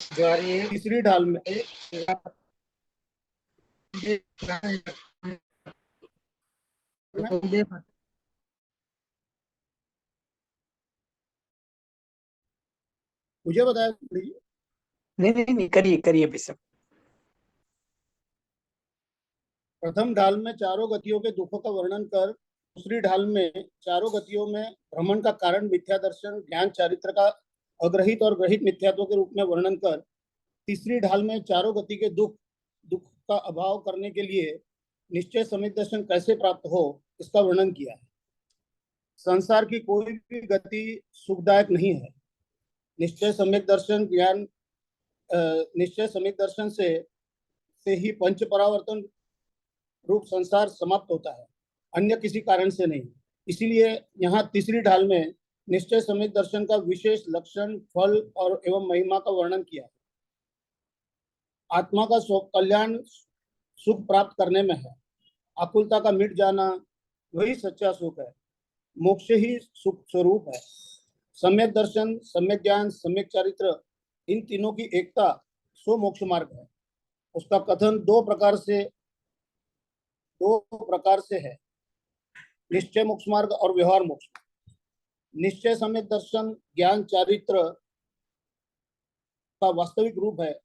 तीसरी ढाल में मुझे बताया नहीं नहीं नहीं, करिए करिए बिशप। प्रथम ढाल में चारों गतियों के दुखों का वर्णन कर, दूसरी ढाल में चारों गतियों में भ्रमण का कारण मिथ्या दर्शन ज्ञान चारित्र का अग्रहित और ग्रहित मिथ्यात्व के रूप में वर्णन कर, तीसरी ढाल में चारों गति के दुख दुख का अभाव करने के लिए निश्चय सम्यक दर्शन कैसे प्राप्त हो, इसका वर्णन किया है। संसार की कोई भी गति सुखदायक नहीं है। निश्चय सम्यक दर्शन ज्ञान निश्चय सम्यक दर्शन से ही पंच परावर्तन रूप संसार समाप्त होता है, अन्य किसी कारण से नहीं। इसीलिए यहाँ तीसरी ढाल में निश्चय सम्यक दर्शन का विशेष लक्षण, फल और एवं महिमा का वर्णन किया है। आत्मा का कल्याण सुख प्राप्त करने में है। आकुलता का मिट जाना वही सच्चा सुख है। मोक्ष ही सुख स्वरूप है। सम्यक दर्शन, सम्यक ज्ञान, सम्यक चरित्र, इन तीनों की एकता सो मोक्ष मार्ग है। उसका कथन दो प्रकार से है, निश्चय मोक्ष मार्ग और व्यवहार मोक्ष। निश्चय सम्यक दर्शन ज्ञान चारित्र का वास्तविक रूप है,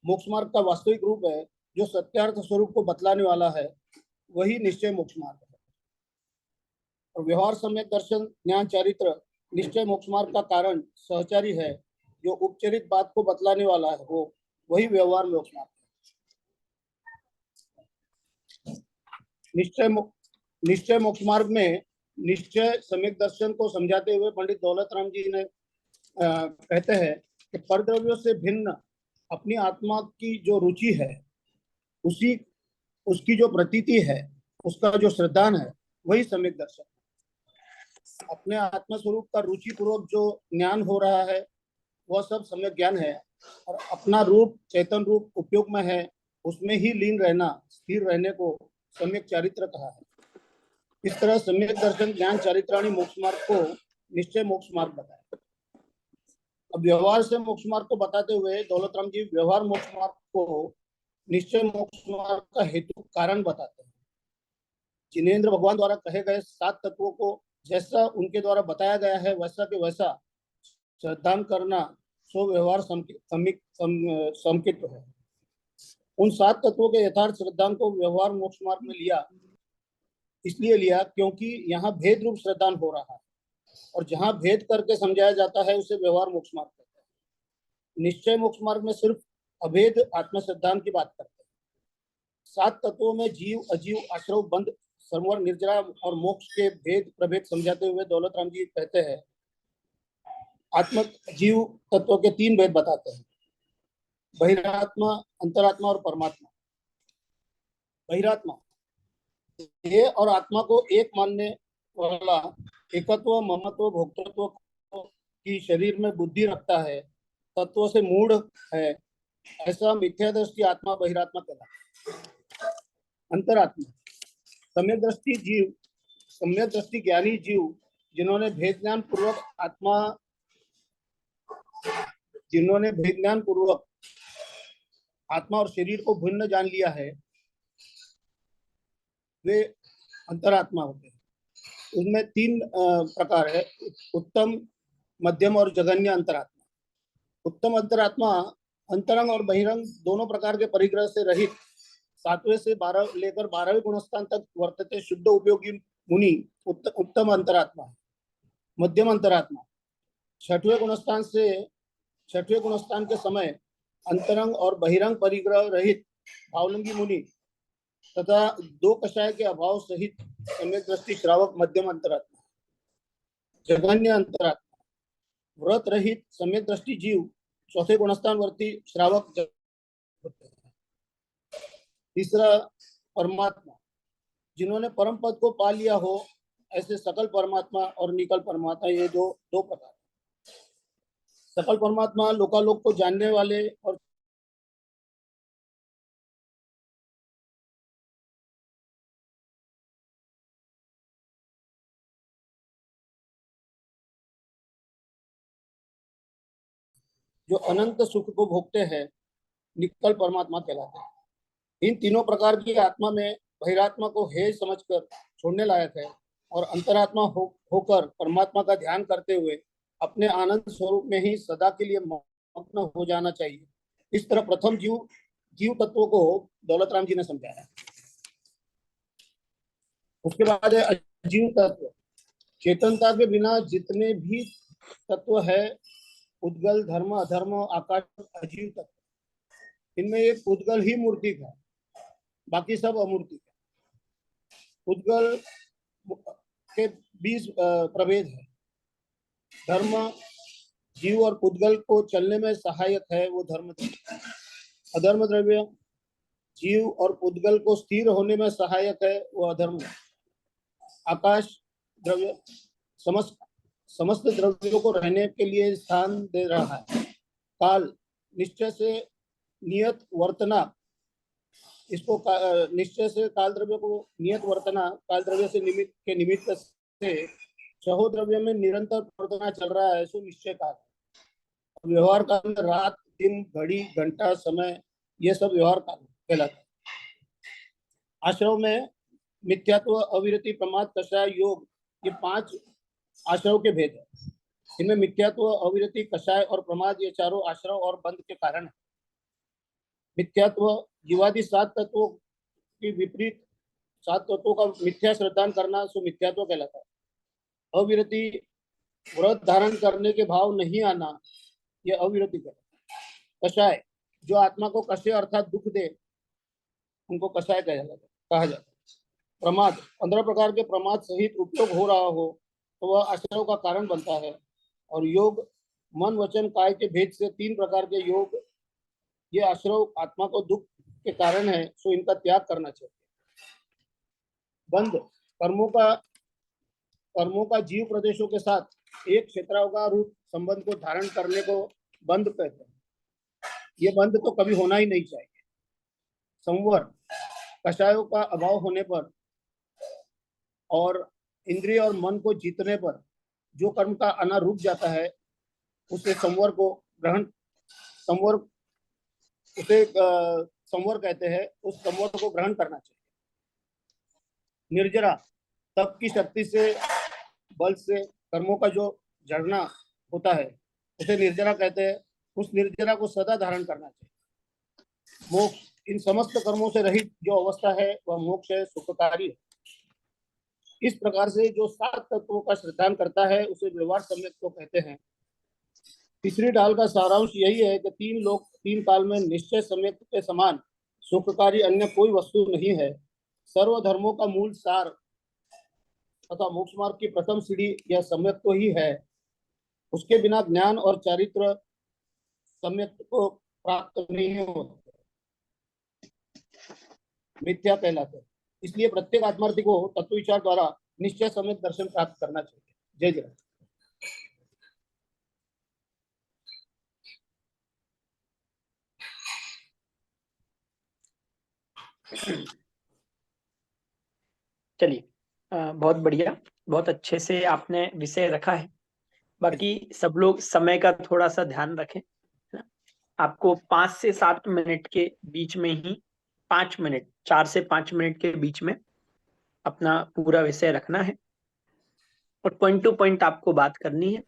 मोक्ष मार्ग का वास्तविक रूप है, जो सत्यार्थ स्वरूप को बतलाने वाला है, वही निश्चय मोक्ष मार्ग है। और व्यवहार सम्यक दर्शन ज्ञान चारित्र निश्चय मोक्ष मार्ग का कारण सहचारी है, जो उपचरित बात को बतलाने वाला है, वो वही व्यवहार मोक्ष मार्ग है। निश्चय मोक्ष मार्ग में निश्चय सम्यक दर्शन को समझाते हुए पंडित दौलत राम जी ने कहते हैं कि परद्रव्यों से भिन्न अपनी आत्मा की जो रुचि है, उसकी जो प्रतीति है, उसका जो श्रद्धान है, वही सम्यक दर्शन है। अपने आत्मा स्वरूप का रुचि पूर्वक जो ज्ञान हो रहा है, वह सब सम्यक ज्ञान है। और अपना रूप चैतन रूप उपयोग में है, उसमें ही लीन रहना, स्थिर रहने को सम्यक चारित्र कहा है। इस तरह सम्यक दर्शन ज्ञान चारित्राणी मोक्ष मार्ग को निश्चय मोक्ष मार्ग बताया। अब व्यवहार से मोक्ष मार्ग को बताते हुए दौलत राम जी व्यवहार मोक्ष मार्ग को निश्चय मोक्ष मार्ग का हेतु कारण बताते हैं। जिनेन्द्र भगवान द्वारा कहे गए 7 तत्वों को जैसा उनके द्वारा बताया गया है, वैसा के वैसा श्रद्धान करना सो व्यवहार समकित्व है। उन 7 तत्वों के यथार्थ श्रद्धान को व्यवहार मोक्ष मार्ग में इसलिए लिया क्योंकि यहाँ भेद रूप श्रद्धान हो रहा है, और जहाँ भेद करके समझाया जाता है उसे व्यवहार मोक्ष मार्ग कहते हैं। निश्चय मोक्ष मार्ग में सिर्फ अभेद आत्म श्रद्धान की बात करते हैं। 7 तत्वों में जीव, अजीव, आश्रव, बंध, संवर, निर्जरा और मोक्ष के भेद प्रभेद समझाते हुए दौलत राम जी कहते हैं, आत्म जीव तत्व के 3 भेद बताते हैं, बहिरात्मा, अंतरात्मा और परमात्मा। बहिरात्मा देह और आत्मा को एक मानने वाला, एकत्व, ममत्व, भोक्तृत्व की शरीर में बुद्धि रखता है, तत्व से मूढ़ है, ऐसा मिथ्या दृष्टि आत्मा बहिरात्मा कहलाता है। अंतरात्मा सम्यक दृष्टि ज्ञानी जीव जिन्होंने भेद ज्ञान पूर्वक आत्मा और शरीर को भिन्न जान लिया है, वे अंतरात्मा होते हैं। उसमें 3 प्रकार है, उत्तम, मध्यम और जघन्य अंतरात्मा। उत्तम अंतरात्मा अंतरंग और बहिरंग दोनों प्रकार के परिग्रह से रहित 7वें से 12 लेकर 12वें गुणस्थान तक वर्तते शुद्ध उपयोगी मुनि उत्तम अंतरात्मा है। मध्यम अंतरात्मा 6वें गुणस्थान के समय अंतरंग और बहिरंग परिग्रह रहित भावलंगी मुनि तथा 2 कषाय के अभाव सहित सम्यक दृष्टि श्रावक मध्यम अंतरात्मा। जघन्य अंतरात्मा व्रत रहित सम्यक दृष्टि जीव 4थे गुणस्थान वर्ती श्रावक होते हैं। तीसरा परमात्मा जिन्होंने परम पद को पा लिया हो, ऐसे सकल परमात्मा और निकल परमात्मा, ये दो प्रकार। सकल परमात्मा लोकालोक को जानने वाले और जो अनंत सुख को भोगते हैं निकल परमात्मा कहलाते हैं। इन तीनों प्रकार की आत्मा में बहिरात्मा को हेय समझकर छोड़ने लायक है और अंतरात्मा होकर परमात्मा का ध्यान करते हुए अपने आनंद स्वरूप में ही सदा के लिए मग्न हो जाना चाहिए। इस तरह प्रथम जीव तत्वों को दौलत राम जी ने समझाया। उसके बाद है अजीव तत्व। चेतनता के बिना जितने भी तत्व है, उद्गल, धर्म, अधर्म, आकाश, अजीव तत्व, इनमें एक उद्गल ही मूर्तिक है, बाकी सब अमूर्तिक है। उद्गल के 20 प्रभेद है। धर्म जीव और उद्गल को चलने में सहायक है, वो धर्म द्रव्य। अधर्म द्रव्य जीव और उद्गल को स्थिर होने में सहायक है, वो अधर्म है। आकाश द्रव्य समस्त द्रव्यों को रहने के लिए स्थान दे रहा है। काल निश्चय से नियत वर्तना, इसको निश्चय से काल द्रव्य को नियत वर्तना, काल द्रव्य से निमित्त से सहो द्रव्य में निरंतर वर्तना चल रहा है, सो निश्चय काल। व्यवहार काल में रात, दिन, घड़ी, घंटा, समय, ये सब व्यवहार काल कहलाता है। आश्रव में मिथ्यात्व, अविरति, प्रमाद, कषाय, योग, ये 5 आश्रव के भेद है। इनमें मिथ्यात्व, अविरति, कषाय और प्रमाद, ये चारों आश्रव और बंध के कारण है। मिथ्यात्व जीवादि 7 तत्वों की विपरीत 7 तत्वों का मिथ्या श्रद्धान करना, सो मिथ्यात्व कहलाता है। अविरति व्रत धारण करने के भाव नहीं आना, यह अविरति कहलाता है। कषाय जो आत्मा को कष्य अर्थात दुख दे, उनको कषाय कहा जाता है। प्रमाद 15 प्रकार के प्रमाद सहित उपयोग हो रहा हो तो वह आश्रव का कारण बनता है। और योग मन, वचन, काय के भेद से 3 प्रकार के योग, ये आश्रव आत्मा को दुख के कारण है, सो इनका त्याग करना चाहिए। बंध कर्मों का जीव प्रदेशों के साथ एक क्षेत्रावगारूप संबंध को धारण करने को बंध कहते हैं। ये बंध तो कभी होना ही नहीं चाहिए। संवर कषायों का अभाव होने पर और इंद्रिय और मन को जीतने पर जो कर्म का आना रुक जाता है, उसे संवर कहते हैं। उस संवर को ग्रहण करना चाहिए। निर्जरा तप की शक्ति से, बल से कर्मों का जो झड़ना होता है, उसे निर्जरा कहते हैं। उस निर्जरा को सदा धारण करना चाहिए। मोक्ष इन समस्त कर्मों से रहित जो अवस्था है, वह मोक्ष है, सुखकारी है। इस प्रकार से जो 7 तत्वों का श्रद्धान करता है, उसे व्यवहार सम्यक को कहते हैं। तीसरी डाल का सारांश यही है कि 3 काल में निश्चय सम्यक के समान सुखकारी अन्य कोई वस्तु नहीं है। सर्वधर्मों का मूल सार तथा मोक्ष मार्ग की प्रथम सीढ़ी यह सम्यक तो ही है। उसके बिना ज्ञान और चारित्र सम्यक को प्राप्त नहीं होते, मिथ्या कहलाते हैं। इसलिए प्रत्येक आत्मार्थी को तत्व विचार द्वारा निश्चय सम्यक दर्शन प्राप्त करना चाहिए। जय जय। चलिए, बहुत बढ़िया, बहुत अच्छे से आपने विषय रखा है। बाकी सब लोग समय का थोड़ा सा ध्यान रखें, है ना? आपको 5 से 7 मिनट के बीच में ही 5 मिनट, 4 से 5 मिनट के बीच में अपना पूरा विषय रखना है और पॉइंट टू पॉइंट आपको बात करनी है।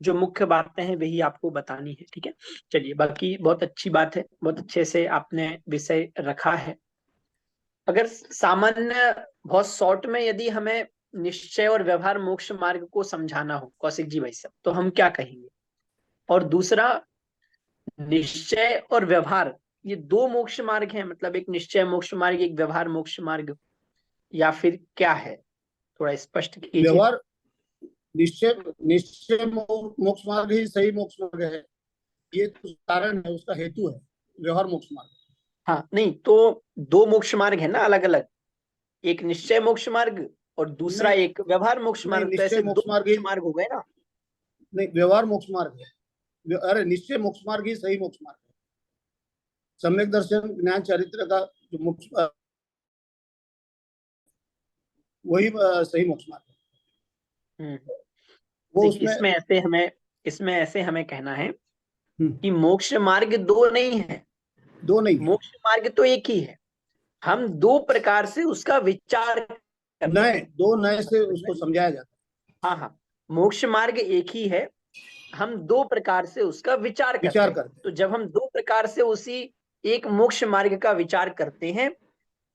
जो मुख्य बातें हैं वही आपको बतानी है, ठीक है? चलिए, बाकी बहुत अच्छी बात है, बहुत अच्छे से आपने विषय रखा है। अगर सामान्य बहुत शॉर्ट में यदि हमें निश्चय और व्यवहार मोक्ष मार्ग को समझाना हो कौशिक जी भाई साहब, तो हम क्या कहेंगे? और दूसरा, निश्चय और व्यवहार ये 2 मोक्ष मार्ग हैं, मतलब एक निश्चय मोक्ष मार्ग, एक व्यवहार मोक्ष मार्ग, या फिर क्या है? थोड़ा स्पष्ट कीजिए। व्यवहार निश्चय मोक्ष मार्ग ही सही मोक्ष मार्ग है। ये तो कारण है, उसका हेतु है व्यवहार मोक्ष मार्ग। हाँ, नहीं तो 2 मोक्ष मार्ग है ना, अलग अलग, एक निश्चय मोक्ष मार्ग और दूसरा नहीं, एक व्यवहार मोक्ष नहीं, मार्ग, तो ऐसे निश्चय 2 मोक्ष मार्ग मोक्ष मार्ग हो गए ना। नहीं, व्यवहार मोक्ष मार्ग है। अरे निश्चय मोक्ष मार्ग ही सही मोक्ष मार्ग है। सम्यक दर्शन, ज्ञान, चरित्र का जो मोक्ष वही सही मोक्ष मार्ग है। वो देखिए, उसमें इसमें ऐसे हमें कहना है कि मोक्ष मार्ग दो नहीं है, दो नहीं है, मोक्ष मार्ग तो एक ही है। हम दो प्रकार से उसका विचार करते नए, हैं। दो नए से उसको समझाया जाता हाँ हाँ, मोक्ष मार्ग एक ही है, हम दो प्रकार से उसका विचार है, करते विचार हैं। करते तो जब हम दो प्रकार से उसी एक मोक्ष मार्ग का विचार करते हैं,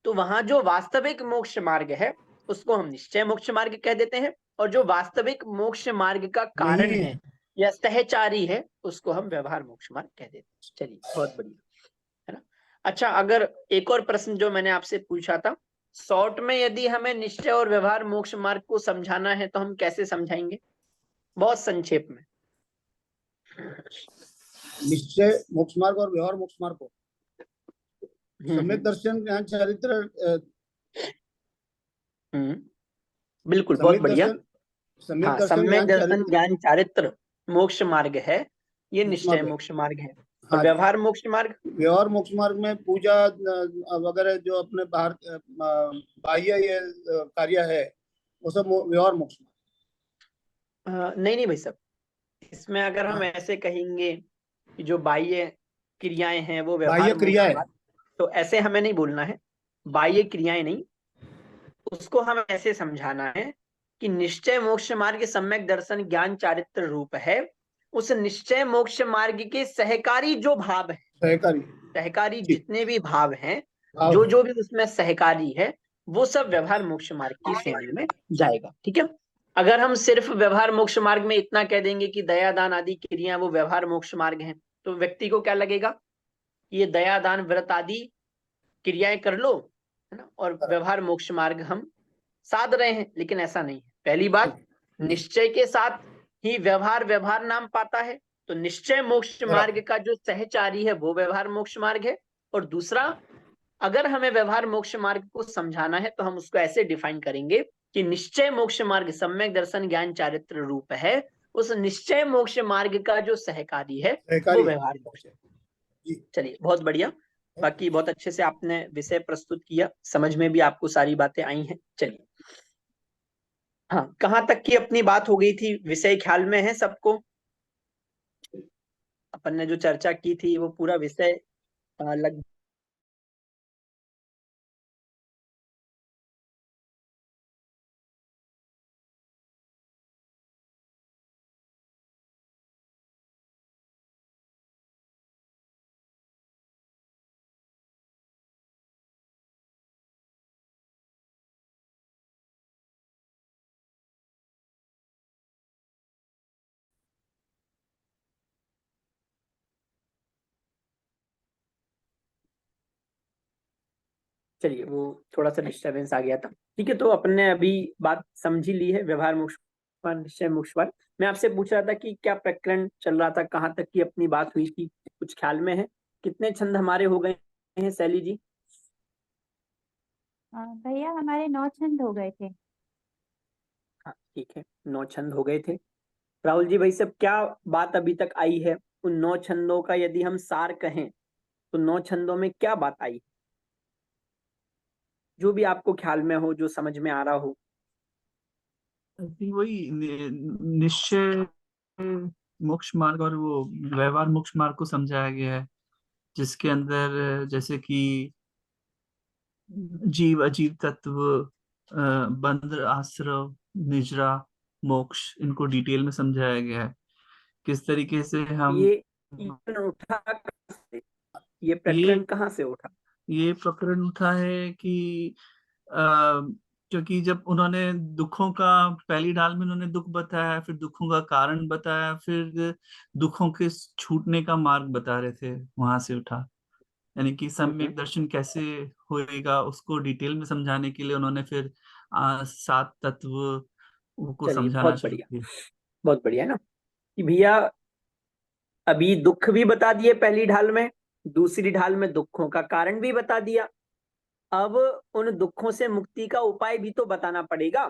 तो वहां जो वास्तविक मोक्ष मार्ग है उसको हम निश्चय मोक्ष मार्ग कह देते हैं, और जो वास्तविक मोक्ष मार्ग का हैं। कारण नहीं है है, या सहचारी है उसको हम व्यवहार मोक्ष मार्ग कह देते हैं। चलिए, बहुत बढ़िया, है ना। अच्छा, अगर एक और प्रश्न जो मैंने आपसे पूछा था, शॉर्ट में यदि हमें निश्चय और व्यवहार मोक्ष मार्ग को समझाना है तो हम कैसे समझाएंगे, बहुत संक्षेप में। निश्चय मोक्ष मार्ग और व्यवहार मोक्ष मार्ग को सम्यक हम्म दर्शन, ज्ञान, चारित्र, हम्म, बिल्कुल, बहुत सम्यक बढ़िया। दर्शन, सम्यक हाँ, दर्शन, सम्यक ज्ञान, दर्शन चारित्र, ज्ञान चारित्र मोक्ष मार्ग है, ये मोक्ष निश्चय मार्ग है। मोक्ष मार्ग है। और हाँ जी। व्यवहार मोक्ष मार्ग, व्यवहार मोक्ष मार्ग में पूजा वगैरह जो अपने बाहर बाह्य ये कार्य है, वो सब व्यवहार मोक्ष नहीं नहीं भाई साहब, इसमें अगर हम मार्ग। ऐसे कहेंगे कि जो बाह्य क्रियाएं हैं वो बाह्य व्यवहार मोक्ष क्रिया है, मार्ग, तो ऐसे हमें नहीं बोलना है, बाह्य क्रियाएं नहीं, उसको हमें ऐसे समझाना है कि निश्चय मोक्ष मार्ग सम्यक दर्शन ज्ञान चारित्र रूप है। उस निश्चय मोक्ष मार्ग के सहकारी जो भाव है, सहकारी, सहकारी जी, जितने भी भाव हैं, भाव जो है। जो भी उसमें सहकारी है, वो सब व्यवहार मोक्ष मार्ग की श्रेणी में जाएगा। ठीक है। अगर हम सिर्फ व्यवहार मोक्ष मार्ग में इतना कह देंगे कि दया दान आदि क्रिया वो व्यवहार मोक्ष मार्ग हैं, तो व्यक्ति को क्या लगेगा कि ये दया दान व्रत आदि क्रियाएं कर लो, है ना, और व्यवहार मोक्ष मार्ग हम साध रहे हैं। लेकिन ऐसा नहीं है। पहली बात, निश्चय के साथ ही व्यवहार व्यवहार नाम पाता है, तो निश्चय मोक्ष मार्ग का जो सहचारी है वो व्यवहार मोक्ष मार्ग है। और दूसरा, अगर हमें व्यवहार मोक्ष मार्ग को समझाना है तो हम उसको ऐसे डिफाइन करेंगे कि निश्चय मोक्ष मार्ग सम्यक दर्शन ज्ञान चारित्र रूप है, उस निश्चय मोक्ष मार्ग का जो सहकारी है वो सहकारी है, व्यवहार मोक्ष। जी। चलिए, बहुत बढ़िया। बाकी बहुत अच्छे से आपने विषय प्रस्तुत किया, समझ में भी आपको सारी बातें आई हैं। चलिए, हाँ, कहाँ तक की अपनी बात हो गई थी, विषय ख्याल में है सबको? अपन ने जो चर्चा की थी वो पूरा विषय लग चलिए, वो थोड़ा सा डिस्टरबेंस आ गया था। ठीक है, तो अपन ने अभी बात समझी ली है, व्यवहार मोक्ष मार्ग, निश्चय मोक्ष मार्ग। मैं आपसे पूछ रहा था कि क्या प्रकरण चल रहा था, कहाँ तक की अपनी बात हुई थी, कुछ ख्याल में है? कितने छंद हमारे हो गए हैं शैली जी? भैया हमारे 9 छंद हो गए थे। हाँ, ठीक है, 9 छंद हो गए थे। राहुल जी भाई सब, क्या बात अभी तक आई है उन 9 छंदों का, यदि हम सार कहें तो 9 छंदों में क्या बात आई, जो भी आपको ख्याल में हो, जो समझ में आ रहा हो? आई थिंक वही निश्चय मोक्ष मार्ग और वो व्यवहार मोक्ष मार्ग को समझाया गया है, जिसके अंदर जैसे कि जीव अजीव तत्व, बंध आश्रव, निजरा, मोक्ष, इनको डिटेल में समझाया गया है। किस तरीके से हम ये प्रकरण उठा कहाँ से? ये ये प्रकरण कहाँ से उठा? ये प्रकरण उठा है कि अ, क्योंकि जब उन्होंने दुखों का, पहली डाल में उन्होंने दुख बताया, फिर दुखों का कारण बताया, फिर दुखों के छूटने का मार्ग बता रहे थे, वहां से उठा। यानी कि हम्म, सम्यक दर्शन कैसे होएगा उसको डिटेल में समझाने के लिए उन्होंने फिर 7 तत्व को चलिए, समझाना बहुत शुरू बढ़िया, किया। बहुत बढ़िया ना, कि भैया अभी दुख भी बता दिए पहली ढाल में, दूसरी ढाल में दुखों का कारण भी बता दिया। अब उन दुखों से मुक्ति का उपाय भी तो बताना पड़ेगा।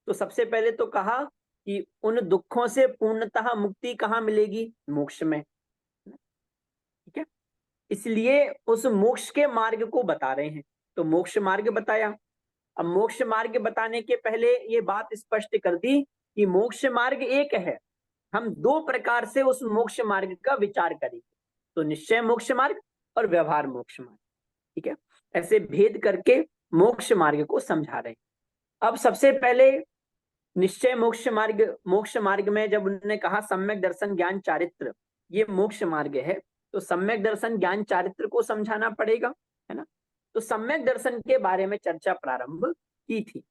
तो सबसे पहले तो कहा कि उन दुखों से पूर्णतः मुक्ति कहाँ मिलेगी? मोक्ष में। ठीक है, इसलिए उस मोक्ष के मार्ग को बता रहे हैं। तो मोक्ष मार्ग बताया। अब मोक्ष मार्ग बताने के पहले ये बात स्पष्ट कर दी कि मोक्ष मार्ग एक है, हम दो प्रकार से उस मोक्ष मार्ग का विचार करेंगे, तो निश्चय मोक्ष मार्ग और व्यवहार मोक्ष मार्ग। ठीक है, ऐसे भेद करके मोक्ष मार्ग को समझा रहे हैं। अब सबसे पहले निश्चय मोक्ष मार्ग में जब उन्होंने कहा सम्यक दर्शन ज्ञान चारित्र ये मोक्ष मार्ग है, तो सम्यक दर्शन ज्ञान चारित्र को समझाना पड़ेगा, है ना। तो सम्यक दर्शन के बारे में चर्चा प्रारंभ की थी।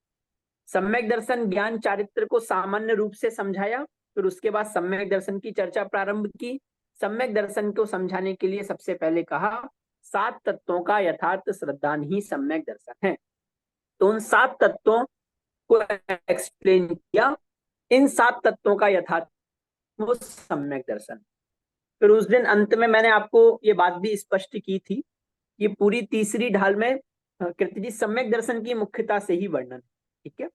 सम्यक दर्शन ज्ञान चारित्र को सामान्य रूप से समझाया, फिर उसके बाद सम्यक दर्शन की चर्चा प्रारंभ की। सम्यक दर्शन को समझाने के लिए सबसे पहले कहा 7 तत्वों का यथार्थ श्रद्धान ही सम्यक दर्शन है। तो उन 7 तत्वों को एक्सप्लेन किया, इन 7 तत्वों का यथार्थ वो सम्यक दर्शन। फिर उस दिन अंत में मैंने आपको ये बात भी स्पष्ट की थी, ये पूरी तीसरी ढाल में कीर्ति जी सम्यक दर्शन की मुख्यता से ही वर्णन, ठीक है।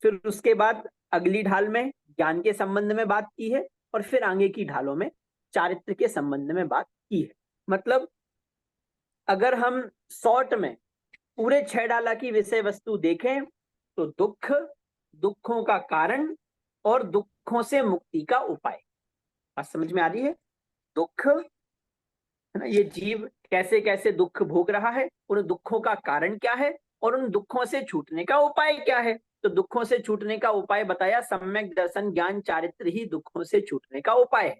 फिर उसके बाद अगली ढाल में ज्ञान के संबंध में बात की है, और फिर आगे की ढालों में चारित्र के संबंध में बात की है। मतलब अगर हम शॉर्ट में पूरे 6 डाला की विषय वस्तु देखें तो दुख, दुखों का कारण और दुखों से मुक्ति का उपाय। बात समझ में आ रही है? दुख है ना, ये जीव कैसे कैसे दुख भोग रहा है, उन दुखों का कारण क्या है और उन दुखों से छूटने का उपाय क्या है। तो दुखों से छूटने का उपाय बताया, सम्यक दर्शन ज्ञान चारित्र ही दुखों से छूटने का उपाय है।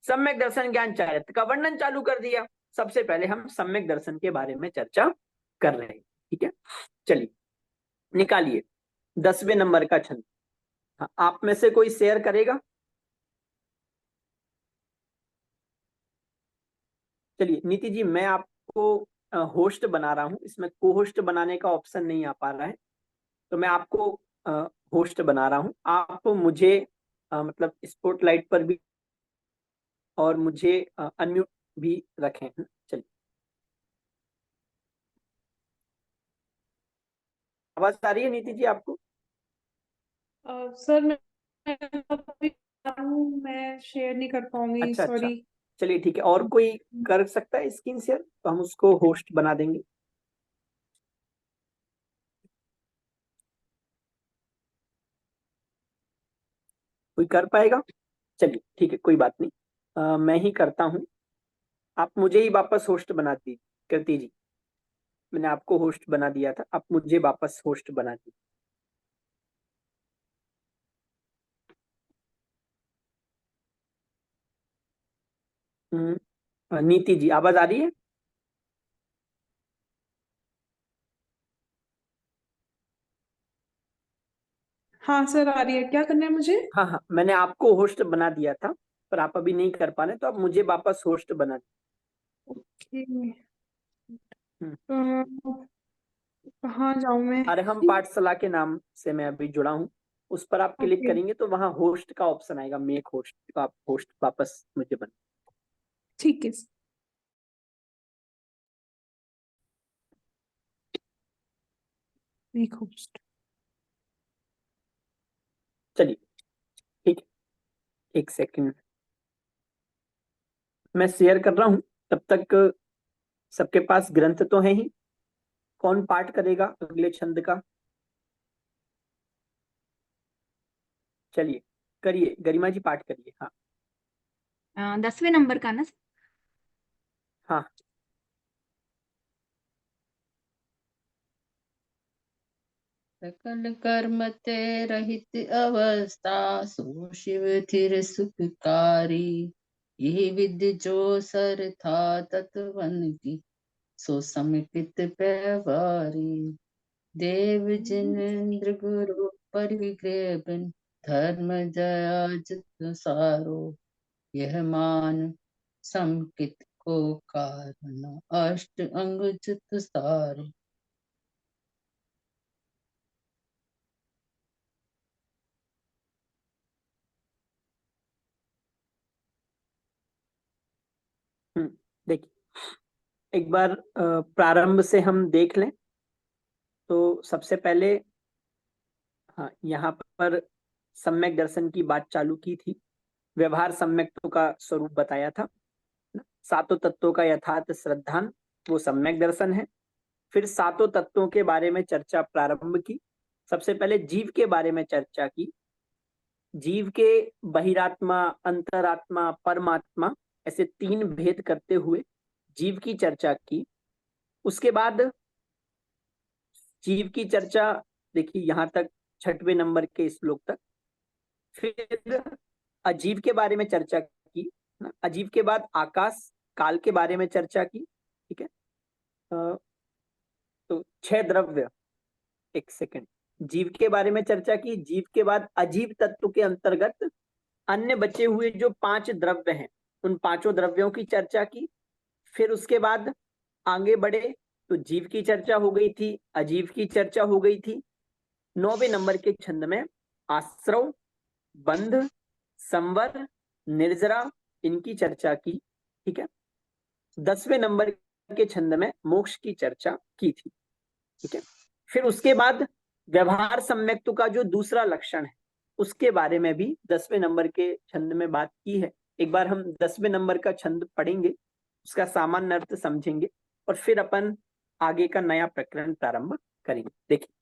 सम्यक दर्शन ज्ञान चारित्र का वर्णन चालू कर दिया। सबसे पहले हम सम्यक दर्शन के बारे में चर्चा कर रहे हैं, ठीक है। चलिए निकालिए 10वें नंबर का छंद। हाँ, आप में से कोई शेयर करेगा? चलिए नीति जी, मैं आपको होस्ट बना रहा हूं, इसमें को होस्ट बनाने का ऑप्शन नहीं आ पा रहा है, तो मैं आपको होस्ट बना रहा हूं। आप मुझे मतलब स्पॉटलाइट पर भी और मुझे अनम्यूट भी रखें, है ना? चलिए, आवाज आ रही है नीति जी आपको? सर मैं शेयर नहीं कर पाऊंगी, अच्छा अच्छा, सॉरी। चलिए ठीक है। और कोई कर सकता है स्क्रीन शेयर, तो हम उसको होस्ट बना देंगे। कोई कर पाएगा? चलिए ठीक है, कोई बात नहीं, मैं ही करता हूँ। आप मुझे ही वापस होस्ट बना दीजिए कृति जी, मैंने आपको होस्ट बना दिया था, आप मुझे वापस होस्ट बना दीजिए। नीति जी आवाज आ रही है? हाँ सर, आ रही है। क्या करना है मुझे? हाँ हाँ, मैंने आपको होस्ट बना दिया था, पर आप अभी नहीं कर पा रहे, तो आप मुझे वापस होस्ट बना दीजिए। कहाँ जाऊं मैं? अरे हम पाठशाला के नाम से मैं अभी जुड़ा हूँ, उस पर आप क्लिक ओके, करेंगे तो वहां होस्ट का ऑप्शन आएगा, मेक होस्ट, तो आप होस्ट वापस मुझे बना। ठीक है। एक होस्ट। चलिए ठीक है, एक सेकंड मैं शेयर कर रहा हूँ, तब तक सबके पास ग्रंथ तो है ही। कौन पाठ करेगा अगले छंद का? चलिए करिए, गरिमा जी पाठ करिए। हाँ 10वें नंबर का ना? हाँ। सकल कर्म ते रहित अवस्था, सो शिव थिर सुखकारी। यही विद्य जो सर था तत्वन की, सो समिपित व्यवहारी। देव जिनेन्द्र गुरु परिग्रह बिन, धर्म जया जित सारो। यह मान समकित को कारण, अष्ट अंग जित सारो। देखिए एक बार प्रारंभ से हम देख लें तो सबसे पहले हाँ, यहाँ पर सम्यक दर्शन की बात चालू की थी, व्यवहार सम्यक्तों का स्वरूप बताया था, सातों तत्वों का यथार्थ श्रद्धान वो सम्यक दर्शन है। फिर सातों तत्वों के बारे में चर्चा प्रारंभ की, सबसे पहले जीव के बारे में चर्चा की, जीव के बहिरात्मा, अंतरात्मा, परमात्मा, ऐसे 3 भेद करते हुए जीव की चर्चा की। उसके बाद जीव की चर्चा देखिए यहाँ तक 6वें नंबर के श्लोक तक। फिर अजीव के बारे में चर्चा की ना। अजीव के बाद आकाश काल के बारे में चर्चा की। ठीक है, तो 6 द्रव्य, एक सेकंड, जीव के बारे में चर्चा की। जीव के बाद अजीव तत्व के अंतर्गत अन्य बचे हुए जो 5 द्रव्य हैं, उन 5 द्रव्यों की चर्चा की। फिर उसके बाद आगे बढ़े तो जीव की चर्चा हो गई थी, अजीव की चर्चा हो गई थी। 9वें नंबर के छंद में आश्रव, बंध, संवर, निर्जरा, इनकी चर्चा की। ठीक है, 10वें नंबर के छंद में मोक्ष की चर्चा की थी। ठीक है, फिर उसके बाद व्यवहार सम्यक्तु का जो दूसरा लक्षण है उसके बारे में भी 10वें नंबर के छंद में बात की है। एक बार हम 10वें नंबर का छंद पढ़ेंगे, उसका सामान्य अर्थ समझेंगे और फिर अपन आगे का नया प्रकरण प्रारंभ करेंगे। देखिए,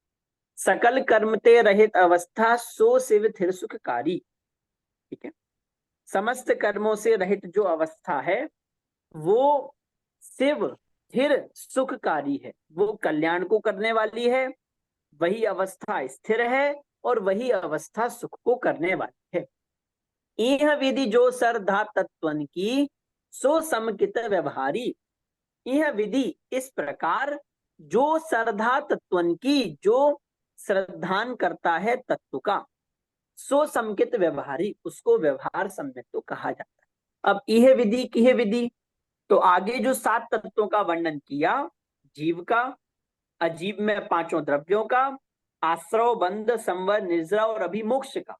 सकल कर्म ते रहित अवस्था सो शिव थिर सुखकारी। ठीक है, समस्त कर्मों से रहित जो अवस्था है वो शिव स्थिर सुखकारी है, वो कल्याण को करने वाली है। वही अवस्था स्थिर है और वही अवस्था सुख को करने वाली है। यह विधि जो श्रद्धा तत्वन की सो समकित व्यवहारी। यह विधि इस प्रकार जो श्रद्धा तत्वन की, जो श्रद्धान करता है तत्व का, सो समकित व्यवहारी, उसको व्यवहार सम्यक तो कहा जाता है। अब यह विधि की विधि तो आगे जो 7 तत्वों का वर्णन किया, जीव का, अजीव में 5 द्रव्यों का, आश्रव, बंध, संवर, निर्जरा और अभिमोक्ष का,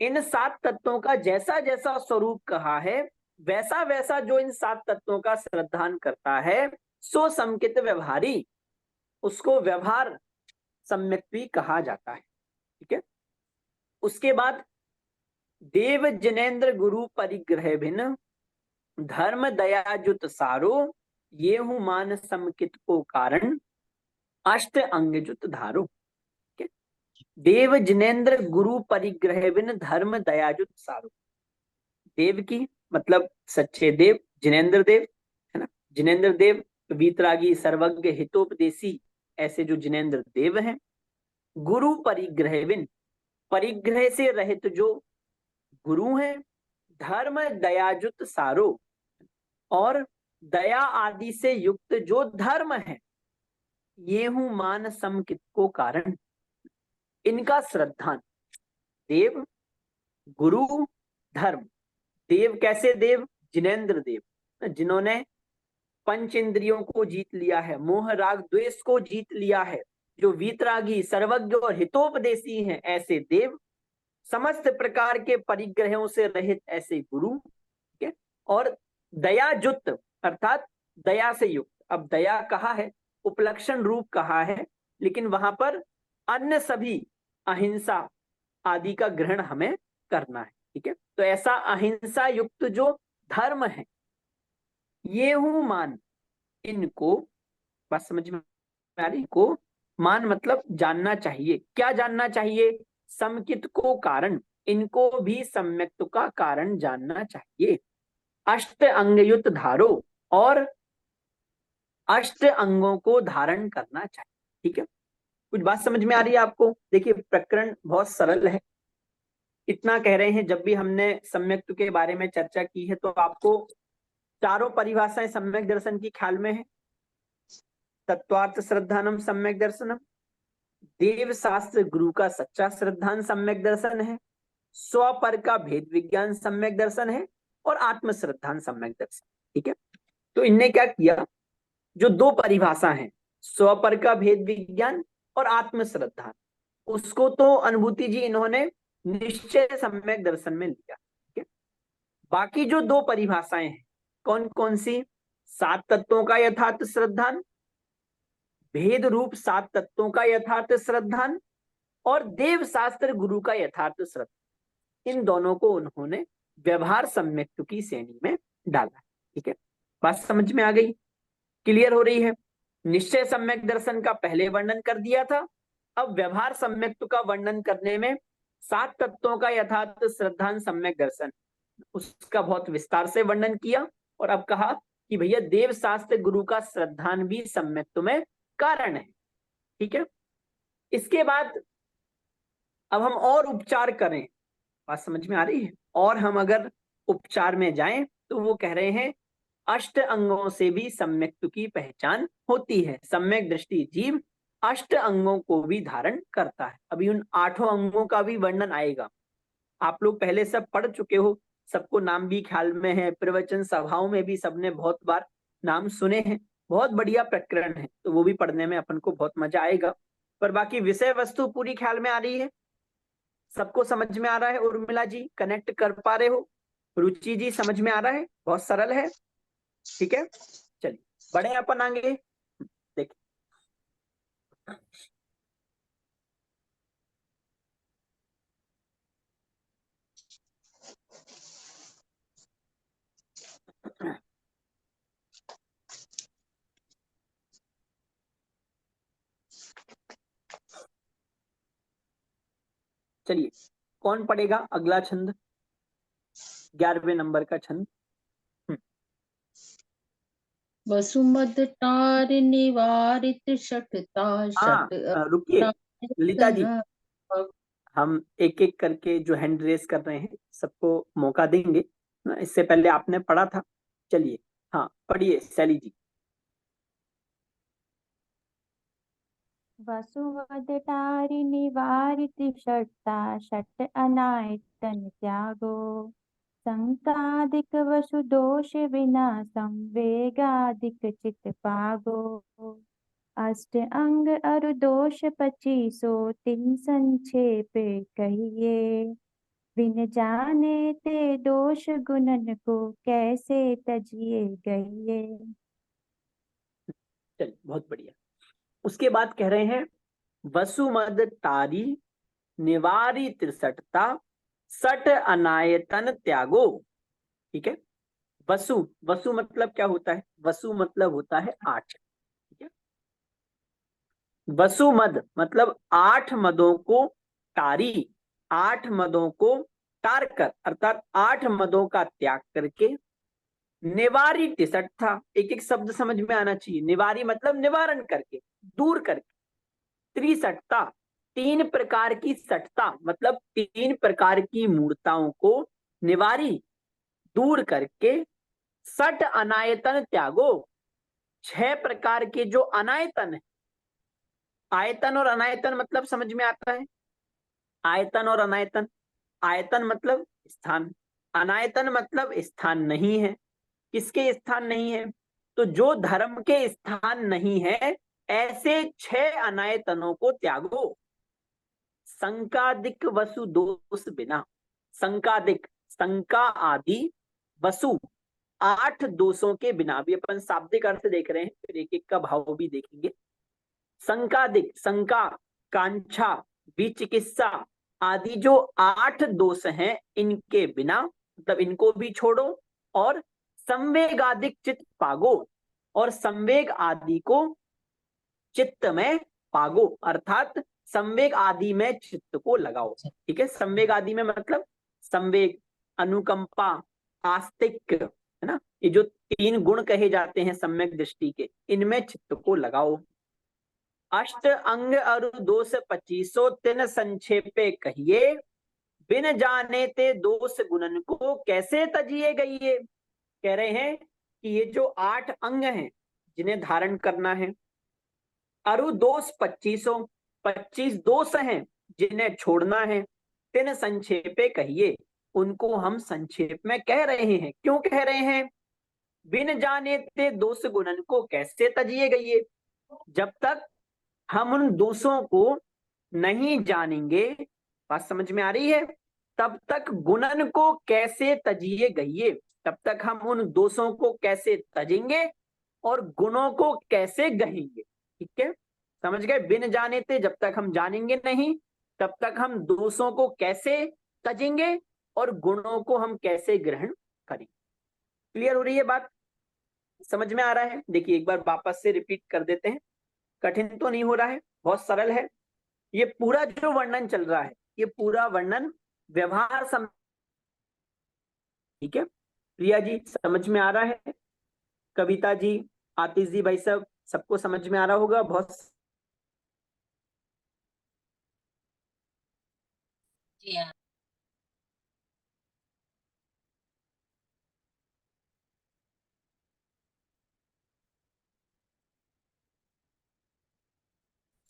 इन 7 तत्वों का जैसा जैसा स्वरूप कहा है वैसा वैसा जो इन 7 तत्वों का श्रद्धान करता है सो समकित व्यवहारी, उसको व्यवहार सम्यक भी कहा जाता है। ठीक है, उसके बाद देव जिनेन्द्र गुरु परिग्रह भिन्न धर्म दयाजुत सारो, ये हूं मान समकित को कारण अष्ट अंगजुत धारो। देव जिनेन्द्र गुरु परिग्रह बिन धर्म दयाजुत सारो। देव की मतलब सच्चे देव, जिनेन्द्र देव है ना। जिनेन्द्र देव वीतरागी, सर्वज्ञ, हितोपदेशी, ऐसे जो जिनेन्द्र देव हैं। गुरु परिग्रह बिन, परिग्रह से रहित जो गुरु हैं। धर्म दयाजुत सारो, और दया आदि से युक्त जो धर्म है। ये हूं मान समकित को कारण, इनका श्रद्धान देव, गुरु, धर्म। देव कैसे देव? जिनेन्द्र देव, जिन्होंने पंच इंद्रियों को जीत लिया है, मोह राग द्वेष को जीत लिया है, जो वीतरागी, सर्वज्ञ और हितोपदेशी हैं, ऐसे देव। समस्त प्रकार के परिग्रहों से रहित ऐसे गुरु। ठीक है, और दयाजुत अर्थात दया से युक्त। अब दया कहा है, उपलक्षण रूप कहा है, लेकिन वहां पर अन्य सभी अहिंसा आदि का ग्रहण हमें करना है। ठीक है, तो ऐसा अहिंसा युक्त जो धर्म है, ये हूं मान, इनको बात समझ में आ रही? को मान मतलब जानना चाहिए। क्या जानना चाहिए? समकित को कारण, इनको भी सम्यक्त का कारण जानना चाहिए। अष्ट अंगयुक्त धारो, और अष्ट अंगों को धारण करना चाहिए। ठीक है, कुछ बात समझ में आ रही है आपको? देखिए, प्रकरण बहुत सरल है। इतना कह रहे हैं, जब भी हमने सम्यक्त के बारे में चर्चा की है तो आपको चारों परिभाषाएं सम्यक दर्शन की ख्याल में है। तत्वार्थ श्रद्धानम सम्यक दर्शनम, देव शास्त्र गुरु का सच्चा श्रद्धान सम्यक दर्शन है, स्वपर का भेद विज्ञान सम्यक दर्शन है, और आत्म श्रद्धान सम्यक दर्शन। ठीक है, तो इनने क्या किया, जो 2 परिभाषा है, स्वपर का भेद विज्ञान और आत्म श्रद्धान, उसको तो अनुभूति जी इन्होंने निश्चय सम्यक दर्शन में लिया। ठीक है, बाकी जो 2 परिभाषाएं हैं, कौन कौन सी? 7 तत्वों का यथार्थ श्रद्धान, भेद रूप 7 तत्वों का यथार्थ श्रद्धान, और देव शास्त्र गुरु का यथार्थ श्रद्धान। इन दोनों को उन्होंने व्यवहार सम्यक्त की श्रेणी में डाला। ठीक है, बात समझ में आ गई? क्लियर हो रही है? निश्चय सम्यक दर्शन का पहले वर्णन कर दिया था, अब व्यवहार सम्यक्त का वर्णन करने में सात तत्वों का यथार्थ श्रद्धान सम्यक दर्शन, उसका बहुत विस्तार से वर्णन किया। और अब कहा कि भैया देव शास्त्र गुरु का श्रद्धान भी सम्यक में कारण है। ठीक है, इसके बाद अब हम और उपचार करें, बात समझ में आ रही है? और हम अगर उपचार में जाएं तो वो कह रहे हैं अष्ट अंगों से भी सम्यक्त्व की पहचान होती है। सम्यक दृष्टि जीव अष्ट अंगों को भी धारण करता है। अभी उन 8 अंगों का भी वर्णन आएगा। आप लोग पहले सब पढ़ चुके हो, सबको नाम भी ख्याल में है, प्रवचन सभाओं में भी सबने बहुत बार नाम सुने हैं। बहुत बढ़िया प्रकरण है, तो वो भी पढ़ने में अपन को बहुत मजा आएगा। पर बाकी विषय वस्तु पूरी ख्याल में आ रही है, सबको समझ में आ रहा है? उर्मिला जी कनेक्ट कर पा रहे हो? रुचि जी समझ में आ रहा है? बहुत सरल है। ठीक है, चलिए बढ़े अपन आगे। देखिए चलिए कौन पढ़ेगा अगला छंद? 11वें नंबर का छंद। वसुमद टार निवारित शठता हाँ, शठ रुकिए ललिता जी, हम एक एक करके जो हैंड रेस कर रहे हैं सबको मौका देंगे ना। इससे पहले आपने पढ़ा था, चलिए हाँ पढ़िए शैली जी। वसुवदटारि निवारित शर्ता शट अनायतन त्यागो संकादिक वसु दोष विना संवेगादिक चित पागो अष्ट अंग अरु दोष 25 तिन संक्षेपे कहिए बिन जाने ते दोष गुणन को कैसे तजिए गइये। चलिए बहुत बढ़िया। उसके बाद कह रहे हैं वसुमद टारी निवारी त्रिसठता सट अनायतन त्यागो। ठीक है, वसु, वसु मतलब क्या होता है? वसु मतलब होता है 8। ठीक है, वसुमद मतलब 8 मदों को टारी, 8 मदों को टार कर, अर्थात 8 मदों का त्याग करके निवारी तिसठता, एक एक शब्द समझ में आना चाहिए। निवारी मतलब निवारण करके, दूर करके। त्रिसठता 3 प्रकार की सठता, मतलब 3 प्रकार की मूर्ताओं को निवारी दूर करके सट अनायतन त्यागो, 6 प्रकार के जो अनायतन है। आयतन और अनायतन मतलब समझ में आता है? आयतन और अनायतन, आयतन मतलब स्थान, अनायतन मतलब स्थान नहीं है। किसके स्थान नहीं है? तो जो धर्म के स्थान नहीं है ऐसे 6 अनायतनों को त्यागो। संकादिक वसु दोष बिना, संकादिक शंका आदि वसु 8 दोषों के बिना। भी अपन शाब्दिक अर्थ देख रहे हैं, फिर एक एक का भाव भी देखेंगे। संकादिक, शंका, कांक्षा, विचिकित्सा आदि जो 8 दोष हैं इनके बिना, मतलब इनको भी छोड़ो। और संवेगादिक चित्त पागो, और संवेग आदि को चित्त में पागो, अर्थात संवेग आदि में चित्त को लगाओ। ठीक है, संवेग आदि में मतलब संवेग, अनुकंपा, आस्तिक, है ना, ये जो 3 गुण कहे जाते हैं सम्यक दृष्टि के, इनमें चित्त को लगाओ। अष्ट अंग अरु दोष 25 तिन संक्षेपे कहिए बिन जाने ते दोष गुणन को कैसे तजिए गइये। कह रहे हैं कि ये जो 8 अंग हैं जिन्हें धारण करना है, अरु दोष 25 दोष हैं जिन्हें छोड़ना है। तिन संक्षेपे कहिए, उनको हम संक्षेप में कह रहे हैं। क्यों कह रहे हैं? बिन जाने ते दोष गुणन को कैसे तजिए गइये, जब तक हम उन दोषों को नहीं जानेंगे, बात समझ में आ रही है, तब तक गुणन को कैसे तजिए गइये, तब तक हम उन दोषों को कैसे तजेंगे और गुणों को कैसे गहेंगे। ठीक है, समझ गए? बिन जाने थे, जब तक हम जानेंगे नहीं तब तक हम दोषों को कैसे तजेंगे और गुणों को हम कैसे ग्रहण करेंगे। क्लियर हो रही है बात? समझ में आ रहा है? देखिए एक बार वापस से रिपीट कर देते हैं, कठिन तो नहीं हो रहा है, बहुत सरल है। ये पूरा जो वर्णन चल रहा है ये पूरा वर्णन व्यवहार ठीक है। प्रिया जी समझ में आ रहा है? कविता जी, आतिश जी, भाई साहब, सबको समझ में आ रहा होगा? बहुत जी हाँ।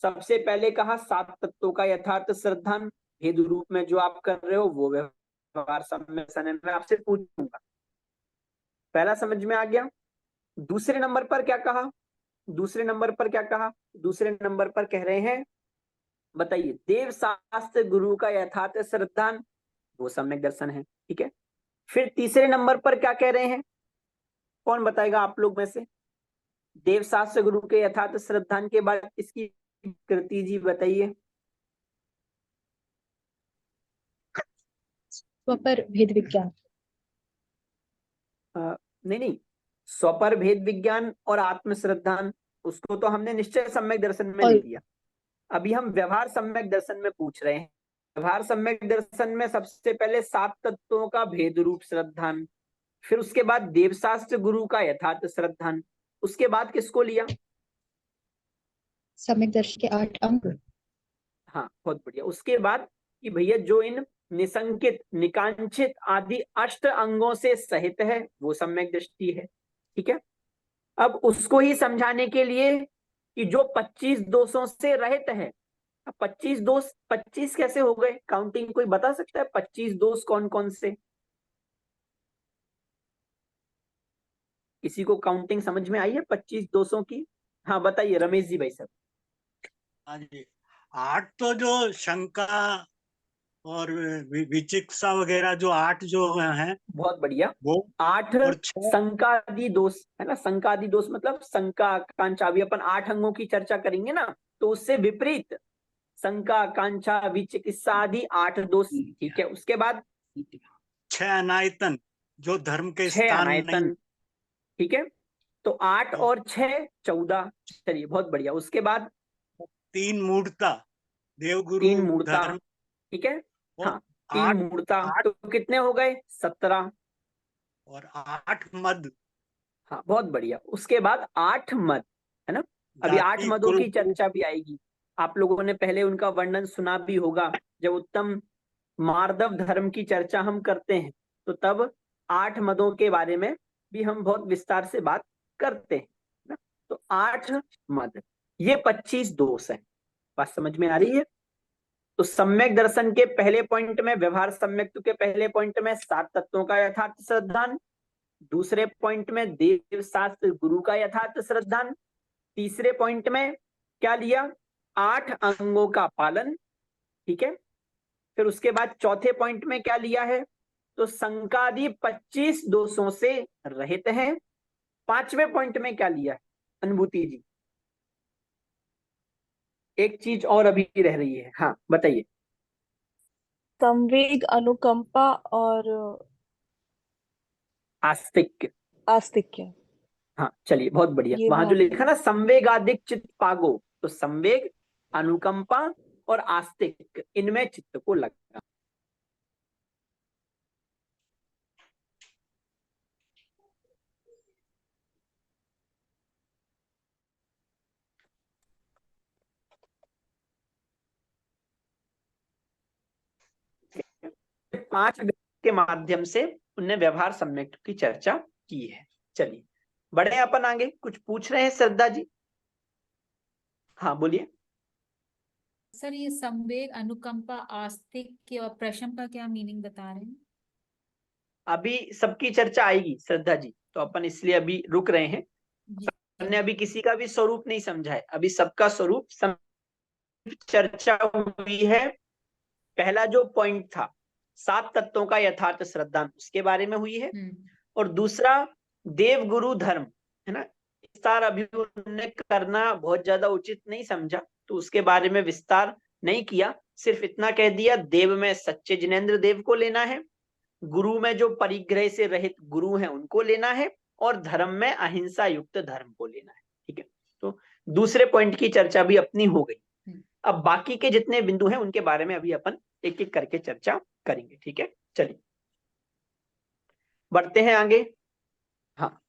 सबसे पहले कहा 7 तत्वों का यथार्थ श्रद्धान, भेद रूप में जो आप कर रहे हो वो व्यवहार सम्मेलन है। मैं आपसे पूछूंगा, पहला समझ में आ गया? दूसरे नंबर पर क्या कहा? दूसरे नंबर पर क्या कहा? दूसरे नंबर पर कह रहे हैं, बताइए, देव शास्त्र गुरु का यथार्थ श्रद्धान, वो सम्यक दर्शन है। ठीक है। फिर तीसरे नंबर पर क्या कह रहे हैं? कौन बताएगा आप लोग में से? देव शास्त्र गुरु के यथार्थ श्रद्धान के बाद इसकी कृति जी बताइए। स्वपर भेद विज्ञान। नहीं नहीं, स्वपर भेद विज्ञान और आत्म श्रद्धान, उसको तो हमने निश्चय सम्यक दर्शन में ले लिया। अभी हम व्यवहार सम्यक दर्शन में पूछ रहे हैं। व्यवहार सम्यक दर्शन में सबसे पहले 7 तत्वों का भेद रूप श्रद्धान, फिर उसके बाद देवशास्त्र गुरु का यथार्थ श्रद्धान, उसके बाद किसको लिया? सम्यक दर्शन के 8 अंग। हाँ, बहुत बढ़िया। उसके बाद कि भैया जो इन निसंकित, निकांक्षित आदि 8 अंगों से सहित है वो सम्यक दृष्टि है। ठीक है। अब उसको ही समझाने के लिए कि जो 25 दोषों से रहित है। अब 25 दोष 25 कैसे हो गए? काउंटिंग कोई बता सकता है 25 दोष कौन कौन से? किसी को काउंटिंग समझ में आई है 25 दोषों की? हाँ बताइए रमेश जी, भाई साहब। हाँ जी, 8 तो जो शंका और विचिकित्सा वगैरह जो 8 जो हैं बहुत बढ़िया। वो 8 और 6 संकादि दोष है ना। संकादि दोष मतलब शंका, आकांक्षा। अभी अपन 8 अंगों की चर्चा करेंगे ना, तो उससे विपरीत शंका, आकांक्षा, विचिकित्सा आदि 8 दोष। ठीक है। उसके बाद 6 अनायतन जो धर्म के 6 स्थान नहीं। अनायतन। ठीक है। तो 8 और 6 14। चलिए बहुत बढ़िया। उसके बाद 3 मूर्ता, देवगुरु 3 मूर्ता। धर्म। ठीक है। और हाँ, 3 8 मूर्ता 8 तो कितने हो गए? 17। और 8 मद, हाँ बहुत बढ़िया। उसके बाद 8 मद है ना। अभी 8 जाति मदों कुल की चर्चा भी आएगी। आप लोगों ने पहले उनका वर्णन सुना भी होगा। जब उत्तम मार्दव धर्म की चर्चा हम करते हैं तो तब 8 मदों के बारे में भी हम बहुत विस्तार से बात करते हैं ना। तो 8 मद, ये 25 दोष है। बात समझ में आ रही है? तो सम्यक दर्शन के पहले पॉइंट में, व्यवहार सम्यक के पहले पॉइंट में 7 तत्वों का यथार्थ श्रद्धान, दूसरे पॉइंट में देव शास्त्र गुरु का यथार्थ श्रद्धान, तीसरे पॉइंट में क्या लिया? 8 अंगों का पालन। ठीक है। फिर उसके बाद चौथे पॉइंट में क्या लिया है? तो संकादि 25 दोषों से रहित है। पांचवें पॉइंट में क्या लिया है? अनुभूति जी, एक चीज और अभी रह रही है। हाँ बताइए। संवेग, अनुकंपा और आस्तिक। आस्तिक्य। हाँ चलिए बहुत बढ़िया। ये वहां जो ध्यान लिखा रखना। ना संवेगादिक चित्त पागो, तो संवेग, अनुकंपा और आस्तिक, इनमें चित्त को लगा। पांच के माध्यम से उनने व्यवहार सम्यक की चर्चा की है। चलिए बढ़े अपन आगे। कुछ पूछ रहे हैं श्रद्धा जी? हाँ बोलिए। सर ये संवेग, अनुकंपा, आस्तिक और प्रशम का क्या मीनिंग बता रहे हैं? अभी सबकी चर्चा आएगी श्रद्धा जी, तो अपन इसलिए अभी रुक रहे हैं। जी हमने अभी किसी का भी स्वरूप नहीं समझा है। अभी सबका स्वरूप चर्चा हुई है। पहला जो पॉइंट था 7 तत्वों का यथार्थ श्रद्धान, उसके बारे में हुई है। और दूसरा देव गुरु धर्म है ना, विस्तार अभी उन्होंने करना बहुत ज्यादा उचित नहीं समझा, तो उसके बारे में विस्तार नहीं किया। सिर्फ इतना कह दिया, देव में सच्चे जिनेंद्र देव को लेना है, गुरु में जो परिग्रह से रहित गुरु हैं उनको लेना है, और धर्म में अहिंसा युक्त धर्म को लेना है। ठीक है। तो दूसरे पॉइंट की चर्चा भी अपनी हो गई। अब बाकी के जितने बिंदु हैं उनके बारे में अभी अपन एक एक करके चर्चा करेंगे, ठीक है। चलिए बढ़ते हैं आगे। हाँ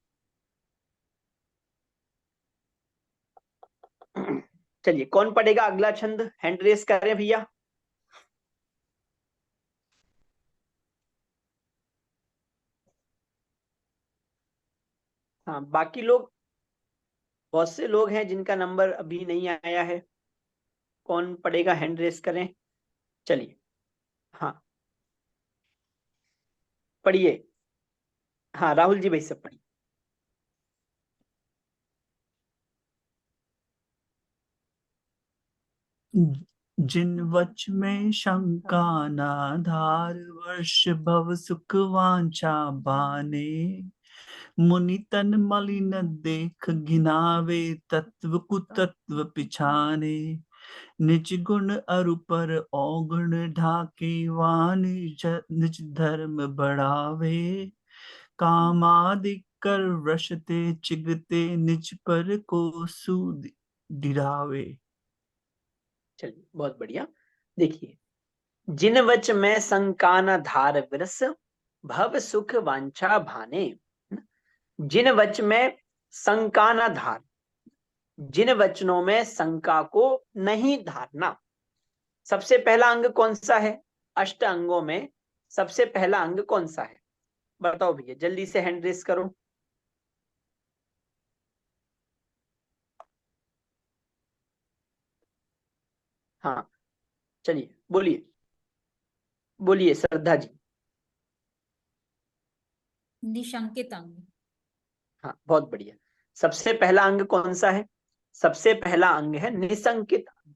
चलिए, कौन पढ़ेगा अगला छंद? हैंड रेस करें भैया। हाँ बाकी लोग, बहुत से लोग हैं जिनका नंबर अभी नहीं आया है। कौन पढ़ेगा? हैंड रेस करें। चलिए हाँ पढ़िए। हाँ राहुल जी भाई सब पढ़िए। जिन वच में शंका ना धार, वर्ष भव सुख वांछा बाने, मुनि तन मलिन देख घिनावे, तत्व कुतत्व पिछाने, निज गुण अरु पर अवगुण ढाके, निज धर्म बढ़ावे, कामादि कर वशते चिगते, निज पर को सूद डिरावे। चलिए बहुत बढ़िया। देखिए, जिन वच में शंका न धार विरस, भव सुख वांछा भाने। जिन वच में शंका न धार, जिन वचनों में शंका को नहीं धारना। सबसे पहला अंग कौन सा है? अष्ट अंगों में सबसे पहला अंग कौन सा है? बताओ भैया, जल्दी से हैंड रेस करो। हाँ चलिए बोलिए, बोलिए श्रद्धा जी। निशंकित अंग। हाँ बहुत बढ़िया। सबसे पहला अंग कौन सा है? सबसे पहला अंग है निशंकित अंग,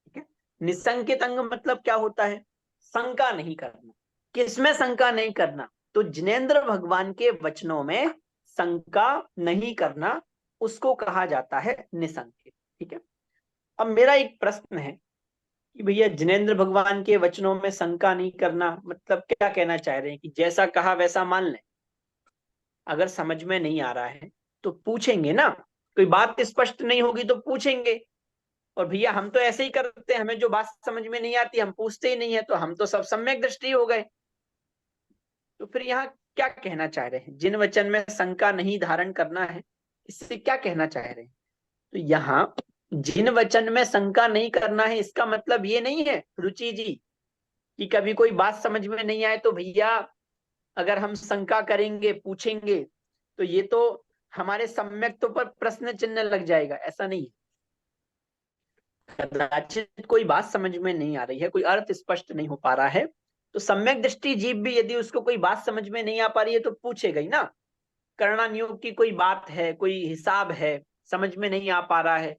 ठीक है। निशंकित अंग मतलब क्या होता है? शंका नहीं करना। किसमें शंका नहीं करना? तो जिनेंद्र भगवान के वचनों में शंका नहीं करना, उसको कहा जाता है निशंकित, ठीक है। अब मेरा एक प्रश्न है कि भैया जिनेंद्र भगवान के वचनों में शंका नहीं करना मतलब क्या कहना चाह रहे हैं? कि जैसा कहा वैसा मान लें? अगर समझ में नहीं आ रहा है तो पूछेंगे ना, कोई बात स्पष्ट नहीं होगी तो पूछेंगे। और भैया हम तो ऐसे ही करते हैं, हमें जो बात समझ में नहीं आती हम पूछते ही नहीं है, तो हम तो सब सम्यक दृष्टि हो गए। तो फिर यहाँ क्या कहना चाह रहे हैं? जिन वचन में शंका नहीं धारण करना है, इससे क्या कहना चाह रहे हैं? तो यहाँ जिन वचन में शंका नहीं करना है, इसका मतलब ये नहीं है रुचि जी कि कभी कोई बात समझ में नहीं आए तो भैया अगर हम शंका करेंगे पूछेंगे तो ये तो हमारे सम्यक्त्व पर प्रश्न चिन्ह लग जाएगा, ऐसा नहीं है। कदाचित कोई बात समझ में नहीं आ रही है, कोई अर्थ स्पष्ट नहीं हो पा रहा है, तो सम्यक दृष्टि जीव भी यदि उसको कोई बात समझ में नहीं आ पा रही है तो पूछेगा ही ना। करना नियोग की कोई बात है, कोई हिसाब है, समझ में नहीं आ पा रहा है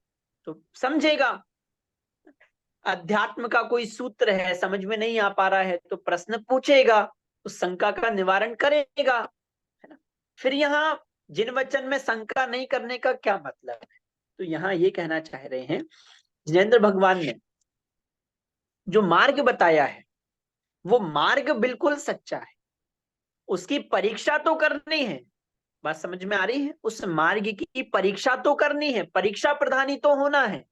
तो समझेगा। अध्यात्म का कोई सूत्र है, समझ में नहीं आ पा रहा है तो प्रश्न पूछेगा, उस शंका का निवारण करेगा, है ना। फिर यहाँ जिन वचन में शंका नहीं करने का क्या मतलब है? तो यहाँ ये कहना चाह रहे हैं जिनेंद्र भगवान ने जो मार्ग बताया है वो मार्ग बिल्कुल सच्चा है, उसकी परीक्षा तो करनी है। बात समझ में आ रही है? उस मार्ग की परीक्षा तो करनी है, परीक्षा प्रधानी तो होना है,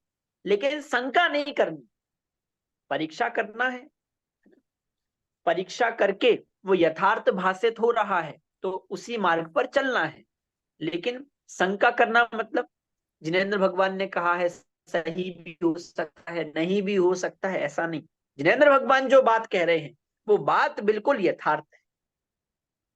लेकिन शंका नहीं करनी। परीक्षा करना है, परीक्षा करके वो यथार्थ भाषित हो रहा है तो उसी मार्ग पर चलना है। लेकिन शंका करना मतलब जिनेंद्र भगवान ने कहा है सही भी हो सकता है नहीं भी हो सकता है, ऐसा नहीं। जिनेंद्र भगवान जो बात कह रहे हैं वो बात बिल्कुल यथार्थ है।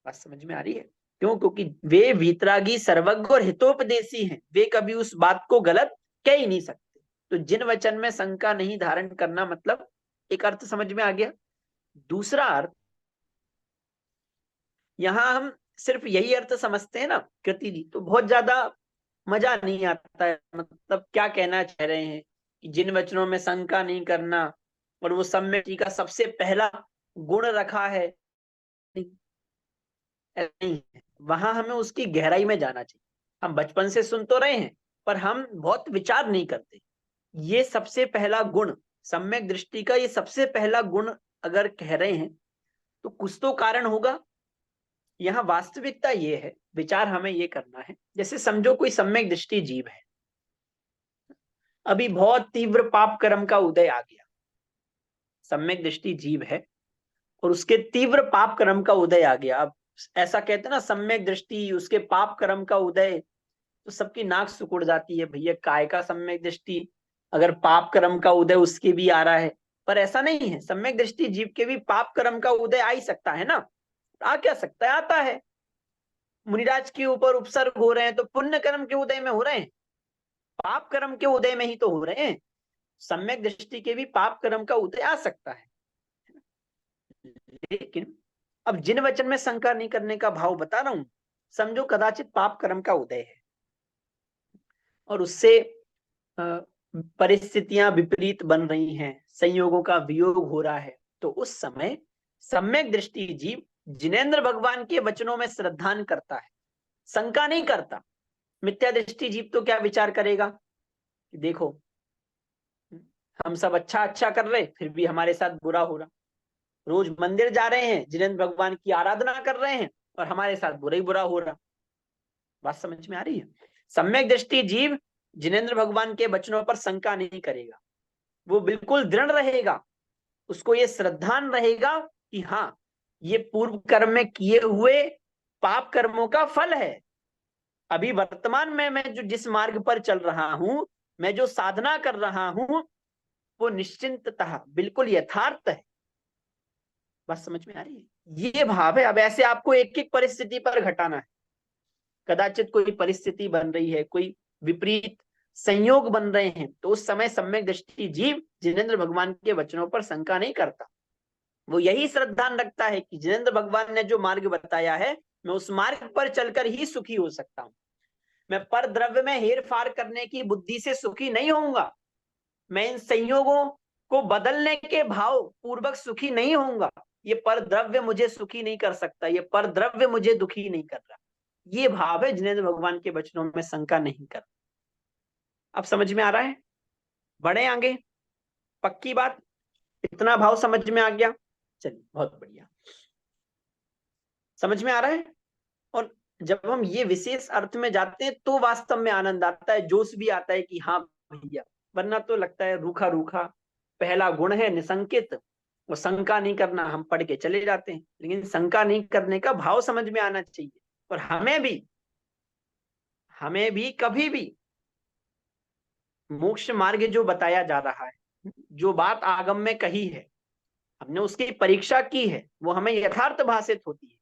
बात समझ में आ रही है? क्यों? क्योंकि वे वीतरागी सर्वज्ञ और हितोपदेशी हैं, वे कभी उस बात को गलत कह ही नहीं सकते। तो जिन वचन में शंका नहीं धारण करना मतलब एक अर्थ समझ में आ गया। दूसरा अर्थ, यहां हम सिर्फ यही अर्थ समझते हैं ना कृति जी, तो बहुत ज्यादा मजा नहीं आता है। मतलब क्या कहना चाह रहे हैं कि जिन वचनों में शंका नहीं करना और वो सम्यक जी का सबसे पहला गुण रखा है, नहीं है। वहां हमें उसकी गहराई में जाना चाहिए। हम बचपन से सुन तो रहे हैं पर हम बहुत विचार नहीं करते। ये सबसे पहला गुण, सम्यक दृष्टि का ये सबसे पहला गुण अगर कह रहे हैं तो कुछ तो कारण होगा। यहाँ वास्तविकता ये है, विचार हमें ये करना है, जैसे समझो कोई सम्यक दृष्टि जीव है, अभी बहुत तीव्र पाप कर्म का उदय आ गया, सम्यक दृष्टि जीव है और उसके तीव्र पाप कर्म का उदय आ गया। अब ऐसा कहते हैं ना, सम्यक दृष्टि उसके पाप कर्म का उदय, तो सबकी नाक सिकुड़ जाती है, भैया काय का सम्यक दृष्टि, अगर पाप कर्म का उदय उसके भी आ रहा है। पर ऐसा नहीं है, सम्यक दृष्टि जीव के भी पाप कर्म का उदय आ ही सकता है ना। आ क्या सकता है, आता है। मुनिराज के ऊपर उपसर्ग हो रहे हैं तो पुण्य कर्म के उदय में हो रहे हैं, पाप कर्म के उदय में ही तो हो रहे हैं। सम्यक दृष्टि के भी पाप कर्म का उदय आ सकता है। लेकिन अब जिन वचन में शंका नहीं करने का भाव बता रहा हूं, समझो कदाचित पाप कर्म का उदय है और उससे परिस्थितियां विपरीत बन रही हैं, संयोगों का वियोग हो रहा है, तो उस समय सम्यक दृष्टि जीव जिनेंद्र भगवान के वचनों में श्रद्धान करता है, शंका नहीं करता। मिथ्या दृष्टि जीव तो क्या विचार करेगा कि देखो हम सब अच्छा अच्छा कर रहे, फिर भी हमारे साथ बुरा हो रहा, रोज मंदिर जा रहे हैं, जिनेंद्र भगवान की आराधना कर रहे हैं और हमारे साथ बुरा ही बुरा हो रहा। बात समझ में आ रही है? सम्यक दृष्टि जीव जिनेंद्र भगवान के वचनों पर शंका नहीं करेगा, वो बिल्कुल दृढ़ रहेगा, उसको ये श्रद्धान रहेगा कि हाँ ये पूर्व कर्म में किए हुए पाप कर्मों का फल है। अभी वर्तमान में मैं जो जिस मार्ग पर चल रहा हूं, मैं जो साधना कर रहा हूं, वो निश्चिंततः बिल्कुल यथार्थ है। बात समझ में आ रही है? ये भाव है। अब ऐसे आपको एक एक परिस्थिति पर घटाना है। कदाचित कोई परिस्थिति बन रही है, कोई विपरीत संयोग बन रहे हैं, तो उस समय सम्यक दृष्टि जीव जिनेंद्र भगवान के वचनों पर शंका नहीं करता। वो यही श्रद्धान रखता है कि जिनेंद्र भगवान ने जो मार्ग बताया है, मैं उस मार्ग पर चलकर ही सुखी हो सकता हूं। मैं पर द्रव्य में हेर फार करने की बुद्धि से सुखी नहीं होऊंगा, मैं इन संयोगों को बदलने के भाव पूर्वक सुखी नहीं होऊंगा। ये पर द्रव्य मुझे सुखी नहीं कर सकता, ये पर द्रव्य मुझे दुखी नहीं कर रहा। ये भाव है जिनेंद्र भगवान के वचनों में शंका नहीं कर। अब समझ में आ रहा है? बढ़े आगे, पक्की बात, इतना भाव समझ में आ गया? चलिए बहुत बढ़िया, समझ में आ रहा है। और जब हम ये विशेष अर्थ में जाते हैं तो वास्तव में आनंद आता है, जोश भी आता है कि हाँ भैया, वरना तो लगता है रूखा रूखा। पहला गुण है निसंकित, वो शंका नहीं करना, हम पढ़ के चले जाते हैं, लेकिन शंका नहीं करने का भाव समझ में आना चाहिए। और हमें भी कभी भी मोक्ष मार्ग जो बताया जा रहा है, जो बात आगम में कही है, हमने उसकी परीक्षा की है, वो हमें यथार्थ भाषित होती है।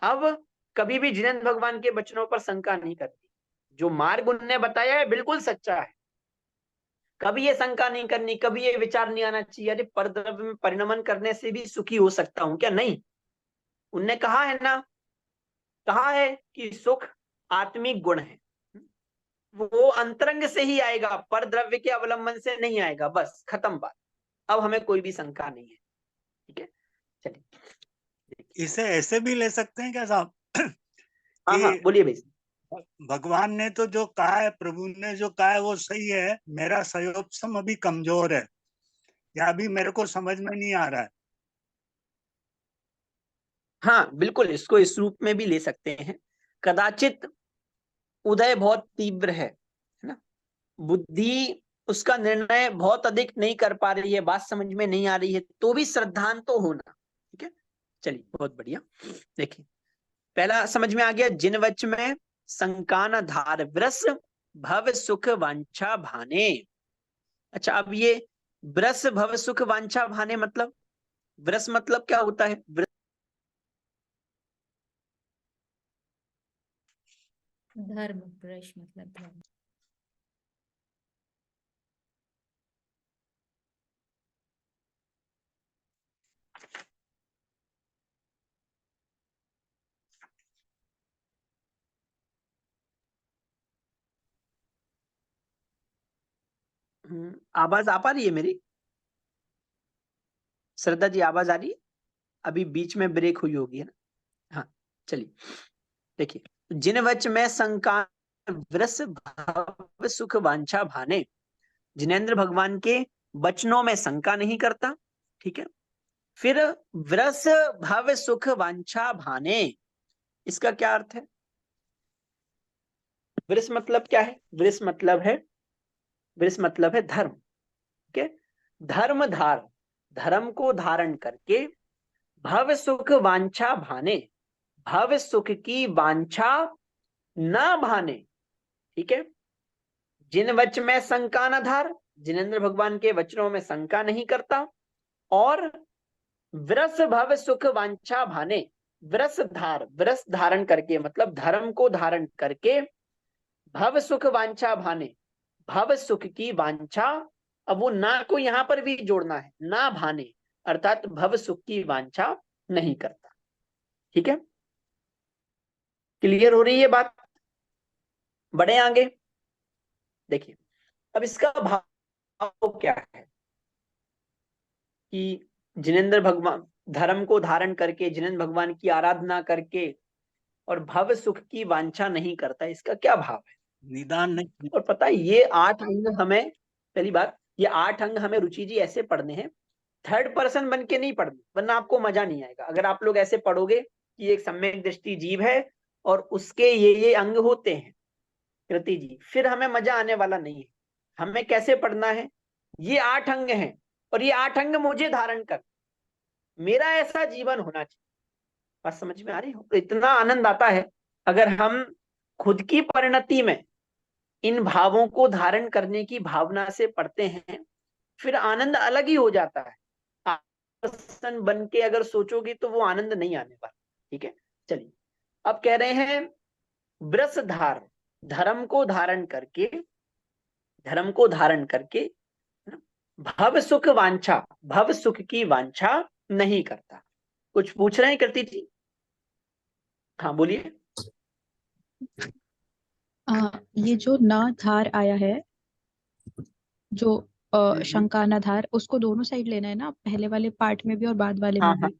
अब कभी भी जिनेंद्र भगवान के वचनों पर शंका नहीं करती। जो मार्ग उनने बताया है बिल्कुल सच्चा है, कभी ये शंका नहीं करनी, कभी ये विचार नहीं आना चाहिए अरे परद्रव्य में परिणमन करने से भी सुखी हो सकता हूं क्या। नहीं, उनने कहा है ना, कहा है कि सुख आत्मिक गुण है, वो अंतरंग से ही आएगा, पर द्रव्य के अवलंबन से नहीं आएगा, बस खत्म बात। अब हमें कोई भी शंका नहीं है, ठीक है। चलिए, इसे ऐसे भी ले सकते हैं क्या साहब हाँ हाँ कि बोलिए भाई। भगवान ने तो जो कहा है, प्रभु ने जो कहा है वो सही है, मेरा संयोपसम अभी कमजोर है, या अभी मेरे को समझ में नहीं आ रहा है। हाँ बिल्कुल, इसको इस रूप में भी ले सकते हैं। कदाचित उदय बहुत तीव्र है ना, बुद्धि उसका निर्णय बहुत अधिक नहीं कर पा रही है, बात समझ में नहीं आ रही है, तो भी श्रद्धान तो होना, ठीक है। चलिए बहुत बढ़िया, देखिए पहला समझ में आ गया, जिनवच में संकान धार व्रस भव सुख वांछा भाने। अच्छा, अब ये व्रस भव सुख वांछा भाने मतलब, व्रस मतलब क्या होता है? धर्म, ब्रश मतलब धर्म। आवाज आ पा रही है मेरी? श्रद्धा जी आवाज आ रही है? अभी बीच में ब्रेक हुई होगी, है ना? हाँ चलिए, देखिए, जिनवच में संकान व्रस भव सुख वांछा भाने, जिनेंद्र भगवान के वचनों में शंका नहीं करता, ठीक है। फिर व्रस भव सुख वांछा भाने, इसका क्या अर्थ है? व्रस मतलब क्या है? व्रस मतलब है धर्म, ठीक है, धर्म धार, धर्म को धारण करके भव सुख वांछा भाने, भव सुख की वांछा ना भाने। ठीक है, जिन वच में शंका न धार, जिनेंद्र भगवान के वचनों में शंका नहीं करता, और व्रस भव सुख वांछा भाने, व्रस धार, व्रस धारण करके मतलब धर्म को धारण करके भव सुख वांछा भाने, भव सुख की वांछा, अब वो ना को यहां पर भी जोड़ना है, ना भाने अर्थात भव सुख की वांछा नहीं करता। ठीक है, क्लियर हो रही है बात? बढ़े आगे, देखिए अब इसका भाव क्या है कि जिनेंद्र भगवान धर्म को धारण करके जिनेंद्र भगवान की आराधना करके और भव सुख की वांछा नहीं करता, इसका क्या भाव है? निदान नहीं। और पता है ये 8 अंग हमें, पहली बात ये 8 अंग हमें रुचि जी ऐसे पढ़ने हैं, थर्ड पर्सन बन के नहीं पढ़ने, वरना आपको मजा नहीं आएगा। अगर आप लोग ऐसे पढ़ोगे कि एक सम्यक दृष्टि जीव है और उसके ये अंग होते हैं कृति जी, फिर हमें मजा आने वाला नहीं है। हमें कैसे पढ़ना है, ये 8 अंग हैं और ये 8 अंग मुझे धारण कर, मेरा ऐसा जीवन होना चाहिए। बात समझ में आ रही हो? तो इतना आनंद आता है अगर हम खुद की परिणति में इन भावों को धारण करने की भावना से पढ़ते हैं, फिर आनंद अलग ही हो जाता है। आप पर्सन बन के अगर सोचोगे तो वो आनंद नहीं आने वाला। ठीक है, चलिए अब कह रहे हैं व्रस धार, धर्म को धारण करके, धर्म को धारण करके भव सुख वांछा, भव सुख की वांछा नहीं करता। कुछ पूछ रहे हैं कृति जी? हाँ बोलिए। ये जो ना धार आया है, जो शंका ना धार, उसको दोनों साइड लेना है ना, पहले वाले पार्ट में भी और बाद वाले हाँ में हाँ भी।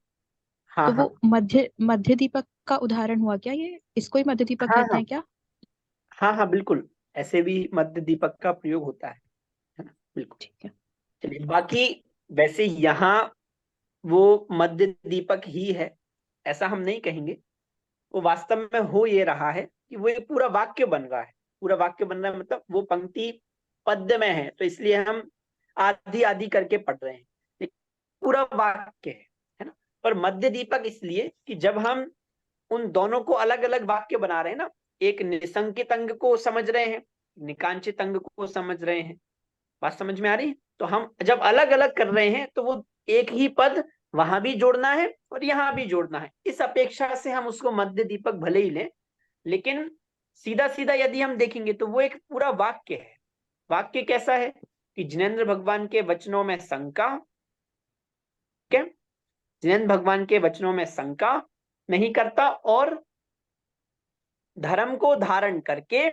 हाँ तो हाँ वो मध्य दीपक का उदाहरण हुआ क्या? ये इसको ही मध्य दीपक हाँ कहते हैं क्या? हाँ हाँ बिल्कुल, ऐसे भी मध्य दीपक का प्रयोग होता है ना, बिल्कुल। ठीक है। चलिए बाकी वैसे यहाँ वो मध्य दीपक ही है ऐसा हम नहीं कहेंगे, वो वास्तव में हो ये रहा है कि वो एक पूरा वाक्य बन रहा है। पूरा वाक्य बन रहा है मतलब वो पंक्ति पद्य में है, तो इसलिए हम आधी आधी करके पढ़ रहे हैं, लेकिन पूरा वाक्य है ना। पर मध्य दीपक इसलिए कि जब हम उन दोनों को अलग अलग वाक्य बना रहे हैं ना, एक निशंकित अंग को समझ रहे हैं, निकांचित अंग को समझ रहे हैं, बात समझ में आ रही है? तो हम जब अलग अलग कर रहे हैं तो वो एक ही पद वहां भी जोड़ना है और यहाँ भी जोड़ना है, इस अपेक्षा से हम उसको मध्य दीपक भले ही लें, लेकिन सीधा सीधा यदि हम देखेंगे तो वो एक पूरा वाक्य है। वाक्य कैसा है कि जिनेंद्र भगवान के वचनों में शंका, क्या जिनेंद्र भगवान के वचनों में शंका नहीं करता और धर्म को धारण करके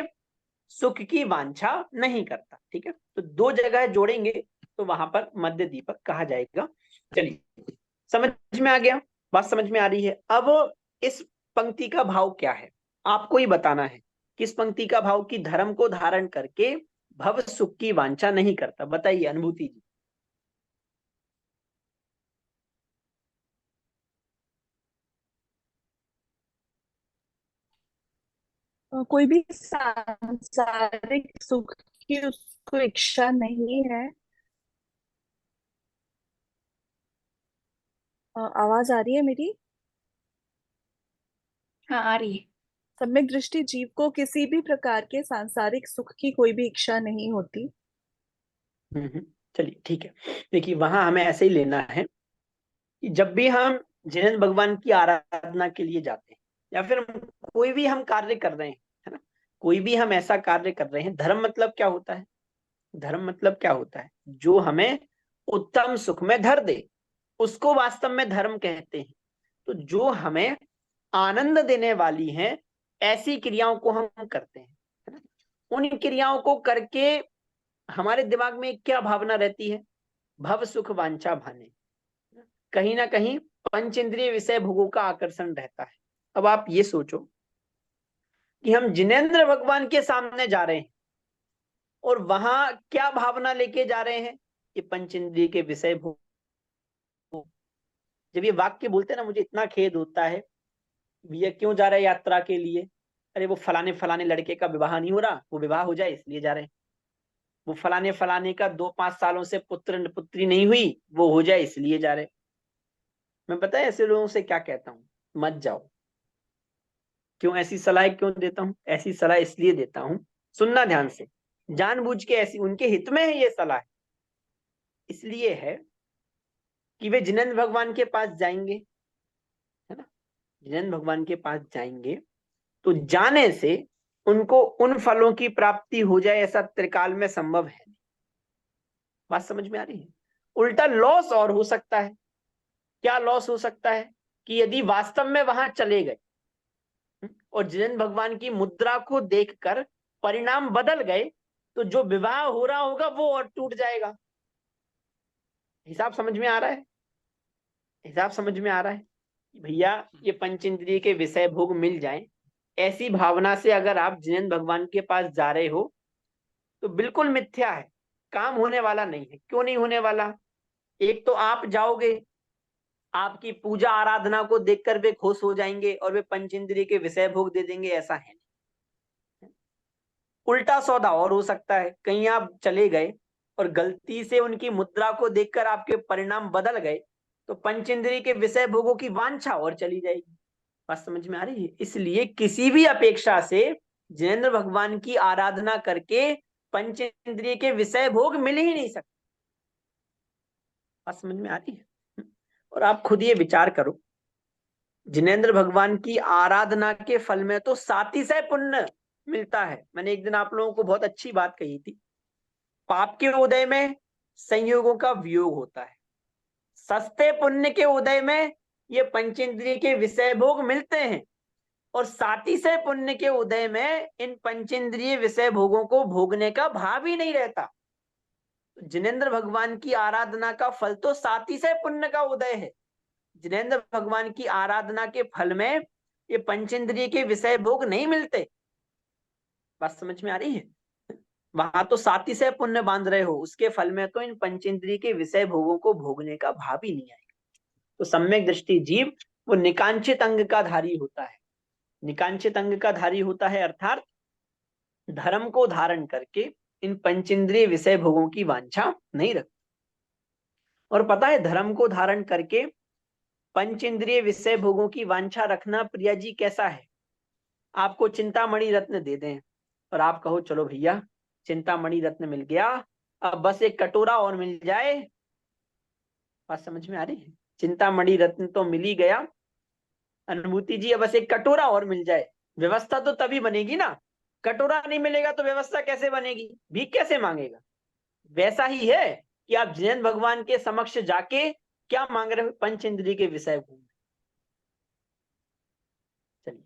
सुख की वांछा नहीं करता। ठीक है, तो 2 जगह जोड़ेंगे तो वहां पर मध्य दीपक कहा जाएगा। चलिए समझ में आ गया, बात समझ में आ रही है? अब इस पंक्ति का भाव क्या है आपको ही बताना है। किस पंक्ति का भाव कि धर्म को धारण करके भव सुख की वांछा नहीं करता, बताइए अनुभूति जी। कोई भी सांसारिक सुख की उसको इच्छा नहीं है। आवाज आ रही है मेरी? हाँ आ रही है। सम्यक दृष्टि जीव को किसी भी प्रकार के सांसारिक सुख की कोई भी इच्छा नहीं होती। चलिए ठीक है, देखिए वहां हमें ऐसे ही लेना है कि जब भी हम जिनेंद्र भगवान की आराधना के लिए जाते हैं या फिर कोई भी हम कार्य कर रहे हैं, है ना, कोई भी हम ऐसा कार्य कर रहे हैं, धर्म मतलब क्या होता है? धर्म मतलब क्या होता है? जो हमें उत्तम सुख में धर दे, उसको वास्तव में धर्म कहते हैं। तो जो हमें आनंद देने वाली हैं ऐसी क्रियाओं को हम करते हैं, है ना। उन क्रियाओं को करके हमारे दिमाग में क्या भावना रहती है? भव सुख वांछा भाने, कहीं ना कहीं पंच इंद्रिय विषय भोगों का आकर्षण रहता है। अब आप ये सोचो कि हम जिनेंद्र भगवान के सामने जा रहे हैं और वहां क्या भावना लेके जा रहे हैं? ये पंच इंद्रिय के विषय भोग। जब ये वाक्य बोलते हैं ना, मुझे इतना खेद होता है, भैया क्यों जा रहे हैं यात्रा के लिए? अरे वो फलाने फलाने लड़के का विवाह नहीं हो रहा, वो विवाह हो जाए इसलिए जा रहे हैं। वो फलाने फलाने का 2-5 सालों से पुत्र पुत्री नहीं हुई, वो हो जाए इसलिए जा रहे। मैं पता है ऐसे लोगों से क्या कहता हूँ, मत जाओ। क्यों ऐसी सलाह क्यों देता हूँ? ऐसी सलाह इसलिए देता हूँ, सुनना ध्यान से, जानबूझ के ऐसी उनके हित में है ये सलाह। इसलिए है कि वे जिनेंद्र भगवान के पास जाएंगे, है ना, जिनेंद्र भगवान के पास जाएंगे तो जाने से उनको उन फलों की प्राप्ति हो जाए ऐसा त्रिकाल में संभव है नहीं। बात समझ में आ रही है? उल्टा लॉस और हो सकता है। क्या लॉस हो सकता है कि यदि वास्तव में वहां चले गए और जिनेंद्र भगवान की मुद्रा को देखकर परिणाम बदल गए, तो जो विवाह हो रहा होगा वो और टूट जाएगा। हिसाब समझ में आ रहा है? हिसाब समझ में आ रहा है? भैया ये पंचेंद्रिय के विषय भोग मिल जाएं, ऐसी भावना से अगर आप जिनेंद्र भगवान के पास जा रहे हो तो बिल्कुल मिथ्या है, काम होने वाला नहीं है। क्यों नहीं होने वाला? एक तो आप जाओगे, आपकी पूजा आराधना को देखकर वे खुश हो जाएंगे और वे पंचेंद्रिय के विषय भोग दे देंगे, ऐसा है नहीं। उल्टा सौदा और हो सकता है, कहीं आप चले गए और गलती से उनकी मुद्रा को देखकर आपके परिणाम बदल गए, तो पंचेंद्रिय के विषय भोगों की वांछा और चली जाएगी। बात समझ में आ रही है? इसलिए किसी भी अपेक्षा से जिनेंद्र भगवान की आराधना करके पंचेंद्रिय के विषय भोग मिल ही नहीं सकते। बात समझ में आ रही है? और आप खुद ये विचार करो, जिनेंद्र भगवान की आराधना के फल में तो सातिशय पुण्य मिलता है। मैंने एक दिन आप लोगों को बहुत अच्छी बात कही थी, पाप के उदय में संयोगों का वियोग होता है, सस्ते पुण्य के उदय में ये पंचेंद्रिय के विषय भोग मिलते हैं, और सातिशय पुण्य के उदय में इन पंचेंद्रिय विषय भोगों को भोगने का भाव ही नहीं रहता। जिनेंद्र भगवान की आराधना का फल तो सातिशय पुण्य का उदय है। जिनेंद्र भगवान की आराधना के फल में ये पंचेंद्रिय के विषय भोग नहीं मिलते। बात समझ में आ रही है? वहां तो सातिशय पुण्य बांध रहे हो, उसके फल में तो इन पंचेंद्रिय के विषय भोगों को भोगने का भाव ही नहीं आएगा। तो सम्यक दृष्टि जीव वो निकांक्षित अंग का धारी होता है। निकांक्षित अंग का धारी होता है अर्थात धर्म को धारण करके इन पंचेंद्रिय विषय भोगों की वांछा नहीं रखता। और पता है धर्म को धारण करके पंचेंद्रिय विषय भोगों की वांछा रखना प्रिया जी कैसा है? आपको चिंतामणि रत्न दे दें और आप कहो चलो भैया चिंतामणि रत्न मिल गया, अब बस एक कटोरा और मिल जाए। बात समझ में आ रही है? चिंतामणि रत्न तो मिल ही गया, अनुभूति जी अब बस एक कटोरा और मिल जाए। व्यवस्था तो तभी बनेगी ना, कटोरा नहीं मिलेगा तो व्यवस्था कैसे बनेगी, भीख कैसे मांगेगा? वैसा ही है कि आप जिनेंद्र भगवान के समक्ष जाके क्या मांग रहे हो? पंचेंद्रिय के विषय भोग। चलिए,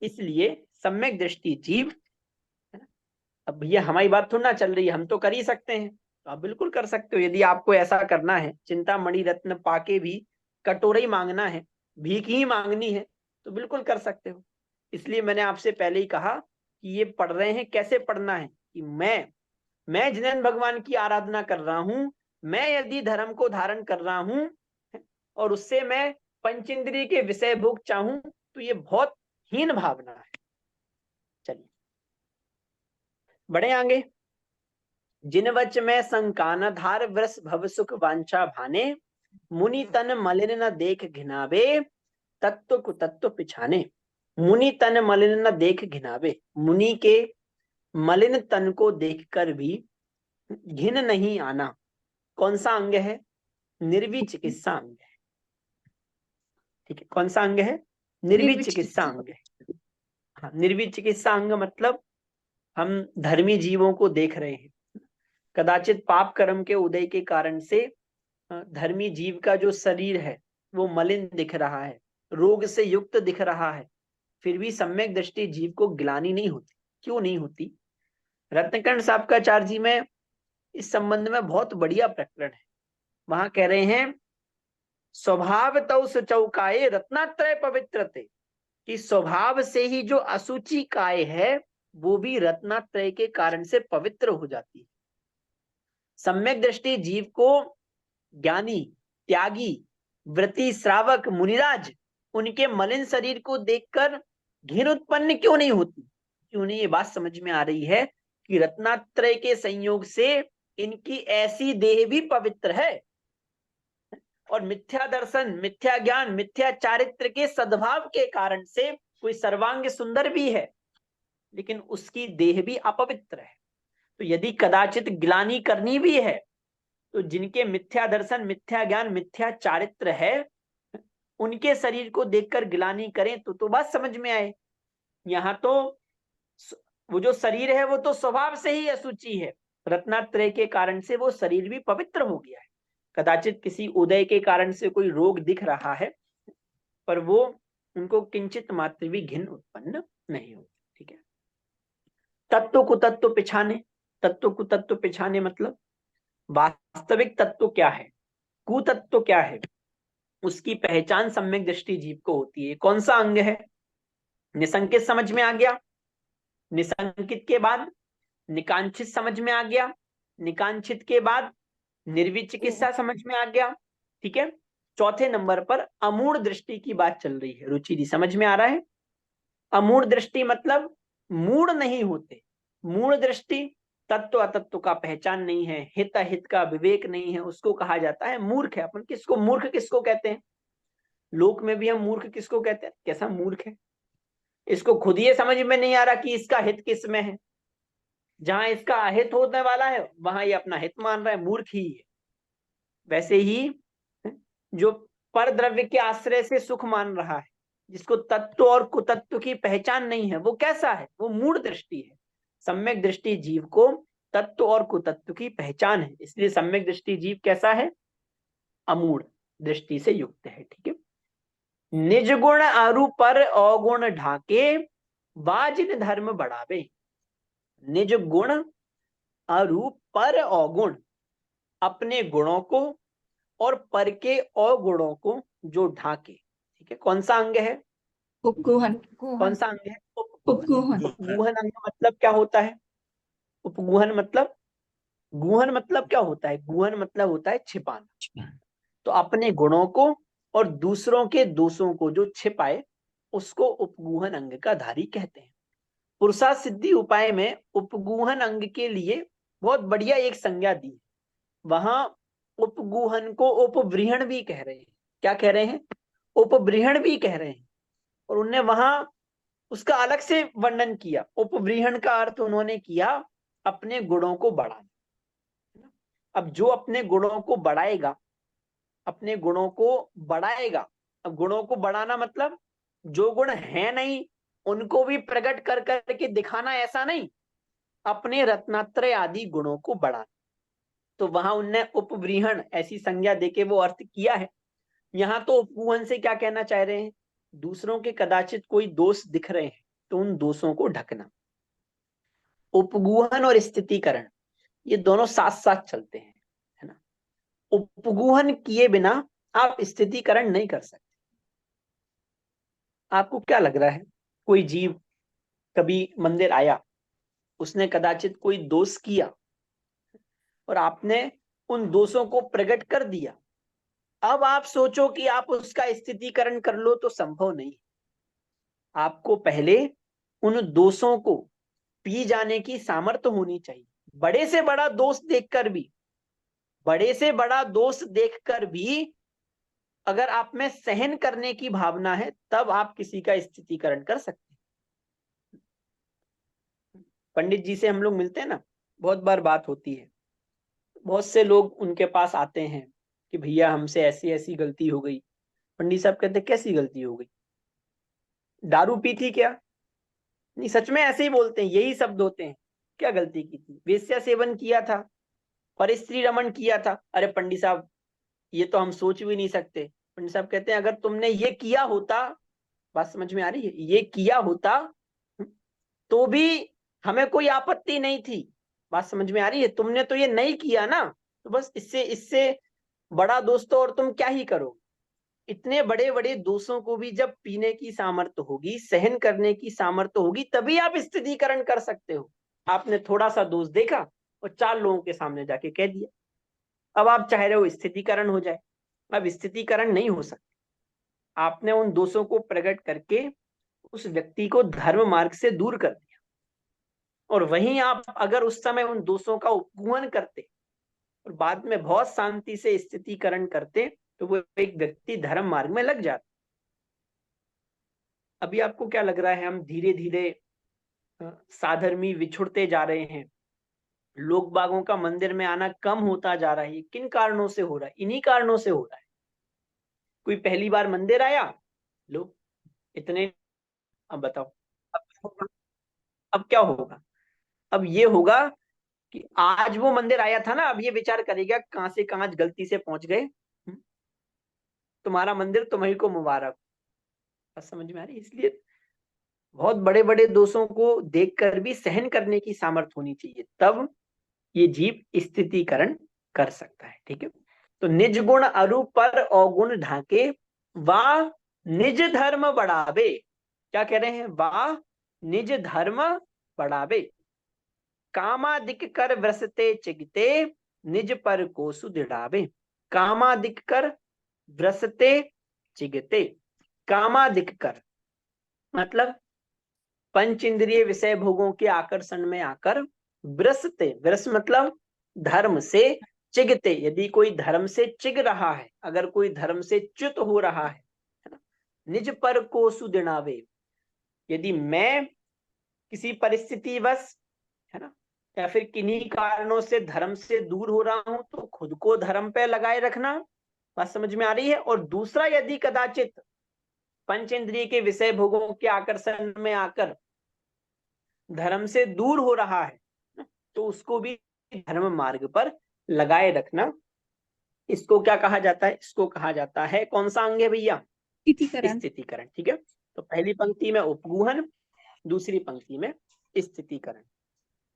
इसलिए सम्यक दृष्टि जीव, अब भैया हमारी बात थोड़ा ना चल रही है, हम तो कर ही सकते हैं, तो आप बिल्कुल कर सकते हो। यदि आपको ऐसा करना है, चिंतामणि रत्न पाके भी कटोरा ही मांगना है, भीख ही मांगनी है, तो बिल्कुल कर सकते हो। इसलिए मैंने आपसे पहले ही कहा कि ये पढ़ रहे हैं, कैसे पढ़ना है कि मैं जिनेंद्र भगवान की आराधना कर रहा हूं, मैं यदि धर्म को धारण कर रहा हूं और उससे मैं पंचेंद्रिय के विषय भोग चाहूं, तो ये बहुत हीन भावना है। चलिए बड़े आगे, जिन वच में संकान धार वृष भव सुख वांछा भाने, मुनि तन मलिन न देख घिनावे, तत्व कुतत्व पिछाने। मुनि तन मलिन न देख घिनावे, मुनि के मलिन तन को देखकर भी घिन नहीं आना। कौन सा अंग है? निर्वी चिकित्सा अंग है। ठीक है, कौन सा अंग है? निर्वी चिकित्सा अंग है। हाँ, निर्वी चिकित्सा अंग मतलब हम धर्मी जीवों को देख रहे हैं, कदाचित पाप कर्म के उदय के कारण से धर्मी जीव का जो शरीर है वो मलिन दिख रहा है, रोग से युक्त दिख रहा है, फिर भी सम्यक दृष्टि जीव को गिलानी नहीं होती। क्यों नहीं होती? रत्नकर्ण साहब का आचार्य जी में इस संबंध में बहुत बढ़िया प्रकरण है। वहां कह रहे हैं स्वभाव तौ सुचौकाये रत्नात्रय पवित्रते, कि स्वभाव से ही जो असुचि काय है वो भी रत्नात्रय के कारण से पवित्र हो जाती है। सम्यक दृष्टि जीव को ज्ञानी, त्यागी, व्रती, श्रावक, मुनिराज उनके मलिन शरीर को देखकर घिन उत्पन्न क्यों नहीं होती? क्यों नहीं? ये बात समझ में आ रही है कि रत्नात्रय के संयोग से इनकी ऐसी देह भी पवित्र है, और मिथ्या दर्शन, मिथ्या ज्ञान, मिथ्या चारित्र के सद्भाव के कारण से कोई सर्वांग सुंदर भी है लेकिन उसकी देह भी अपवित्र है। तो यदि कदाचित ग्लानि करनी भी है तो जिनके मिथ्या दर्शन, मिथ्या ज्ञान, मिथ्या चारित्र है, उनके शरीर को देखकर ग्लानि करें तो बात समझ में आए। यहाँ तो वो जो शरीर है वो तो स्वभाव से ही अशुचि है, रत्नात्रय के कारण से वो शरीर भी पवित्र हो गया है। कदाचित किसी उदय के कारण से कोई रोग दिख रहा है पर वो उनको किंचित मात्र भी घिन उत्पन्न नहीं होती। ठीक है। तत्व कुतत्व पिछाने, तत्व कुतत्व पिछाने मतलब वास्तविक तत्व क्या है, कुतत्व क्या है, उसकी पहचान सम्यक दृष्टि जीव को होती है। कौन सा अंग है? निसंकित समझ में आ गया, निसंकित के बाद निकांक्षित समझ में आ गया, निकांक्षित के बाद निर्विचिकित्सा समझ में आ गया। ठीक है। चौथे नंबर पर अमूढ़ दृष्टि की बात चल रही है। रुचि जी समझ में आ रहा है? अमूढ़ दृष्टि मतलब मूढ़ नहीं होते। मूढ़ दृष्टि तत्व अतत्व का पहचान नहीं है, हित अहित का विवेक नहीं है, उसको कहा जाता है मूर्ख है। अपन किसको मूर्ख किसको कहते हैं? लोक में भी हम मूर्ख किसको कहते हैं? कैसा मूर्ख है? इसको खुद ये समझ में नहीं आ रहा कि इसका हित किस में है। जहां इसका अहित होने वाला है वहां ये अपना हित मान रहा है, मूर्ख ही है। वैसे ही जो पर द्रव्य के आश्रय से सुख मान रहा है, जिसको तत्व और कुतत्व की पहचान नहीं है, वो कैसा है? वो मूढ़ दृष्टि है। सम्यक दृष्टि जीव को तत्व और कुतत्व की पहचान है, इसलिए सम्यक दृष्टि जीव कैसा है? अमूढ़ दृष्टि से युक्त है। ठीक है। निज गुण अरु पर अवगुण ढाके वाजिन धर्म बढ़ावे। निज गुण अरु पर अवगुण, अपने गुणों को और पर के अवगुणों को जो ढाके। ठीक है। कौन सा अंग है? उपगुहन। कौन सा अंग है? उपगुहन। उपगुहन अंग मतलब क्या होता है? उपगुहन मतलब, गुहन मतलब क्या होता है? गुहन मतलब होता है छिपाना। तो अपने गुणों को और दूसरों के दोषों को जो छिपाए उसको उपगुहन अंग का धारी कहते हैं। पुरुषार्थ सिद्धि उपाय में उपगुहन अंग के लिए बहुत बढ़िया एक संज्ञा दी है। वहां उपगुहन को उपवृहण भी कह रहे हैं। क्या कह रहे हैं? उपवृहण भी कह रहे हैं। और उन्होंने वहां उसका अलग से वर्णन किया। उपवृहण का अर्थ उन्होंने किया अपने गुणों को बढ़ाना। अब जो अपने गुणों को बढ़ाएगा, अपने गुणों को बढ़ाएगा, अब गुणों को बढ़ाना मतलब जो गुण है नहीं उनको भी प्रकट कर करके दिखाना, ऐसा नहीं, अपने रत्नात्रय आदि गुणों को बढ़ाना। तो वहां उनने उपवृहण ऐसी संज्ञा देके वो अर्थ किया है। यहाँ तो उपगुहन से क्या कहना चाह रहे हैं? दूसरों के कदाचित कोई दोष दिख रहे हैं तो उन दोषों को ढकना। उपगुहन और स्थितिकरण ये दोनों साथ साथ चलते हैं, है ना। उपगुहन किए बिना आप स्थितिकरण नहीं कर सकते। आपको क्या लग रहा है? कोई जीव कभी मंदिर आया, उसने कदाचित कोई दोष किया और आपने उन दोषों को प्रकट कर दिया। अब आप सोचो कि आप उसका स्थितिकरण कर लो तो संभव नहीं। आपको पहले उन दोषों को पी जाने की सामर्थ्य होनी चाहिए। बड़े से बड़ा दोष देखकर भी, बड़े से बड़ा दोष देखकर भी अगर आप में सहन करने की भावना है तब आप किसी का स्थितिकरण कर सकते हैं। पंडित जी से हम लोग मिलते हैं ना, बहुत बार बात होती है। बहुत से लोग उनके पास आते हैं कि भैया हमसे ऐसी ऐसी गलती हो गई। पंडित साहब कहते कैसी गलती हो गई? दारू पी थी क्या? नहीं, सच में ऐसे ही बोलते हैं, यही शब्द होते हैं। क्या गलती की थी? वेश्या सेवन किया था, परस्त्री रमण किया था। अरे पंडित साहब ये तो हम सोच भी नहीं सकते। पंडित साहब कहते हैं अगर तुमने ये किया होता, बात समझ में आ रही है, ये किया होता तो भी हमें कोई आपत्ति नहीं थी। बात समझ में आ रही है? तुमने तो ये नहीं किया ना, तो बस इससे बड़ा दोष तो और तुम क्या ही करो। इतने बड़े बड़े दोषों को भी जब पीने की सामर्थ्य होगी, सहन करने की सामर्थ्य होगी, तभी आप स्थितिकरण कर सकते हो। आपने थोड़ा सा दोष देखा और 4 लोगों के सामने जाके कह दिया, अब आप चाह रहे हो स्थितिकरण हो जाए। अब स्थितिकरण नहीं हो सकता। आपने उन दोषों को प्रकट करके उस व्यक्ति को धर्म मार्ग से दूर कर दिया। और वहीं आप अगर उस समय उन दोषों का उपगूहन करते और बाद में बहुत शांति से स्थितिकरण करते तो वो एक व्यक्ति धर्म मार्ग में लग जाता। अभी आपको क्या लग रहा है, हम धीरे धीरे साधर्मी विछुड़ते जा रहे हैं, लोग बागों का मंदिर में आना कम होता जा रहा है। किन कारणों से हो रहा है? इन्हीं कारणों से हो रहा है। कोई पहली बार मंदिर आया, लोग इतने, अब बताओ अब क्या होगा? अब ये होगा कि आज वो मंदिर आया था ना, अब ये विचार करेगा कहां से कहां गलती से पहुंच गए, तुम्हारा मंदिर तुम्ही को मुबारक। बस समझ में आ रही है? इसलिए बहुत बड़े बड़े दोषों को देखकर भी सहन करने की सामर्थ्य होनी चाहिए, तब ये जीव स्थितिकरण कर सकता है। ठीक है, तो निज गुण अरु पर अवगुण ढाके वा निज धर्म बढ़ावे। क्या कह रहे हैं? वा निज धर्म बढ़ावे, कामादिक कर व्रसते चिगते निज पर को सुदृढ़ावे। कामादिक कर व्रसते चिगते, कामादिक कर मतलब पंच इंद्रिय विषय भोगों के आकर्षण में आकर व्रसते, व्रस मतलब धर्म से चिगते, यदि कोई धर्म से चिग रहा है, अगर कोई धर्म से च्युत हो रहा है ना, निज पर को सुदृढ़ावे, यदि मैं किसी परिस्थितिवश है ना या फिर किन्हीं कारणों से धर्म से दूर हो रहा हूं तो खुद को धर्म पे लगाए रखना। बात समझ में आ रही है? और दूसरा, यदि कदाचित पंचेंद्रिय के विषय भोगों के आकर्षण में आकर धर्म से दूर हो रहा है तो उसको भी धर्म मार्ग पर लगाए रखना। इसको क्या कहा जाता है? इसको कहा जाता है, कौन सा अंग है भैया? स्थितिकरण। स्थितिकरण। ठीक है, तो पहली पंक्ति में उपगूहन, दूसरी पंक्ति में स्थितिकरण।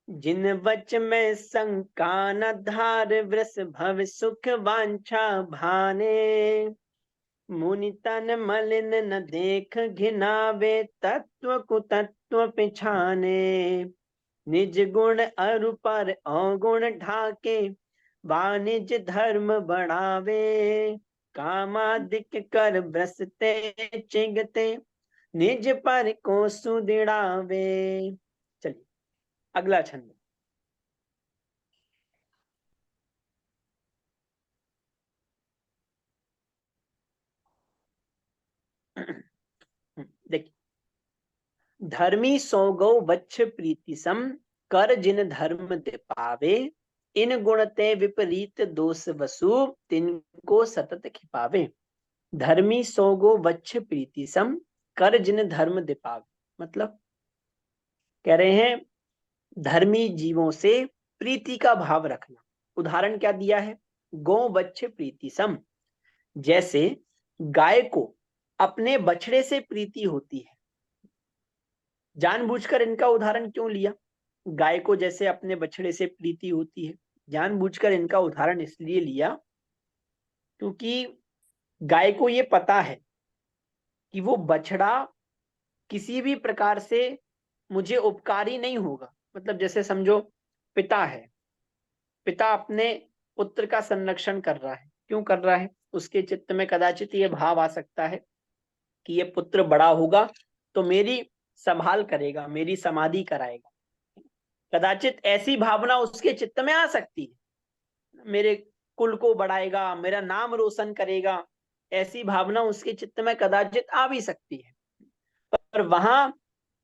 जिन वच में शंका न धार वृष भव सुख वांछा भाने, मुनि तन मलिन न देख घिनावे तत्व कुतत्व पिछाने। निज गुण अरु पर अवगुण ढाके वाणिज धर्म बढ़ावे। कामादिक कर व्रसते चिगते निज पर को सुदृढ़ावे। चलिए अगला छंद। देखिए, धर्मी सो गौ वच्छ प्रीति सम कर जिन धर्म ते पावे। इन गुण ते विपरीत दोष वसु तिनको सतत खिपावे। धर्मी सो गो वच्छ प्रीति सम कर जिन धर्म दे पावे, मतलब कह रहे हैं धर्मी जीवों से प्रीति का भाव रखना। उदाहरण क्या दिया है? गो वच्छ प्रीति सम, जैसे गाय को अपने बछड़े से प्रीति होती है। जानबूझकर इनका उदाहरण क्यों लिया? गाय को जैसे अपने बछड़े से प्रीति होती है, जानबूझकर इनका उदाहरण इसलिए लिया क्योंकि गाय को ये पता है कि वो बछड़ा किसी भी प्रकार से मुझे उपकारी नहीं होगा। मतलब जैसे समझो पिता है, पिता अपने पुत्र का संरक्षण कर रहा है। क्यों कर रहा है? उसके चित्त में कदाचित ये भाव आ सकता है कि ये पुत्र बड़ा होगा तो मेरी संभाल करेगा, मेरी समाधि कराएगा। कदाचित ऐसी भावना उसके चित्त में आ सकती है, मेरे कुल को बढ़ाएगा, मेरा नाम रोशन करेगा, ऐसी भावना उसके चित्त में कदाचित आ भी सकती है। पर वहां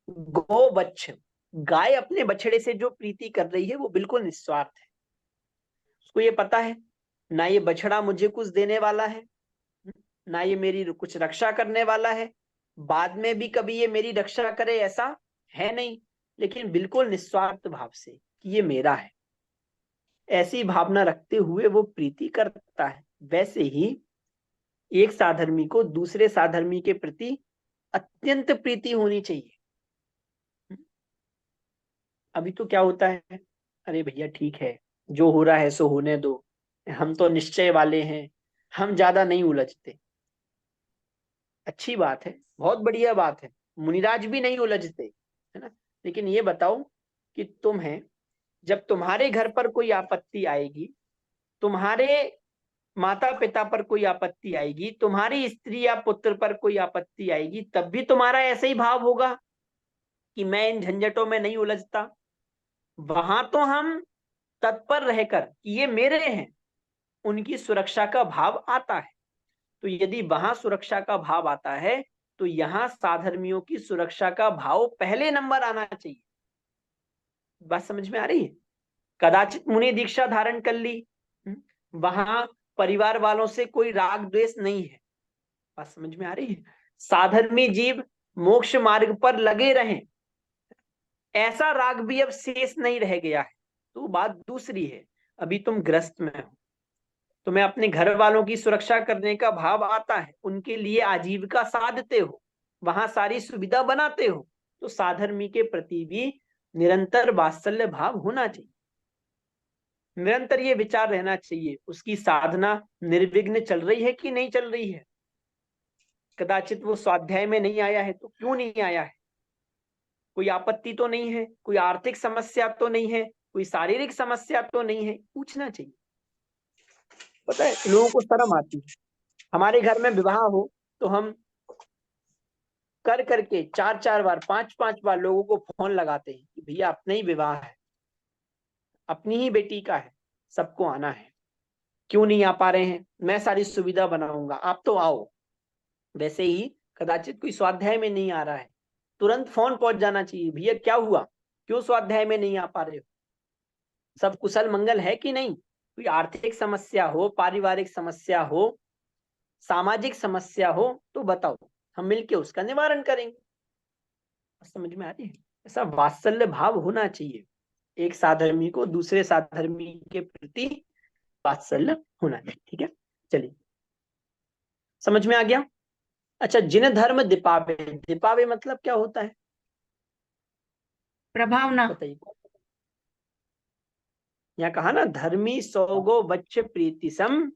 गोवत्स, गाय अपने बछड़े से जो प्रीति कर रही है वो बिल्कुल निस्वार्थ है। उसको ये पता है ना ये बछड़ा मुझे कुछ देने वाला है, ना ये मेरी कुछ रक्षा करने वाला है, बाद में भी कभी ये मेरी रक्षा करे ऐसा है नहीं, लेकिन बिल्कुल निस्वार्थ भाव से कि ये मेरा है, ऐसी भावना रखते हुए वो प्रीति करता है। वैसे ही एक साधर्मी को दूसरे साधर्मी के प्रति अत्यंत प्रीति होनी चाहिए। अभी तो क्या होता है, अरे भैया ठीक है, जो हो रहा है सो होने दो, हम तो निश्चय वाले हैं, हम ज्यादा नहीं उलझते। अच्छी बात है, बहुत बढ़िया बात है, मुनिराज भी नहीं उलझते, है ना। लेकिन ये बताओ कि तुम्हें जब तुम्हारे घर पर कोई आपत्ति आएगी, तुम्हारे माता पिता पर कोई आपत्ति आएगी, तुम्हारी स्त्री या पुत्र पर कोई आपत्ति आएगी, तब भी तुम्हारा ऐसा ही भाव होगा कि मैं इन झंझटों में नहीं उलझता, वहां तो हम तत्पर रहकर कि ये मेरे हैं, उनकी सुरक्षा का भाव आता है। तो यदि वहां सुरक्षा का भाव आता है तो यहाँ साधर्मियों की सुरक्षा का भाव पहले नंबर आना चाहिए। बात समझ में आ रही है? कदाचित मुनि दीक्षा धारण कर ली, वहां परिवार वालों से कोई राग द्वेष नहीं है। बात समझ में आ रही है? साधर्मी जीव मोक्ष मार्ग पर लगे रहें, ऐसा राग भी अब शेष नहीं रह गया है। तो बात दूसरी है, अभी तुम ग्रस्त में हो, तुम्हें अपने घर वालों की सुरक्षा करने का भाव आता है, उनके लिए आजीविका साधते हो, वहां सारी सुविधा बनाते हो, तो साधर्मी के प्रति भी निरंतर वात्सल्य भाव होना चाहिए। निरंतर ये विचार रहना चाहिए उसकी साधना निर्विघ्न चल रही है कि नहीं चल रही है। कदाचित वो स्वाध्याय में नहीं आया है तो क्यों नहीं आया है, कोई आपत्ति तो नहीं है, कोई आर्थिक समस्या तो नहीं है, कोई शारीरिक समस्या तो नहीं है, पूछना चाहिए। पता है लोगों को शर्म आती है। हमारे घर में विवाह हो तो हम कर करके 4-4 बार 5-5 बार लोगों को फोन लगाते हैं कि भैया अपना ही विवाह है, अपनी ही बेटी का है, सबको आना है, क्यों नहीं आ पा रहे हैं, मैं सारी सुविधा बनाऊंगा, आप तो आओ। वैसे ही कदाचित कोई स्वाध्याय में नहीं आ रहा है, तुरंत फोन पहुंच जाना चाहिए, भैया क्या हुआ, क्यों स्वाध्याय में नहीं आ पा रहे हो, सब कुशल मंगल है कि नहीं, कोई आर्थिक समस्या हो, पारिवारिक समस्या हो, सामाजिक समस्या हो तो बताओ, हम मिलके उसका निवारण करेंगे। समझ में आ रही है? ऐसा वात्सल्य भाव होना चाहिए, एक साधर्मी को दूसरे साधर्मी के प्रति वात्सल्य होना चाहिए। ठीक है, चलिए समझ में आ गया। अच्छा, जिन धर्म दीपावे, दीपावे मतलब क्या होता है प्रभावना। बताइए। यहाँ कहा ना धर्मी सौगो वच्च प्रीति सम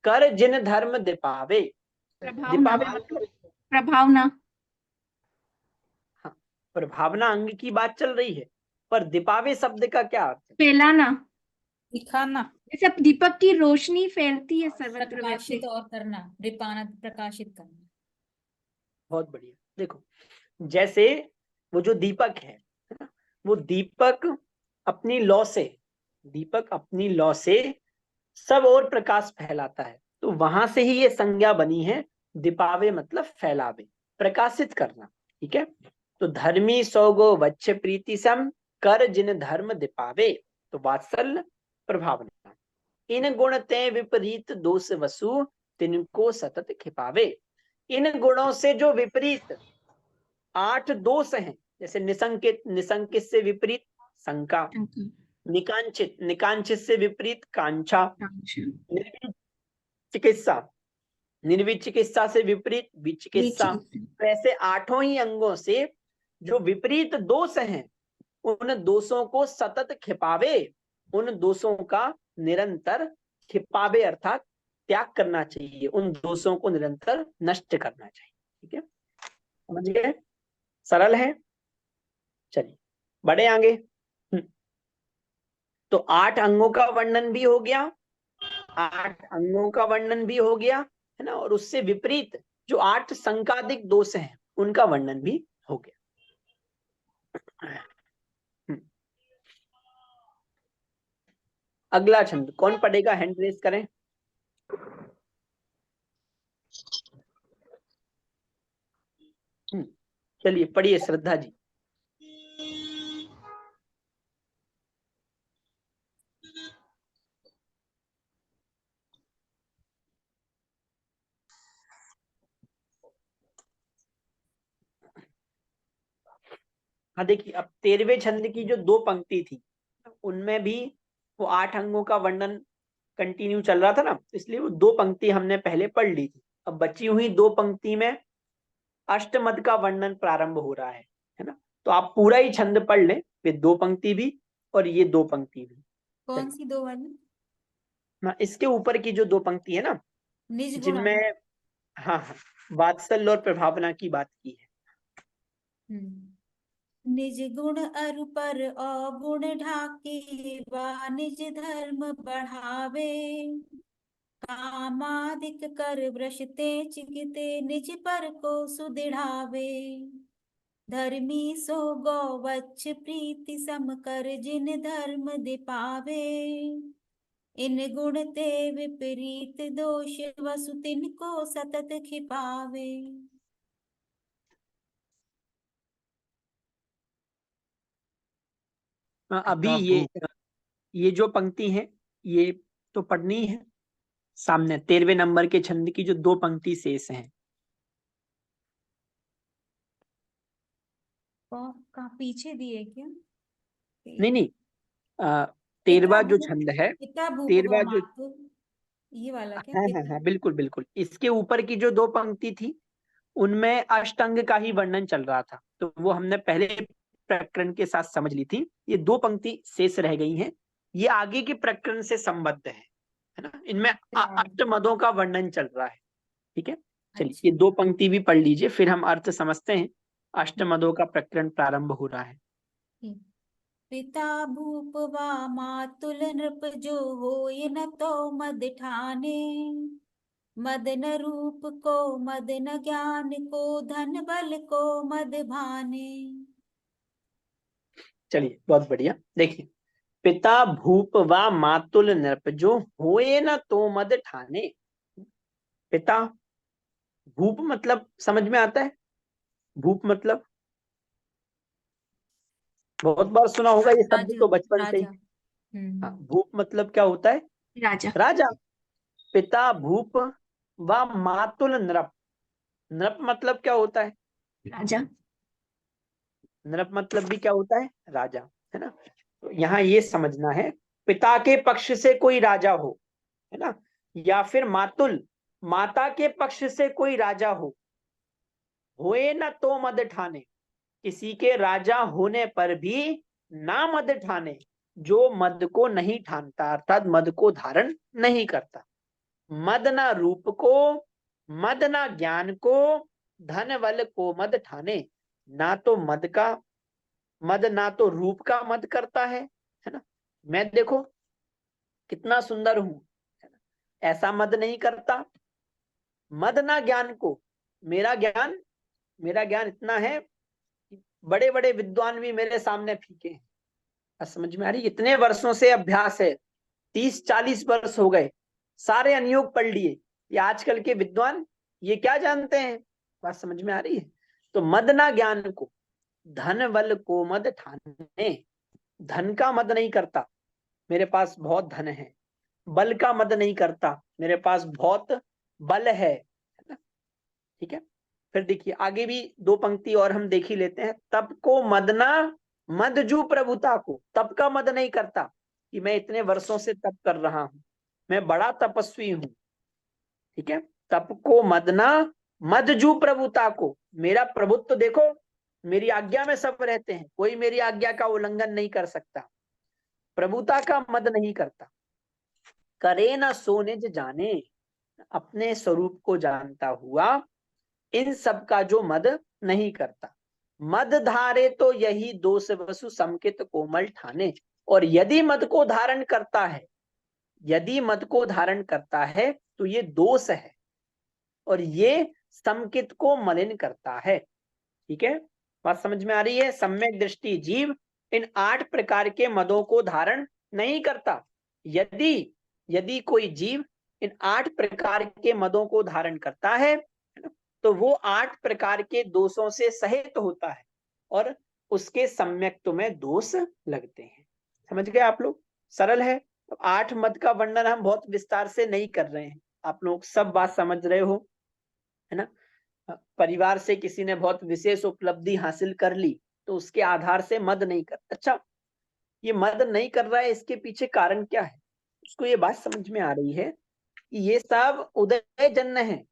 कर जिन धर्म दीपावे। प्रभावना। दीपावे मतलब प्रभावना। हाँ, प्रभावना अंग की बात चल रही है, पर दीपावे शब्द का क्या अर्थ है? फैलाना, दिखाना, जैसे दीपक की रोशनी फैलती है सर्वत्र वैसे। प्रकाशित और करना, दीपाना प्रकाशित करना। बहुत बढ़िया। देखो जैसे वो जो दीपक है ना, वो दीपक अपनी लौ से, दीपक अपनी लौ से सब और प्रकाश फैलाता है, तो वहां से ही ये संज्ञा बनी है दीपावे मतलब फैलावे, प्रकाशित करना। ठीक है, तो धर्मी सौगो वच्छ प्रीति सम कर जिन धर्म दीपावे, तो वात्सल्य प्रभावना। इन गुण ते विपरीत दोष वसु तिनको सतत खिपावे। इन गुणों से जो विपरीत 8 दोष हैं, जैसे निसंकित, निसंकित से विपरीत शंका, निकांचित, निकांचित से विपरीत कांक्षा, निर्वीत चिकित्सा, निर्वीत चिकित्सा से विपरीत विचिकित्सा, तो ऐसे 8 ही अंगों से जो विपरीत दोष हैं उन दोषों को सतत खिपावे, उन दोषों का निरंतर खिपावे अर्थात त्याग करना चाहिए, उन दोषों को निरंतर नष्ट करना चाहिए। ठीक है, समझ गए? सरल है। चलिए बढ़े आगे। तो 8 अंगों का वर्णन भी हो गया, 8 अंगों का वर्णन भी हो गया है ना, और उससे विपरीत जो 8 संकादिक दोष हैं उनका वर्णन भी हो गया। अगला छंद कौन पढ़ेगा, हैंड रेज करें। चलिए पढ़िए श्रद्धा जी। हाँ देखिए, अब 13वें छंद की जो 2 पंक्ति थी उनमें भी वो 8 अंगों का वर्णन कंटिन्यू चल रहा था ना, इसलिए वो 2 पंक्ति हमने पहले पढ़ ली थी। अब बची हुई 2 पंक्ति में अष्टमद का वर्णन प्रारंभ हो रहा है ना, तो आप पूरा ही छंद पढ़ लें, ये 2 पंक्ति भी और ये 2 पंक्ति भी। कौन सी 2 वर्णन? ना इसके ऊपर की जो 2 पंक्ति है ना, निज गुण, जिनमें हाँ वात्सल्य और प्रभावना की बात की है। निज गुण अरु पर अवगुण ढाके वा निज धर्म बढ़ावे, कामादिक कर वृषते चिकिते निज पर को सुदृढ़ावे। धर्मी सो गौवच्छ प्रीति सम कर जिन धर्म दे पावे। इन गुण ते विपरीत दोष वसु तिनको सतत खिपावे। अभी पिता ये जो पंक्ति है ये तो पढ़नी है सामने 13वें नंबर के छंद की जो 2 पंक्ति शेष हैं। का पीछे दिए क्या? नहीं नहीं, पिता 13वां जो भूप छंद है, पिता भूप 13वां व जो, मातु, ये वाला क्या? हाँ पिता बिल्कुल बिल्कुल, इसके ऊपर की जो 2 पंक्ति थी उनमें अष्टांग का ही वर्णन चल रहा था, तो वो हमने पहले प्रकरण के साथ समझ ली थी। ये 2 पंक्ति शेष रह गई हैं, ये आगे के प्रकरण से संबद्ध है ना। इनमें अष्टमदों का वर्णन चल रहा है। ठीक है, चलिए अच्छा। ये 2 पंक्ति भी पढ़ लीजिए, फिर हम अर्थ समझते हैं। अष्टमदों का प्रकरण प्रारंभ हो रहा है। पिता भूप वा मातुल नृप जो होय न तो मद ठाने। मद न रूप को मद न ज्ञान को धन बल को मद भाने। चलिए बहुत बढ़िया। देखिए, पिता भूप व मातुल नृप जो होए न तो मद ठाने। पिता, भूप मतलब समझ में आता है? भूप मतलब बहुत बार सुना होगा ये शब्द राजा तो बचपन से ही। राजा। भूप मतलब क्या होता है? राजा। राजा। पिता भूप व मातुल नृप। नृप मतलब क्या होता है? राजा। नृप मतलब भी क्या होता है? राजा, है ना। तो यहाँ ये समझना है, पिता के पक्ष से कोई राजा हो, है ना, या फिर मातुल, माता के पक्ष से कोई राजा हो, होए न तो मद ठाने, किसी के राजा होने पर भी ना मद ठाने, जो मद को नहीं ठानता अर्थात मद को धारण नहीं करता। मद ना रूप को, मद ना ज्ञान को, धन बल को मद ठाने। ना तो मद का मद, ना तो रूप का मद करता है ना। मैं देखो कितना सुंदर हूं, ऐसा मद नहीं करता। मद ना ज्ञान को, मेरा ज्ञान इतना है कि बड़े बड़े विद्वान भी मेरे सामने फीके हैं। समझ में आ रही? इतने वर्षों से अभ्यास है, 30-40 वर्ष हो गए, सारे अनुयोग पढ़ लिए। ये आजकल के विद्वान ये क्या जानते हैं? बात समझ में आ रही है? तो मद ना ज्ञान को, धन बल को मद ठाने। धन का मद नहीं करता, मेरे पास बहुत धन है। बल का मद नहीं करता, मेरे पास बहुत बल है ना। ठीक है, फिर देखिए आगे भी 2 पंक्ति और हम देख ही लेते हैं। तप को मदना मदजू प्रभुता को, तप का मद नहीं करता कि मैं इतने वर्षों से तप कर रहा हूं, मैं बड़ा तपस्वी हूं। ठीक है, तप को मदना मदजू प्रभुता को, मेरा प्रभुत्व देखो, मेरी आज्ञा में सब रहते हैं, कोई मेरी आज्ञा का उल्लंघन नहीं कर सकता। प्रभुता का मद नहीं करता। करे न सो निज जाने, अपने स्वरूप को जानता हुआ इन सब का जो मद नहीं करता। मद धारे तो यही दोष वसु समकित कोमल ठाने। और यदि मद को धारण करता है, यदि मद को धारण करता है तो ये दोष है, और ये समकित को मलिन करता है। ठीक है, बात समझ में आ रही है? सम्यक दृष्टि जीव इन 8 प्रकार के मदों को धारण नहीं करता। यदि कोई जीव इन 8 प्रकार के मदों को धारण करता है तो वो 8 प्रकार के दोषों से सहित होता है और उसके सम्यक्त्व में दोष लगते हैं। समझ गए आप लोग? सरल है। तो 8 मद का वर्णन हम बहुत विस्तार से नहीं कर रहे हैं, आप लोग सब बात समझ रहे हो, है ना। परिवार से किसी ने बहुत विशेष उपलब्धि हासिल कर ली तो उसके आधार से मद नहीं कर। अच्छा, ये मद नहीं कर रहा है, इसके पीछे कारण क्या है? उसको ये बात समझ में आ रही है कि ये सब उदय जन्य है।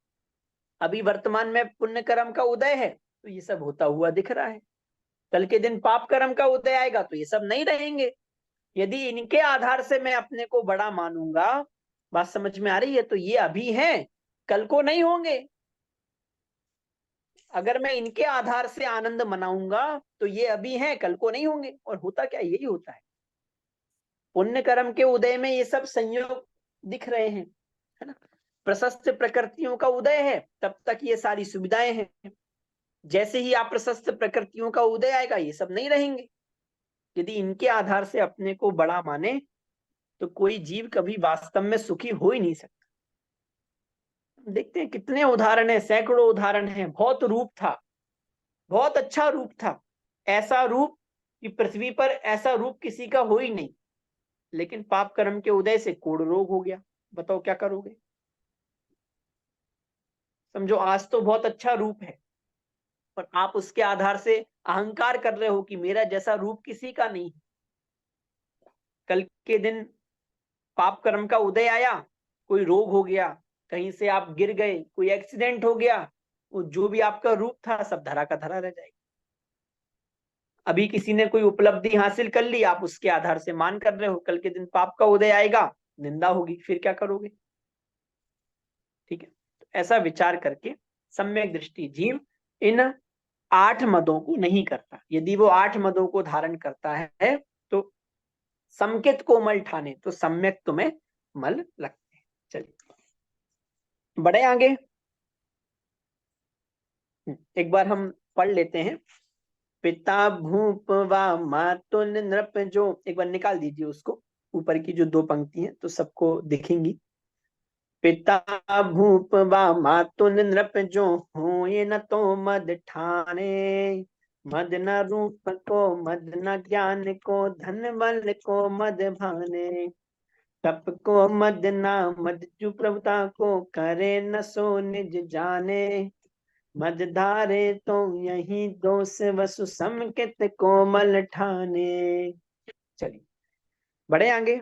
अभी वर्तमान में पुण्य कर्म का उदय है तो ये सब होता हुआ दिख रहा है। कल के दिन पाप कर्म का उदय आएगा तो ये सब नहीं रहेंगे। यदि इनके आधार से मैं अपने को बड़ा मानूंगा, बात समझ में आ रही है, तो ये अभी हैं, कल को नहीं होंगे। अगर मैं इनके आधार से आनंद मनाऊंगा तो ये अभी हैं, कल को नहीं होंगे। और होता क्या, यही होता है। पुण्य कर्म के उदय में ये सब संयोग दिख रहे हैं, है ना। प्रशस्त प्रकृतियों का उदय है तब तक ये सारी सुविधाएं हैं। जैसे ही आप प्रशस्त प्रकृतियों का उदय आएगा ये सब नहीं रहेंगे। यदि इनके आधार से अपने को बड़ा माने तो कोई जीव कभी वास्तव में सुखी हो ही नहीं सकता। देखते हैं कितने उदाहरण है, सैकड़ों उदाहरण है। बहुत रूप था, बहुत अच्छा रूप था, ऐसा रूप कि पृथ्वी पर ऐसा रूप किसी का हो ही नहीं, लेकिन पाप कर्म के उदय से कोढ़ रोग हो गया। बताओ क्या करोगे? समझो आज तो बहुत अच्छा रूप है, पर आप उसके आधार से अहंकार कर रहे हो कि मेरा जैसा रूप किसी का नहीं। कल के दिन पाप कर्म का उदय आया, कोई रोग हो गया, कहीं से आप गिर गए, कोई एक्सीडेंट हो गया, वो जो भी आपका रूप था सब धरा का धरा रह जाएगा। अभी किसी ने कोई उपलब्धि हासिल कर ली, आप उसके आधार से मान कर रहे हो, कल के दिन पाप का उदय आएगा, निंदा होगी, फिर क्या करोगे? ठीक है, तो ऐसा विचार करके सम्यक दृष्टि जीव इन 8 मदों को नहीं करता। यदि वो 8 मदों को धारण करता है तो संकेत को मल ठाने, तो सम्यक तुम्हें मल लगते हैं। चलिए बढ़े आगे। एक बार हम पढ़ लेते हैं। पिता भूप वा मातुल नृप जो, एक बार निकाल दीजिए उसको, ऊपर की जो 2 पंक्ति हैं तो सबको दिखेंगी। पिता भूप वा मातुल नृप जो होए न तो मद ठाने, मद न रूप को मद न ज्ञान को धन बल को मद भाने, तप को मद ना मद जु प्रभुता को करे न सो निज जाने, मद धारे तो यही दोष वसु समकित कोमल ठाने। चलिए बढ़े आगे।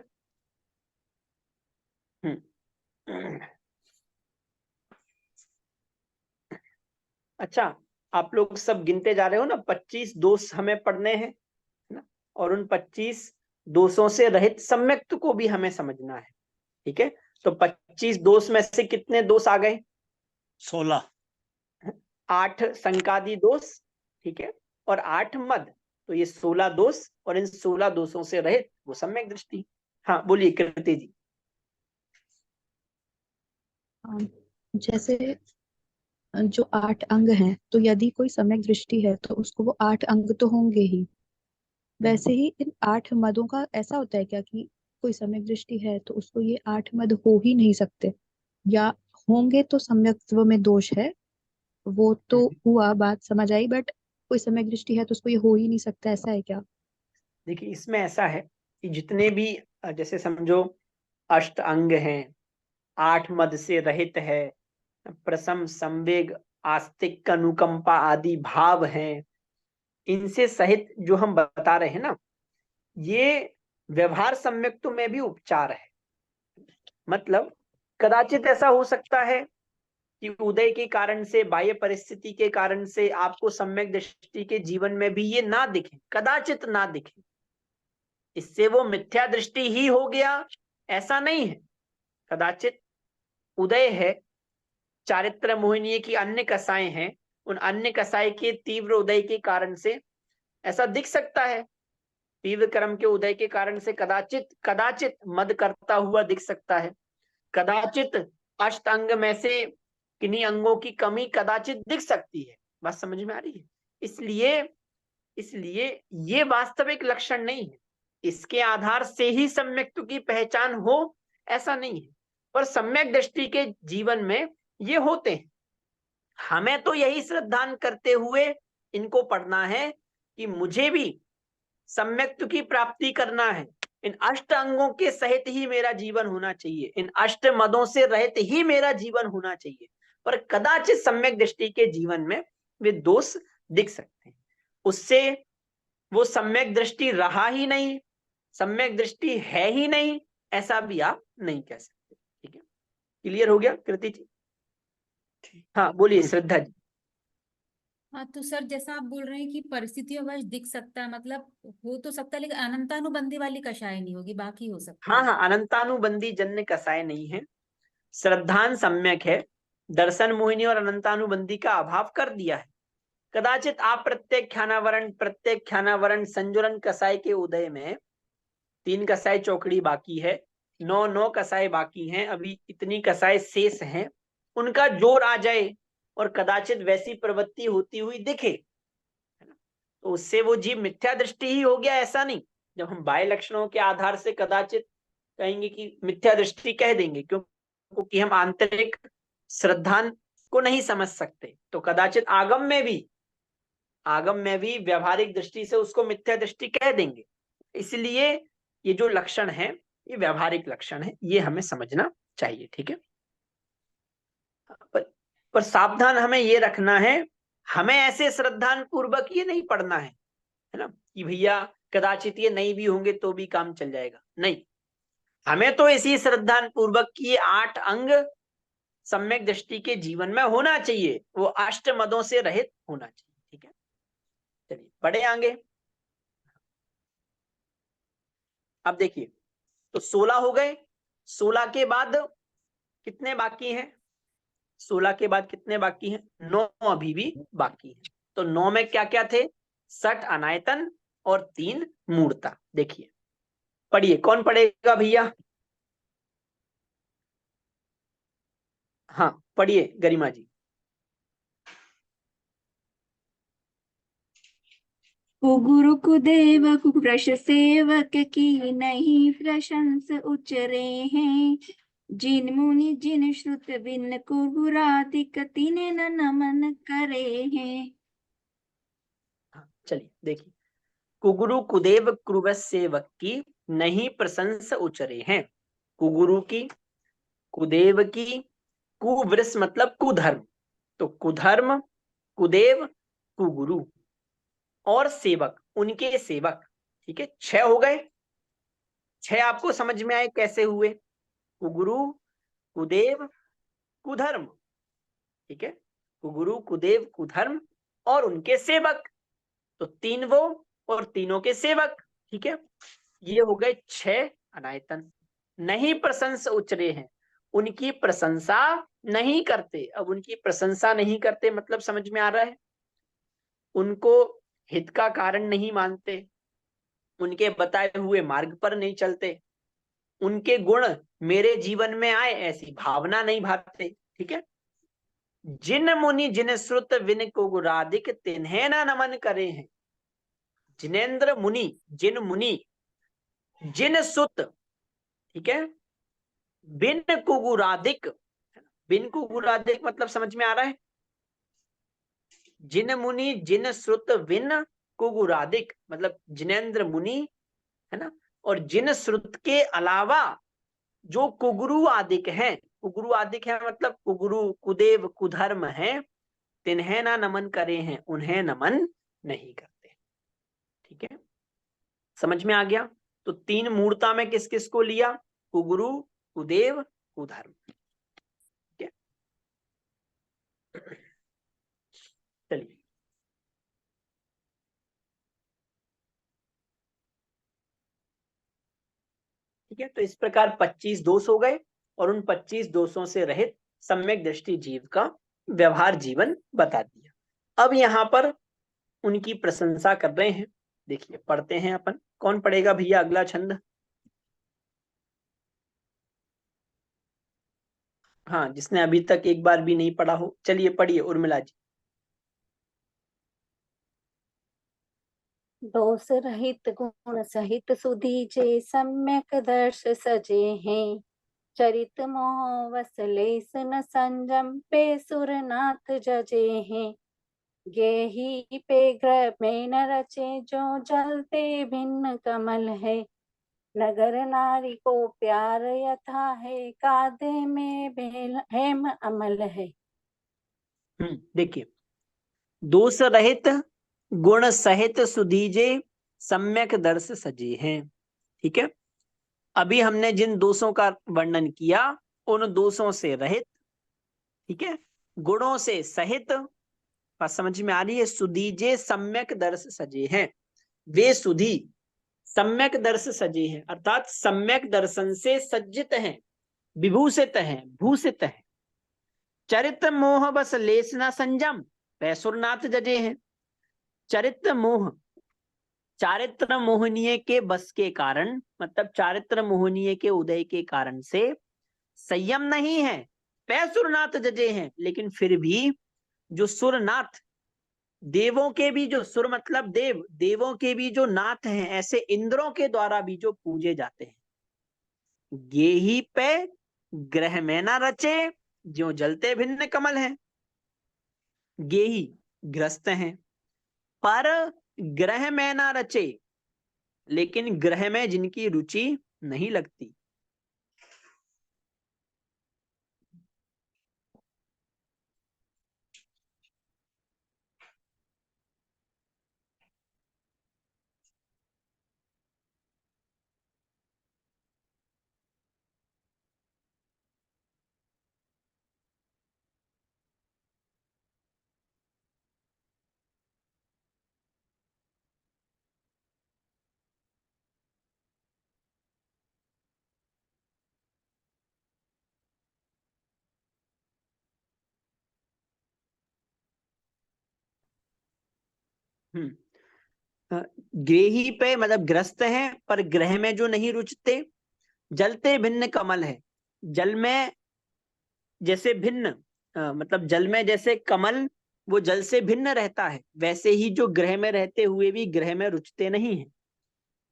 अच्छा, आप लोग सब गिनते जा रहे हो ना, 25 दोष हमें पढ़ने हैं ना, और उन 25 दोषों से रहित सम्यक्त को भी हमें समझना है। ठीक है, तो 25 दोष में से कितने दोष आ गए? 16। 8 संकादी दोष, ठीक है, और 8 मद, तो ये 16 दोष, और इन 16 दोषों से रहित वो सम्यक दृष्टि। हाँ बोलिए कृति जी। जैसे जो 8 अंग हैं, तो यदि कोई सम्यक दृष्टि है तो उसको वो 8 अंग तो होंगे ही। वैसे ही इन 8 मदों का ऐसा होता है क्या कि कोई सम्यक दृष्टि है तो उसको ये 8 मद हो ही नहीं सकते, या होंगे तो सम्यक्त्व में दोष है, वो तो हुआ, बात समझ आई, बट कोई सम्यक दृष्टि है तो उसको ये हो ही नहीं सकता, ऐसा है क्या? देखिए इसमें ऐसा है कि जितने भी जैसे समझो अष्ट अंग हैं, 8 मद से रहित है, प्रसम संवेग आस्तिक अनुकंपा आदि भाव हैं, इनसे सहित जो हम बता रहे हैं ना, ये व्यवहार सम्यक्त्व में भी उपचार है। मतलब कदाचित ऐसा हो सकता है कि उदय के कारण से, बाह्य परिस्थिति के कारण से आपको सम्यक दृष्टि के जीवन में भी ये ना दिखे, कदाचित ना दिखे, इससे वो मिथ्या दृष्टि ही हो गया ऐसा नहीं है। कदाचित उदय है, चारित्र मोहिनी की अन्य कसाएं हैं, उन अन्य कसाई के तीव्र उदय के कारण से ऐसा दिख सकता है, तीव्र कर्म के उदय के कारण से कदाचित मद करता हुआ दिख सकता है, कदाचित अष्ट अंग में से किन्हीं अंगों की कमी कदाचित दिख सकती है। बात समझ में आ रही है? इसलिए ये वास्तविक लक्षण नहीं है, इसके आधार से ही सम्यक्त्व की पहचान हो ऐसा नहीं है, पर सम्यक दृष्टि के जीवन में ये होते हैं। हमें तो यही श्रद्धान करते हुए इनको पढ़ना है कि मुझे भी सम्यक्त्व की प्राप्ति करना है, इन अष्ट अंगों के सहित ही मेरा जीवन होना चाहिए, इन अष्ट मदों से रहित ही मेरा जीवन होना चाहिए, पर कदाचित सम्यक दृष्टि के जीवन में वे दोष दिख सकते हैं, उससे वो सम्यक दृष्टि रहा ही नहीं, सम्यक दृष्टि है ही नहीं, ऐसा भी आप नहीं कह सकते। ठीक है, क्लियर हो गया कृति जी? हाँ बोलिए श्रद्धा जी। हाँ तो सर जैसा आप बोल रहे हैं कि परिस्थितियों वश दिख सकता है, मतलब हो तो सकता है, लेकिन अनंतानुबंधी वाली कषाय नहीं होगी, बाकी हो सकता हाँ है। हाँ, अनंतानुबंधी जन्य कसाय नहीं है, श्रद्धान सम्यक है, दर्शन मोहिनी और अनंतानुबंधी का अभाव कर दिया है। कदाचित आप प्रत्येक ख्यानावरण संजुरन कसाय के उदय में 3 कसाय चौकड़ी बाकी है, 9 कसाय बाकी हैं, अभी इतनी कसाय शेष हैं, उनका जोर आ जाए और कदाचित वैसी प्रवृत्ति होती हुई दिखे, है ना, तो उससे वो जीव मिथ्या दृष्टि ही हो गया, ऐसा नहीं। जब हम बाह्य लक्षणों के आधार से कदाचित कहेंगे कि मिथ्या दृष्टि कह देंगे, क्योंकि हम आंतरिक श्रद्धान को नहीं समझ सकते, तो कदाचित आगम में भी व्यवहारिक दृष्टि से उसको मिथ्या दृष्टि कह देंगे। इसलिए ये जो लक्षण है ये व्यवहारिक लक्षण है, ये हमें समझना चाहिए, ठीक है। पर सावधान हमें ये रखना है, हमें ऐसे श्रद्धान पूर्वक ये नहीं पढ़ना है ना, कि भैया कदाचित ये नहीं भी होंगे तो भी काम चल जाएगा, नहीं। हमें तो इसी श्रद्धान पूर्वक की 8 अंग सम्यक दृष्टि के जीवन में होना चाहिए, वो अष्ट मदों से रहित होना चाहिए, ठीक है। चलिए पढ़े आगे। अब देखिए, तो 16 हो गए, 16 के बाद कितने बाकी हैं? 16 के बाद कितने बाकी हैं? 9 अभी भी बाकी हैं। तो 9 में क्या क्या थे? 60 अनायतन और 3 मूर्ता। देखिए पढ़िए, कौन पढ़ेगा भैया? हाँ पढ़िए गरिमा जी। गुरु कुदेव कुप्रश सेवक की नहीं प्रशंस उचरे हैं, जिन मुनि जिन श्रुत बिन कुगुरादिक तिने न नमन करे हैं। हाँ चलिए देखिए, कुगुरु कुदेव कुवश सेवक की नहीं प्रशंस उचरे हैं। कुगुरु की, कुदेव की, कुवृष मतलब कुधर्म, तो कुधर्म, कुदेव, कुगुरु और सेवक, उनके सेवक, ठीक है। 6 हो गए। 6 आपको समझ में आए कैसे हुए? कुगुरु, कुदेव, कुधर्म, ठीक है। कुगुरु, कुदेव, कुधर्म और उनके सेवक, तो 3 वो और तीनों के सेवक, ठीक है। ये हो गए 6 अनायतन। नहीं प्रशंसा उचरे हैं, उनकी प्रशंसा नहीं करते। अब उनकी प्रशंसा नहीं करते मतलब समझ में आ रहा है, उनको हित का कारण नहीं मानते, उनके बताए हुए मार्ग पर नहीं चलते, उनके गुण मेरे जीवन में आए ऐसी भावना नहीं भाते, ठीक है। जिन मुनि जिन श्रुत विन को गुरादिक तिन्हें ना नमन करे हैं। जिनेन्द्र मुनि, जिन मुनि, जिन सुत, ठीक है, बिन कुगुरादिक, बिन कुगुरादिक मतलब समझ में आ रहा है? जिन मुनि जिन श्रुत विन कुगुरादिक मतलब जिनेन्द्र मुनि, है ना, और जिन श्रुत के अलावा जो कुगुरु आदिक हैं, कुगुरु आदिक है मतलब कुगुरु, कुदेव, कुधर्म हैं, तिन्हें ना नमन करे हैं, उन्हें नमन नहीं करते, ठीक है। समझ में आ गया? तो 3 मूर्ता में किस किस को लिया? कुगुरु, कुदेव, कुधर्म, ठीक है। चलिए ठीक है, तो इस प्रकार 25 दोष हो गए और उन 25 दोषों से रहित सम्यक दृष्टि जीव का व्यवहार जीवन बता दिया। अब यहाँ पर उनकी प्रशंसा कर रहे हैं। देखिए पढ़ते हैं अपन, कौन पढ़ेगा भैया अगला छंद? हाँ, जिसने अभी तक एक बार भी नहीं पढ़ा हो, चलिए पढ़िए उर्मिला जी। दोष रहित गुण सहित सुधीजे सम्यक दर्श सजे हैं, चरित मोह वसलेस न संजम पे सुरनाथ जजे हैं, गेही पे ग्रह में न रचे जो जलते भिन्न कमल है, नगर नारी को प्यार यथा है, कादे में बेल हेम अमल है। देखिए, दोष रहित गुण सहित सुधीजे सम्यक दर्श सजे हैं, ठीक है। अभी हमने जिन दोषों का वर्णन किया उन दोषों से रहित, ठीक है, गुणों से सहित, बात समझ में आ रही है? सुधीजे सम्यक दर्श सजे हैं, वे सुधी सम्यक दर्श सजे हैं अर्थात सम्यक दर्शन से सज्जित हैं, विभूषित हैं, भूषित हैं। चरित्र मोह बस लेसना संजम पैसुरनाथ जजे हैं। चरित्र मोह, चारित्र मोहनीय के बस के कारण मतलब चारित्र मोहनीय के उदय के कारण से संयम नहीं है, पैसुरनाथ जजे हैं, लेकिन फिर भी जो सुरनाथ, देवों के भी जो सुर मतलब देव, देवों के भी जो नाथ हैं, ऐसे इंद्रों के द्वारा भी जो पूजे जाते हैं। गेही पे ग्रह में ना रचे, जो जलते भिन्न कमल हैं। गेही ग्रस्त हैं, पर ग्रह में ना रचे, लेकिन ग्रह में जिनकी रुचि नहीं लगती। ग्रेही पे मतलब ग्रस्त हैं, पर ग्रह में जो नहीं रुचते। जलते भिन्न कमल है, जल में जैसे भिन्न, मतलब जल में जैसे कमल वो जल से भिन्न रहता है, वैसे ही जो ग्रह में रहते हुए भी ग्रह में रुचते नहीं है।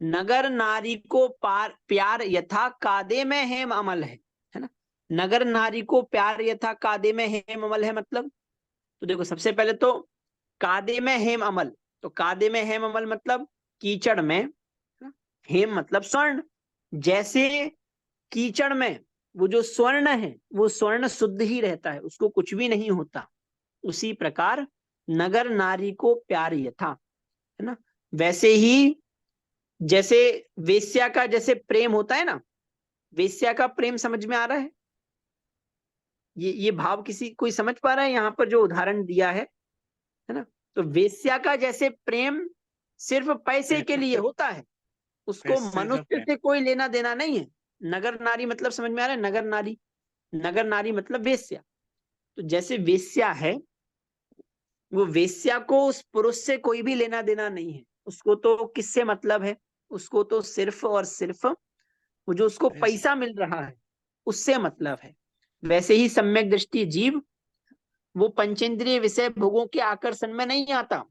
नगर नारी को प्यार यथा कादे में हेम अमल है ना। नगर नारी को प्यार यथा कादे में हेम अमल है मतलब, तो देखो सबसे पहले तो कादे में हेम अमल, तो कादे में हेम अमल मतलब कीचड़ में, हेम मतलब स्वर्ण। जैसे कीचड़ में वो जो स्वर्ण है वो स्वर्ण शुद्ध ही रहता है, उसको कुछ भी नहीं होता, उसी प्रकार नगर नारी को प्यार यथा, है ना। वैसे ही जैसे वेश्या का जैसे प्रेम होता है ना, वेश्या का प्रेम समझ में आ रहा है? ये भाव किसी कोई समझ पा रहा है यहाँ पर जो उदाहरण दिया है ना। तो वेश्या का जैसे प्रेम सिर्फ पैसे के लिए होता है, उसको पैसे का मनुष्य प्रेम। से कोई लेना देना नहीं है। नगर नारी मतलब समझ में आ रहा है? नगर नारी, नगर नारी मतलब वेश्या। तो जैसे वेश्या है, वो वेश्या को उस पुरुष से कोई भी लेना देना नहीं है, उसको तो किससे मतलब है? उसको तो सिर्फ और सिर्फ वो जो उसको पैसे। पैसा मिल रहा है उससे मतलब है। वैसे ही सम्यक दृष्टि जीव वो पंचेंद्रिय विषय भोगों के आकर्षण में नहीं आता,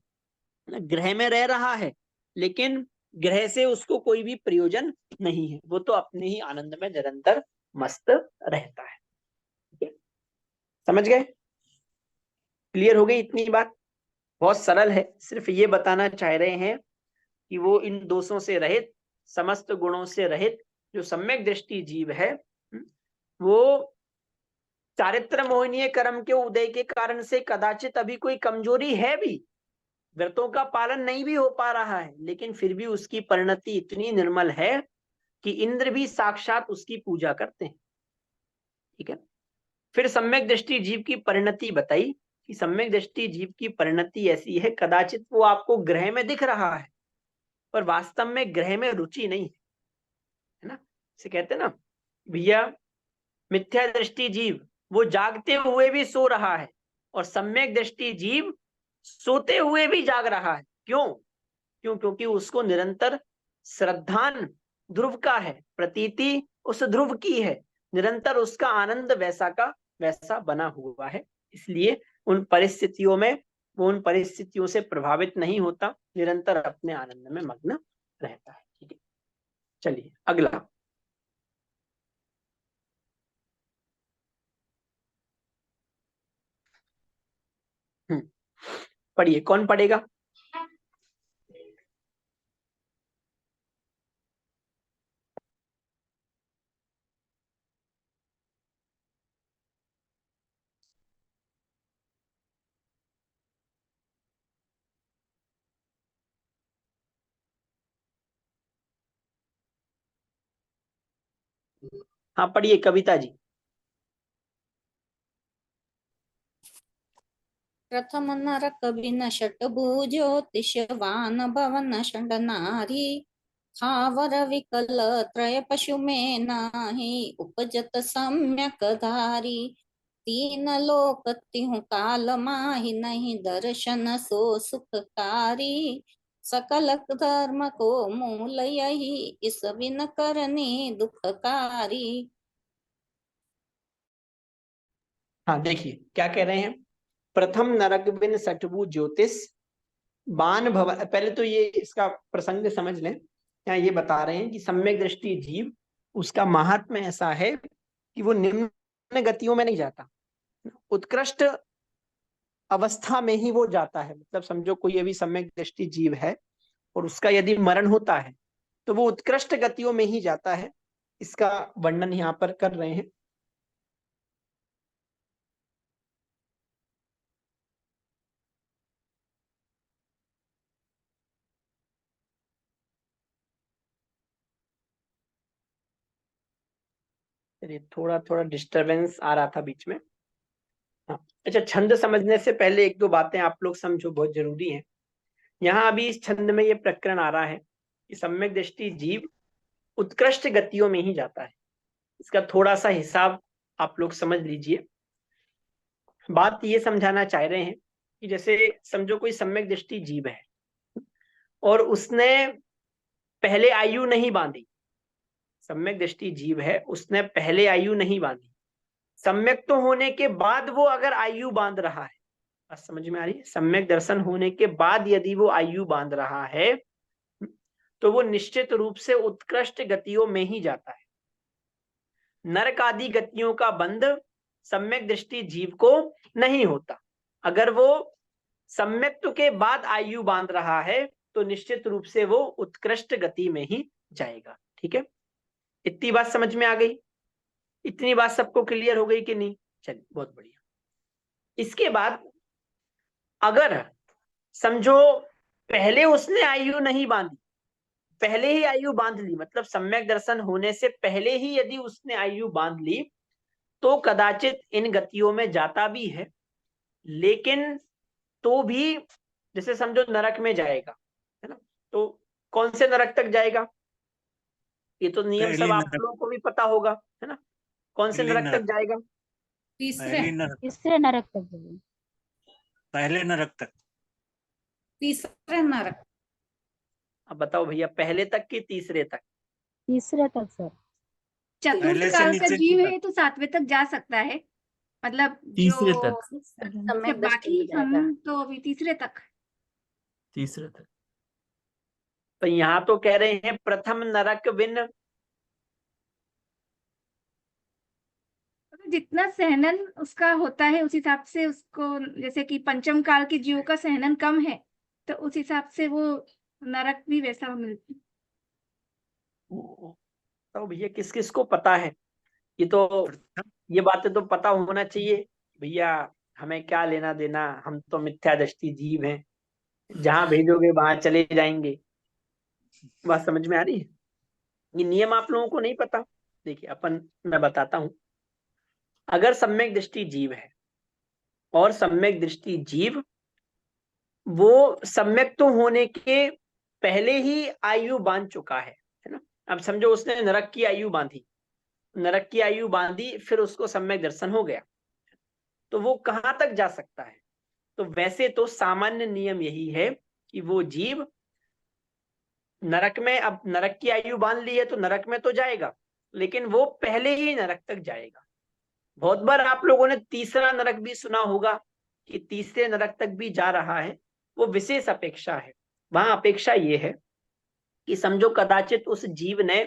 ग्रह में रह रहा है, लेकिन ग्रह से उसको कोई भी प्रयोजन नहीं है, वो तो अपने ही आनंद में निरंतर मस्त रहता है। ठीक है? समझ गए? क्लियर हो गई इतनी बात? बहुत सरल है, सिर्फ ये बताना चाह रहे हैं कि वो इन दोषों से रहित, समस्त गुणों से रहित जो सम्यक दृष्टि जीव है, वो चारित्र मोहनीय कर्म के उदय के कारण से कदाचित अभी कोई कमजोरी है भी, व्रतों का पालन नहीं भी हो पा रहा है, लेकिन फिर भी उसकी परिणति इतनी निर्मल है कि इंद्र भी साक्षात उसकी पूजा करते हैं। ठीक है? फिर सम्यक दृष्टि जीव की परिणति बताई कि सम्यक दृष्टि जीव की परिणति ऐसी है, कदाचित वो आपको ग्रह में दिख रहा है पर वास्तव में ग्रह में रुचि नहीं है ना। इसे कहते हैं ना भैया, मिथ्या दृष्टि जीव वो जागते हुए भी सो रहा है और सम्यक दृष्टि जीव सोते हुए भी जाग रहा है। क्योंकि उसको निरंतर श्रद्धान ध्रुव का है, प्रतीति उस ध्रुव की है, निरंतर उसका आनंद वैसा का वैसा बना हुआ है, इसलिए उन परिस्थितियों में वो उन परिस्थितियों से प्रभावित नहीं होता, निरंतर अपने आनंद में मग्न रहता है। ठीक है, चलिए अगला। पढ़िए, कौन पढ़ेगा? हाँ पढ़िए कविता जी। प्रथम नरक बिन षटभुजोतिषवान भवन षड नारी, थावर विकल त्रय पशु में नाही, उपजत सम्यक धारी। तीन लोक तिहु काल माहि, नहीं दर्शन सो सुखकारी। सकल धर्म को मूल यही, इस बिन करनी दुखकारी। हाँ देखिए क्या कह रहे हैं, प्रथम नरक बिन सटबू ज्योतिष बान भव। पहले तो ये इसका प्रसंग समझ लें। यहाँ ये बता रहे हैं कि सम्यक दृष्टि जीव, उसका महात्म्य ऐसा है कि वो निम्न गतियों में नहीं जाता, उत्कृष्ट अवस्था में ही वो जाता है। मतलब समझो कोई अभी सम्यक दृष्टि जीव है और उसका यदि मरण होता है तो वो उत्कृष्ट गतियों में ही जाता है। इसका वर्णन यहाँ पर कर रहे हैं। चलिए, थोड़ा थोड़ा डिस्टरबेंस आ रहा था बीच में। हाँ, अच्छा, छंद समझने से पहले एक दो बातें आप लोग समझो, बहुत जरूरी है। यहाँ अभी इस छंद में ये प्रकरण आ रहा है कि सम्यक दृष्टि जीव उत्कृष्ट गतियों में ही जाता है। इसका थोड़ा सा हिसाब आप लोग समझ लीजिए। बात ये समझाना चाह रहे हैं कि जैसे समझो कोई सम्यक दृष्टि जीव है और उसने पहले आयु नहीं बांधी। सम्यक दृष्टि जीव है, उसने पहले आयु नहीं बांधी। सम्यक तो होने के बाद वो अगर आयु बांध रहा है, बात समझ में आ रही है? सम्यक दर्शन होने के बाद यदि वो आयु बांध रहा है तो वो निश्चित रूप से उत्कृष्ट गतियों में ही जाता है। नरक आदि गतियों का बंध सम्यक दृष्टि जीव को नहीं होता। अगर वो सम्यक्त्व के बाद आयु बांध रहा है तो निश्चित रूप से वो उत्कृष्ट गति में ही जाएगा। ठीक है, इतनी बात समझ में आ गई? इतनी बात सबको क्लियर हो गई कि नहीं? चलिए, बहुत बढ़िया। इसके बाद अगर समझो पहले उसने आयु नहीं बांधी, पहले ही आयु बांध ली, मतलब सम्यक दर्शन होने से पहले ही यदि उसने आयु बांध ली तो कदाचित इन गतियों में जाता भी है, लेकिन तो भी जैसे समझो नरक में जाएगा, है ना? तो कौन से नरक तक जाएगा? ये तो नियम सब आप लोगों को भी पता होगा, है ना? कौन से नरक तक जाएगा? पहली नरक, तीसरे नरक तक जाएगा। पहले नरक तक, तीसरे नरक। अब बताओ भैया, पहले तक कि तीसरे तक? तीसरे तक सर। चतुर्थ पहले से काल का नीचे जीव तक। है तो 7वें तक जा सकता है, मतलब तीसरे जो तक, तो बाकी हम तो अभी तीसरे तक। तीसरे तक। तो यहाँ तो कह रहे हैं प्रथम नरक बिन, जितना सहनन उसका होता है उस हिसाब से उसको, जैसे कि पंचम काल के जीवों का सहनन कम है तो उस हिसाब से वो नरक भी वैसा मिलता है। तो भैया किस किस को पता है? ये तो, ये बातें तो पता होना चाहिए भैया। हमें क्या लेना देना, हम तो मिथ्या दृष्टि जीव हैं, जहां भेजोगे वहां चले जाएंगे। बात समझ में आ रही है? ये नियम आप लोगों को नहीं पता। देखिए मैं बताता हूं। अगर सम्यक दृष्टि जीव है और सम्यक दृष्टि जीव वो सम्यक तो होने के पहले ही आयु बांध चुका है ना? अब समझो उसने नरक की आयु बांधी, नरक की आयु बांधी, फिर उसको सम्यक दर्शन हो गया, तो वो कहां तक जा सकता है? तो वैसे तो सामान्य नियम यही है कि वो जीव नरक में, अब नरक की आयु बांध ली है तो नरक में तो जाएगा, लेकिन वो पहले ही नरक तक जाएगा। बहुत बार आप लोगों ने तीसरा नरक भी सुना होगा कि तीसरे नरक तक भी जा रहा है। वो विशेष अपेक्षा है। वहां अपेक्षा ये है कि समझो कदाचित उस जीव ने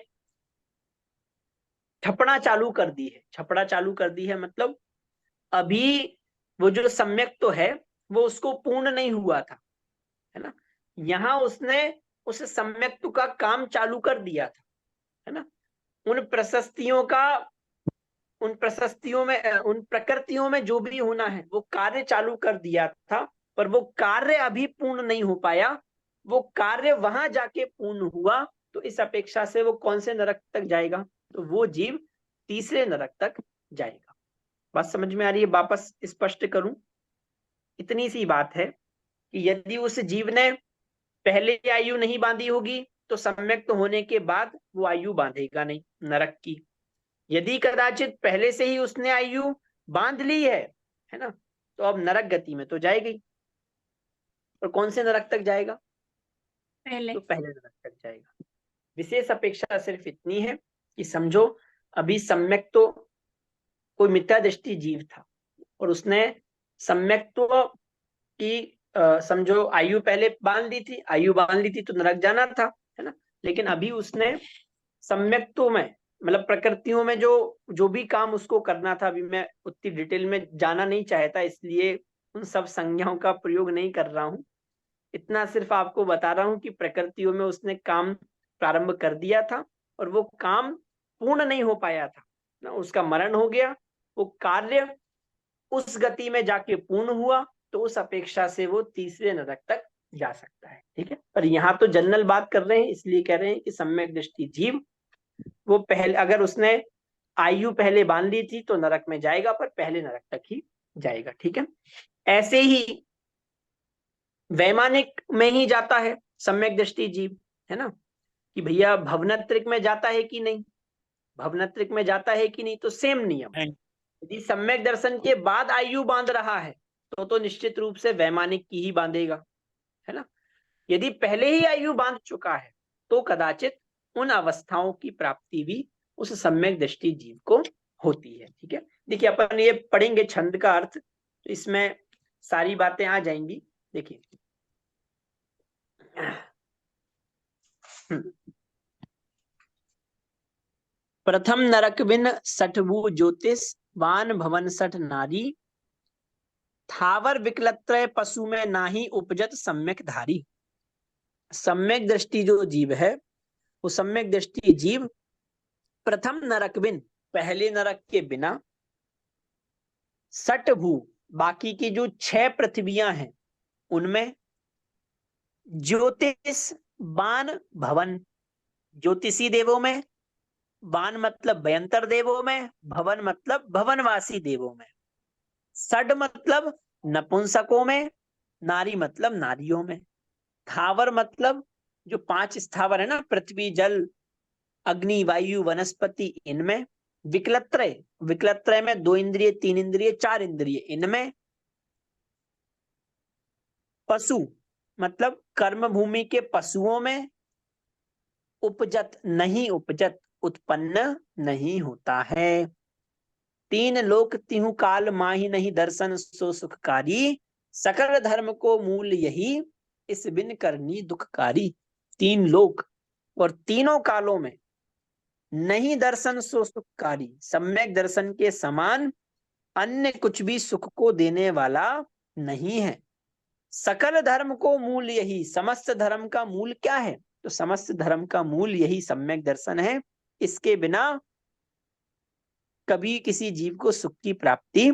छपड़ा चालू कर दी है। छपड़ा चालू कर दी है मतलब अभी वो जो सम्यक तो है वो उसको पूर्ण नहीं हुआ था, है ना? यहाँ उसने उस सम्यक्त्व का काम चालू कर दिया था, है ना? उन प्रशस्तियों का, उन प्रशस्तियों में, उन प्रकृतियों में जो भी होना है वो कार्य चालू कर दिया था, पर वो कार्य अभी पूर्ण नहीं हो पाया। वो कार्य वहां जाके पूर्ण हुआ, तो इस अपेक्षा से वो कौन से नरक तक जाएगा? तो वो जीव तीसरे नरक तक जाएगा। बात समझ में आ रही है? वापस स्पष्ट करूं, इतनी सी बात है कि यदि उस जीव ने पहले आयु नहीं बांधी होगी तो सम्यक तो होने के बाद वो आयु बांधेगा नहीं नरक की। यदि कदाचित पहले से ही उसने आयु बांध ली है ना, तो अब नरक गति में तो जाएगी। और कौन से नरक तक जाएगा? पहले तो पहले नरक तक जाएगा। विशेष अपेक्षा सिर्फ इतनी है कि समझो अभी सम्यक तो कोई मिथ्या दृष्टि जीव था और उसने सम्यक्त्व की समझो आयु पहले बांध ली थी, आयु बांध ली थी तो नरक जाना था, है ना। लेकिन अभी उसने सम्यक्त्व में मतलब प्रकृतियों में जो भी काम उसको करना था, अभी मैं उतनी डिटेल में जाना नहीं चाहता, इसलिए उन सब संज्ञाओं का प्रयोग नहीं कर रहा हूं। इतना सिर्फ आपको बता रहा हूं कि प्रकृतियों में उसने काम प्रारंभ कर दिया था और वो काम पूर्ण नहीं हो पाया था ना, उसका मरण हो गया। वो कार्य उस गति में जाके पूर्ण हुआ तो उस अपेक्षा से वो तीसरे नरक तक जा सकता है, ठीक है। पर यहाँ तो जनरल बात कर रहे हैं, इसलिए कह रहे हैं कि सम्यक दृष्टि जीव वो पहले अगर उसने आयु पहले बांध ली थी तो नरक में जाएगा, पर पहले नरक तक ही जाएगा, ठीक है। ऐसे ही वैमानिक में ही जाता है सम्यक दृष्टि जीव, है ना, कि भैया भवनत्रिक में जाता है कि नहीं, भवनत्रिक में जाता है कि नहीं, तो सेम नियम। यदि सम्यक दर्शन के बाद आयु बांध रहा है तो निश्चित रूप से वैमानिक की ही बांधेगा, है ना। यदि पहले ही आयु बांध चुका है तो कदाचित उन अवस्थाओं की प्राप्ति भी उस सम्यक दृष्टि जीव को होती है, ठीक है। देखिए अपन ये पढ़ेंगे छंद का अर्थ, तो इसमें सारी बातें आ जाएंगी। देखिए प्रथम नरकविन सठभु ज्योतिष वान भवन सठ नारी, थावर विकलत्रय पशु में नाही उपजत सम्यक धारी। सम्यक दृष्टि जो जीव है वो सम्यक दृष्टि जीव प्रथम नरकविन पहले नरक के बिना, सठभू बाकी की जो 6 पृथ्वियां हैं उनमें, ज्योतिष बान भवन ज्योतिषी देवों में, बान मतलब भयंतर देवों में, भवन मतलब भवनवासी देवों में, सड मतलब नपुंसकों में, नारी मतलब नारियों में, थावर मतलब जो 5 स्थावर है ना, पृथ्वी जल अग्नि वायु वनस्पति, इनमें, विकलत्रय विकलत्रय में 2 इंद्रिय 3 इंद्रिय 4 इंद्रिय इनमें, पशु मतलब कर्म भूमि के पशुओं में, उपजत नहीं उपजत उत्पन्न नहीं होता है, 3 लोक तिहु काल माही नहीं दर्शन सो सुखकारी, सकल धर्म को मूल यही इस बिन करनी दुखकारी। 3 लोक और तीनों कालों में नहीं दर्शन सो सुखकारी, सम्यक दर्शन के समान अन्य कुछ भी सुख को देने वाला नहीं है। सकल धर्म को मूल यही, समस्त धर्म का मूल क्या है, तो समस्त धर्म का मूल यही सम्यक दर्शन है। इसके बिना कभी किसी जीव को सुख की प्राप्ति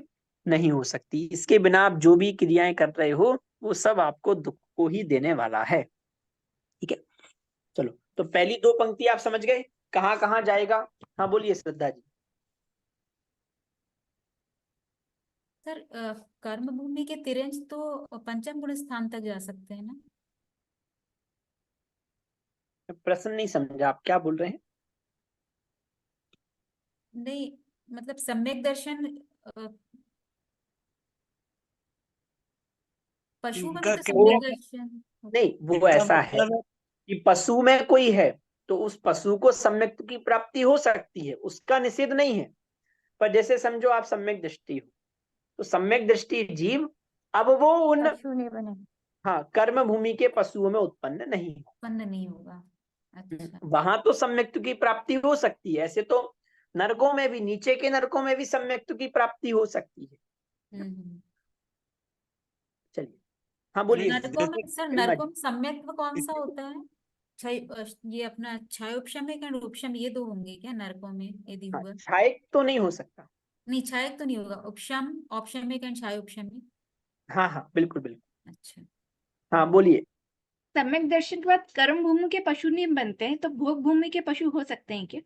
नहीं हो सकती, इसके बिना आप जो भी क्रियाएं कर रहे हो वो सब आपको दुख को ही देने वाला है, ठीक है। चलो तो पहली 2 पंक्ति आप समझ गए, कहाँ कहाँ जाएगा। हाँ बोलिए श्रद्धा जी। सर कर्म भूमि के तिरंज तो पंचम गुण स्थान तक जा सकते हैं ना। प्रश्न नहीं समझा, आप क्या बोल रहे हैं। नहीं मतलब सम्यक दर्शन पशु में भी तो सम्यक दर्शन नहीं, वो ऐसा है कि पशु में कोई है तो उस पशु को सम्यक की प्राप्ति हो सकती है, उसका निषेध नहीं है। पर जैसे समझो आप सम्यक दृष्टि हो तो सम्यक दृष्टि जीव अब वो उन पशु नहीं बने। हाँ कर्म भूमि के पशुओं में उत्पन्न नहीं हो, उत्पन्न नहीं होगा। अच्छा वहां तो सम्यक्त्व की प्राप्ति हो सकती है। ऐसे तो नरकों में भी, नीचे के नरकों में भी सम्यक्त्व की प्राप्ति हो सकती है। चलिए हाँ बोलिए। नरकों में सर, नरकों में सम्यक्त्व कौन सा होता है। ये अपना छायोपशमिक एंड उपशम ये 2 होंगे क्या नरकों में यदि हुआ। छायक तो नहीं हो सकता। नहीं छायक तो नहीं होगा, उपशम औपशमिक एंड छायोपशमिक। हाँ हाँ बिल्कुल बिल्कुल। अच्छा हाँ बोलिए। सम्यक दर्शन के बाद कर्म भूमि के पशु नहीं बनते हैं तो भोग भूमि के पशु हो सकते हैं क्या।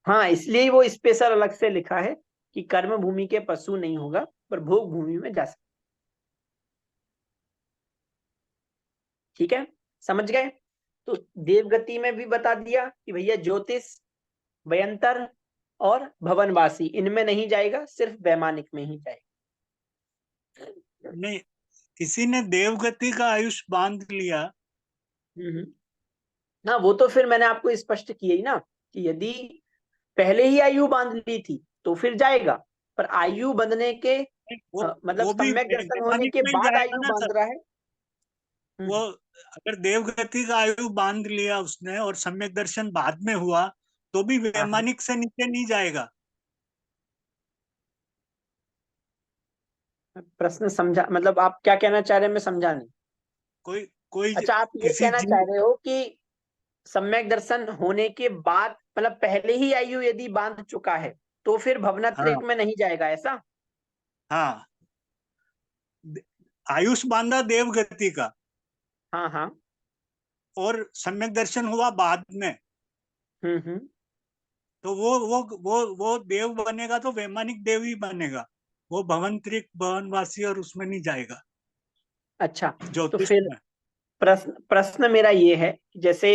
हाँ इसलिए वो स्पेशल अलग से लिखा है कि कर्म भूमि के पशु नहीं होगा पर भोग भूमि में जा सकते, ठीक है समझ गए। तो देवगति में भी बता दिया कि भैया ज्योतिष वयंतर और भवनवासी इनमें नहीं जाएगा, सिर्फ वैमानिक में ही जाएगा। नहीं, किसी ने देवगति का आयुष बांध लिया। ना वो तो फिर मैंने आपको स्पष्ट किया ही ना कि यदि पहले ही आयु बांध ली थी तो फिर जाएगा, पर आयु बंधने के मतलब वो भी सम्यक दर्शन होने वैमानिक के में ही बाद जाएगा आयु ना बांध सर। रहा है। वो अगर देवगति का आयु बांध लिया उसने और सम्यक दर्शन बाद में हुआ तो भी वैमानिक से नीचे नहीं जाएगा। प्रश्न समझा, मतलब आप क्या कहना चाह रहे हैं, मैं समझा नहीं। कोई कोई अच्छा, आप ये किसी कहना जीव चाह रहे हो कि सम्यक दर्शन होने के बाद, मतलब पहले ही आयु यदि बांध चुका है तो फिर भवनात्रेक हाँ में नहीं जाएगा, ऐसा? हाँ, आयुष बांधा देवगति का हाँ हाँ। और सम्यक दर्शन हुआ बाद में, हम्म। तो वो देव बनेगा तो वैमानिक देव ही बनेगा, वो भवंतरिक भवनवासी और उसमें नहीं जाएगा अच्छा, तो ज्योतिष फिर में। प्रश्न मेरा ये है कि जैसे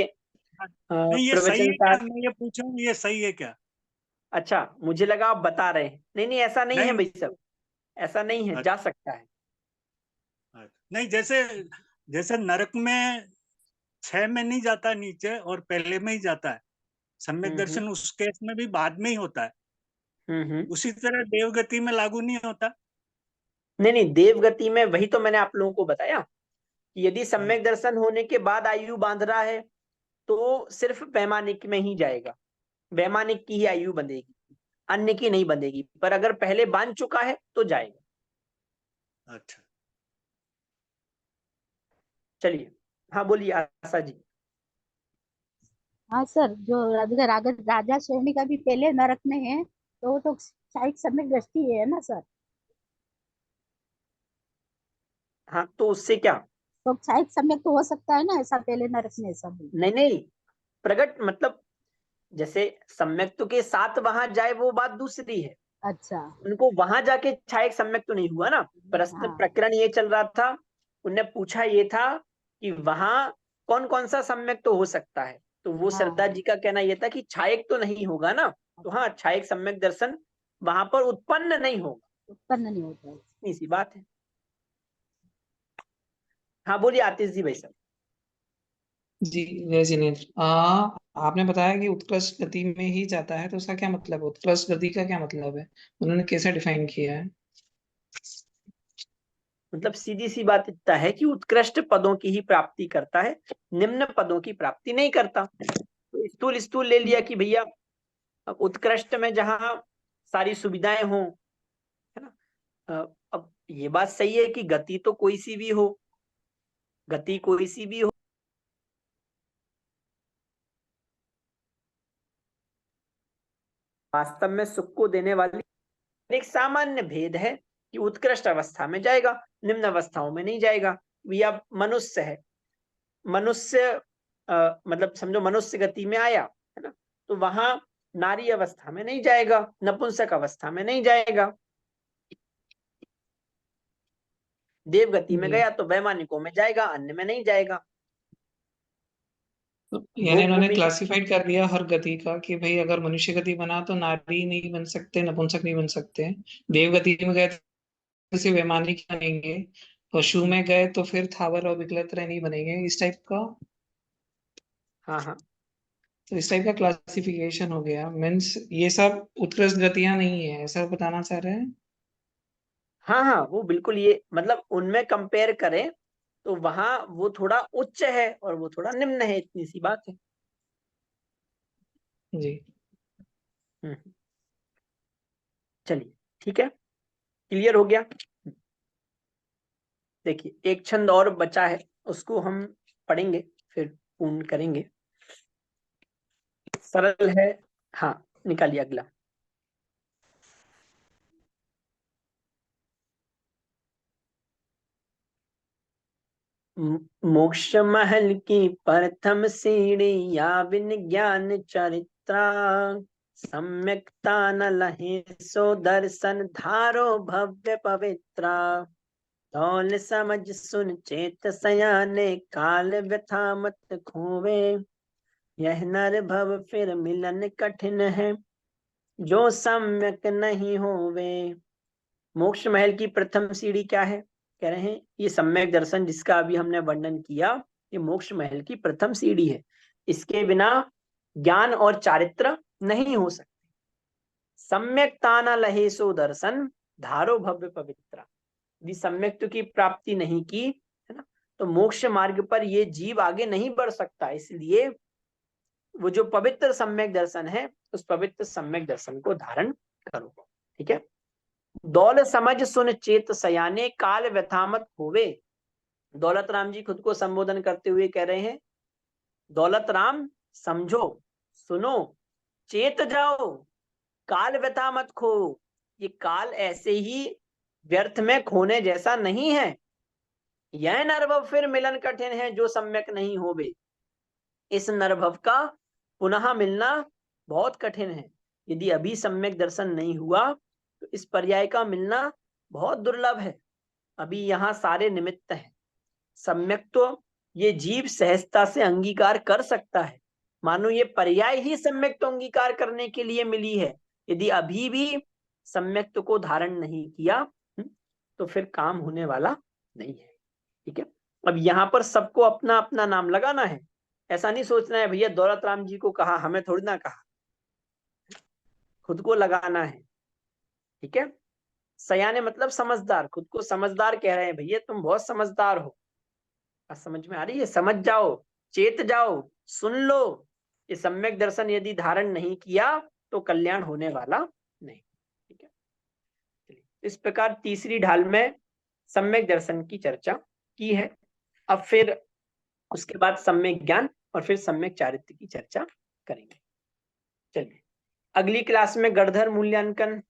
नहीं ये सही प्रवचन है क्या, सार। मैं ये पूछा हूँ ये सही है क्या? अच्छा, मुझे लगा आप बता रहे हैं। नहीं नहीं, ऐसा नहीं है नहीं भाई साहब, ऐसा नहीं है, जा सकता है। नहीं, जैसे जैसे नरक में 6 में नहीं जाता नीचे और पहले में ही जाता है, सम्यक दर्शन उस केस में भी बाद में ही होता है, उसी तरह देवगति में लागू नहीं होता। नहीं नहीं, देवगति में वही तो मैंने आप लोगों को बताया कि यदि सम्यक दर्शन होने के बाद आयु बांध रहा है तो सिर्फ वैमानिक में ही जाएगा, वैमानिक की ही आयु बंधेगी, अन्य की नहीं बंधेगी। पर अगर पहले बांध चुका है तो जाएगा। अच्छा, चलिए, हाँ बोलिए आशा जी। हाँ सर, जो राजा श्रेणी का भी पहले नरक में है तो वो तो शायद सम्यक दृष्टि है ना सर? हाँ, तो उससे क्या? तो शायद सम्यक तो हो सकता है ना, ऐसा पहले नरक में ऐसा भी। नहीं नहीं, प्रगट मतलब जैसे सम्यक तो के साथ वहां जाए वो बात दूसरी है। अच्छा। उनको वहां जाके छायक सम्यक तो नहीं हुआ ना। प्रश्न प्रकरण ये चल रहा था, उनने पूछा ये था कि वहां कौन कौन सा सम्यक तो हो सकता है, तो वो श्रद्धा जी का कहना यह था कि छायक तो नहीं होगा ना। तो हाँ, छायक सम्यक दर्शन वहां पर उत्पन्न नहीं होगा, उत्पन्न नहीं होता है। इतनी सी बात है। हाँ बोलिए आतिश जी भाई साहब। जी जय जिनेन्द्र। आपने बताया कि उत्कृष्ट गति में ही जाता है, तो उसका क्या मतलब है? उत्कृष्ट गति का क्या मतलब है? उन्होंने कैसे डिफाइन किया है? मतलब सीधी सी बात इतना है कि उत्कृष्ट पदों की ही प्राप्ति करता है, निम्न पदों की प्राप्ति नहीं करता। तो स्थूल स्थूल ले लिया कि भैया उत्कृष्ट में जहां सारी सुविधाएं हों, है ना। अब ये बात सही है कि गति तो कोई सी भी हो, गति कोई सी भी हो, वास्तव में सुख को देने वाली एक सामान्य भेद है कि उत्कृष्ट अवस्था में जाएगा, निम्न अवस्थाओं में नहीं जाएगा। भैया मनुष्य है, मनुष्य मतलब समझो मनुष्य गति में आया, है ना, तो वहां नारी अवस्था में नहीं जाएगा, नपुंसक अवस्था में नहीं जाएगा। देव गति में गया तो वैमानिकों में जाएगा, अन्य में नहीं जाएगा। यानी उन्होंने क्लासिफाइड कर दिया हर गति का कि भाई अगर मनुष्य गति बना तो नारी नहीं बन सकते, नपुंसक नहीं बन सकते। देव गति में गए तो सिर्फ वैमानिक बनेंगे, पशु में गए तो फिर थावर और विकलत्र नहीं बनेंगे, इस टाइप का। हाँ हाँ, तो इस टाइप का क्लासिफिकेशन हो गया, मीन्स ये सब उत्कृष्ट गतियां नहीं है, ऐसा बताना चाह रहे हैं? हाँ हाँ, वो बिल्कुल, ये मतलब उनमें कंपेयर करें तो वहां वो थोड़ा उच्च है और वो थोड़ा निम्न है, इतनी सी बात है। जी चलिए ठीक है, क्लियर हो गया। देखिए एक छंद और बचा है, उसको हम पढ़ेंगे फिर पूर्ण करेंगे। सरल है, हाँ निकालिए अगला। मोक्ष महल की प्रथम सीढ़ी या विज्ञान चरित्रा, सम्यक्ता न लहे सो दर्शन धारो भव्य पवित्रा, धौल समझ सुन चेत सयाने काल व्यथा मत खोवे, यह नर भव फिर मिलन कठिन है जो सम्यक नहीं होवे। मोक्ष महल की प्रथम सीढ़ी क्या है? कह रहे हैं ये सम्यक दर्शन जिसका अभी हमने वर्णन किया, ये मोक्ष महल की प्रथम सीढ़ी है। इसके बिना ज्ञान और चारित्र नहीं हो सकते। सम्यक ताना लहे सो दर्शन, धारो भव्य पवित्रा। यदि सम्यक्त्व की प्राप्ति नहीं की, है ना, तो मोक्ष मार्ग पर ये जीव आगे नहीं बढ़ सकता। इसलिए वो जो पवित्र सम्यक दर्शन है, उस पवित्र सम्यक दर्शन को धारण करो। ठीक है। दौल समझ सुन चेत सयाने, काल व्यथा मत होवे। दौलत राम जी खुद को संबोधन करते हुए कह रहे हैं, दौलत राम समझो, सुनो, चेत जाओ, काल व्यथा मत खो। ये काल ऐसे ही व्यर्थ में खोने जैसा नहीं है। यह नरभव फिर मिलन कठिन है, जो सम्यक नहीं होवे। इस नरभव का पुनः मिलना बहुत कठिन है। यदि अभी सम्यक दर्शन नहीं हुआ तो इस पर्याय का मिलना बहुत दुर्लभ है। अभी यहाँ सारे निमित्त हैं। सम्यक तो ये जीव सहजता से अंगीकार कर सकता है, मानो ये पर्याय ही सम्यक तो अंगीकार करने के लिए मिली है। यदि अभी भी सम्यक को धारण नहीं किया तो फिर काम होने वाला नहीं है। ठीक है। अब यहाँ पर सबको अपना अपना नाम लगाना है। ऐसा नहीं सोचना है भैया दौलत राम जी को कहा, हमें थोड़ी ना कहा, खुद को लगाना है। ठीक है। सयाने मतलब समझदार, खुद को समझदार कह रहे हैं, भैया तुम बहुत समझदार हो। समझ में आ रही है? समझ जाओ, चेत जाओ, सुन लो। ये सम्यक दर्शन यदि धारण नहीं किया तो कल्याण होने वाला नहीं। ठीक है। चलिए, इस प्रकार तीसरी ढाल में सम्यक दर्शन की चर्चा की है। अब फिर उसके बाद सम्यक ज्ञान और फिर सम्यक चारित्र्य की चर्चा करेंगे। चलिए, अगली क्लास में गणधर मूल्यांकन,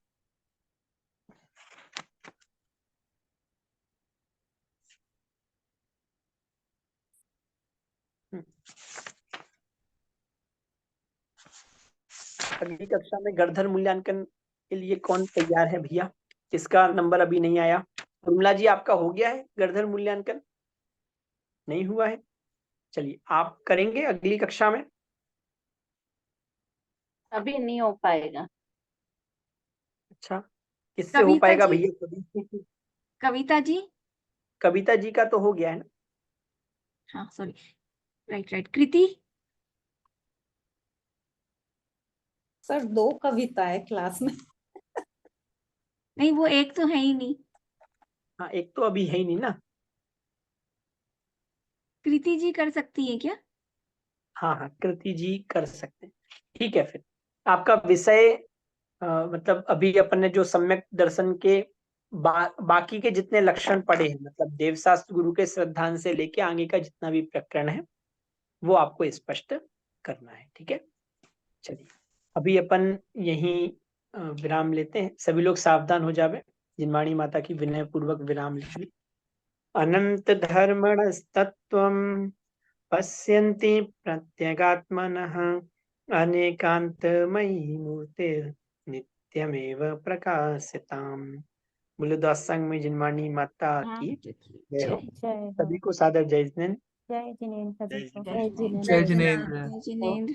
अगली कक्षा में गणधर मूल्यांकन के लिए कौन तैयार है भैया? किसका नंबर अभी नहीं आया? उर्मिला जी, आपका हो गया है गणधर मूल्यांकन? नहीं हुआ है? चलिए, आप करेंगे अगली कक्षा में। अभी नहीं हो पाएगा। अच्छा, किससे हो कविता पाएगा जी? भैया? कविता जी? कविता जी का तो हो गया है ना? हाँ सॉरी, राइट राइट। कृति? सर 2 कविता है क्लास में। नहीं, वो एक तो है ही नहीं। हाँ, एक तो अभी है ही नहीं ना। कृति जी कर सकती है क्या? हाँ हाँ, कृति जी कर सकते हैं। ठीक है, फिर आपका विषय मतलब अभी अपन ने जो सम्यक दर्शन के बाकी के जितने लक्षण पढ़े हैं, मतलब देवशास्त्र गुरु के श्रद्धांत से लेके आगे का जितना भी प्रकरण है वो आपको स्पष्ट करना है। ठीक है। चलिए, अभी अपन यहीं विराम लेते हैं। सभी लोग सावधान हो जावे। जिनवाणी माता की विनय पूर्वक विराम लीजिए। अनंत धर्मणस्तत्त्वं पश्यन्ति प्रत्यगात्मनः, अनेकान्तमयी मूर्तिर् नित्यमेव प्रकाशताम्। बोलो दासंग में जिनवाणी माता की जय हो। सभी को सादर जय जिनेंद्र। जय जिनेंद्र सभी को। जय जय जिनेंद्र। जय जिनेंद्र। जिनेंद्र।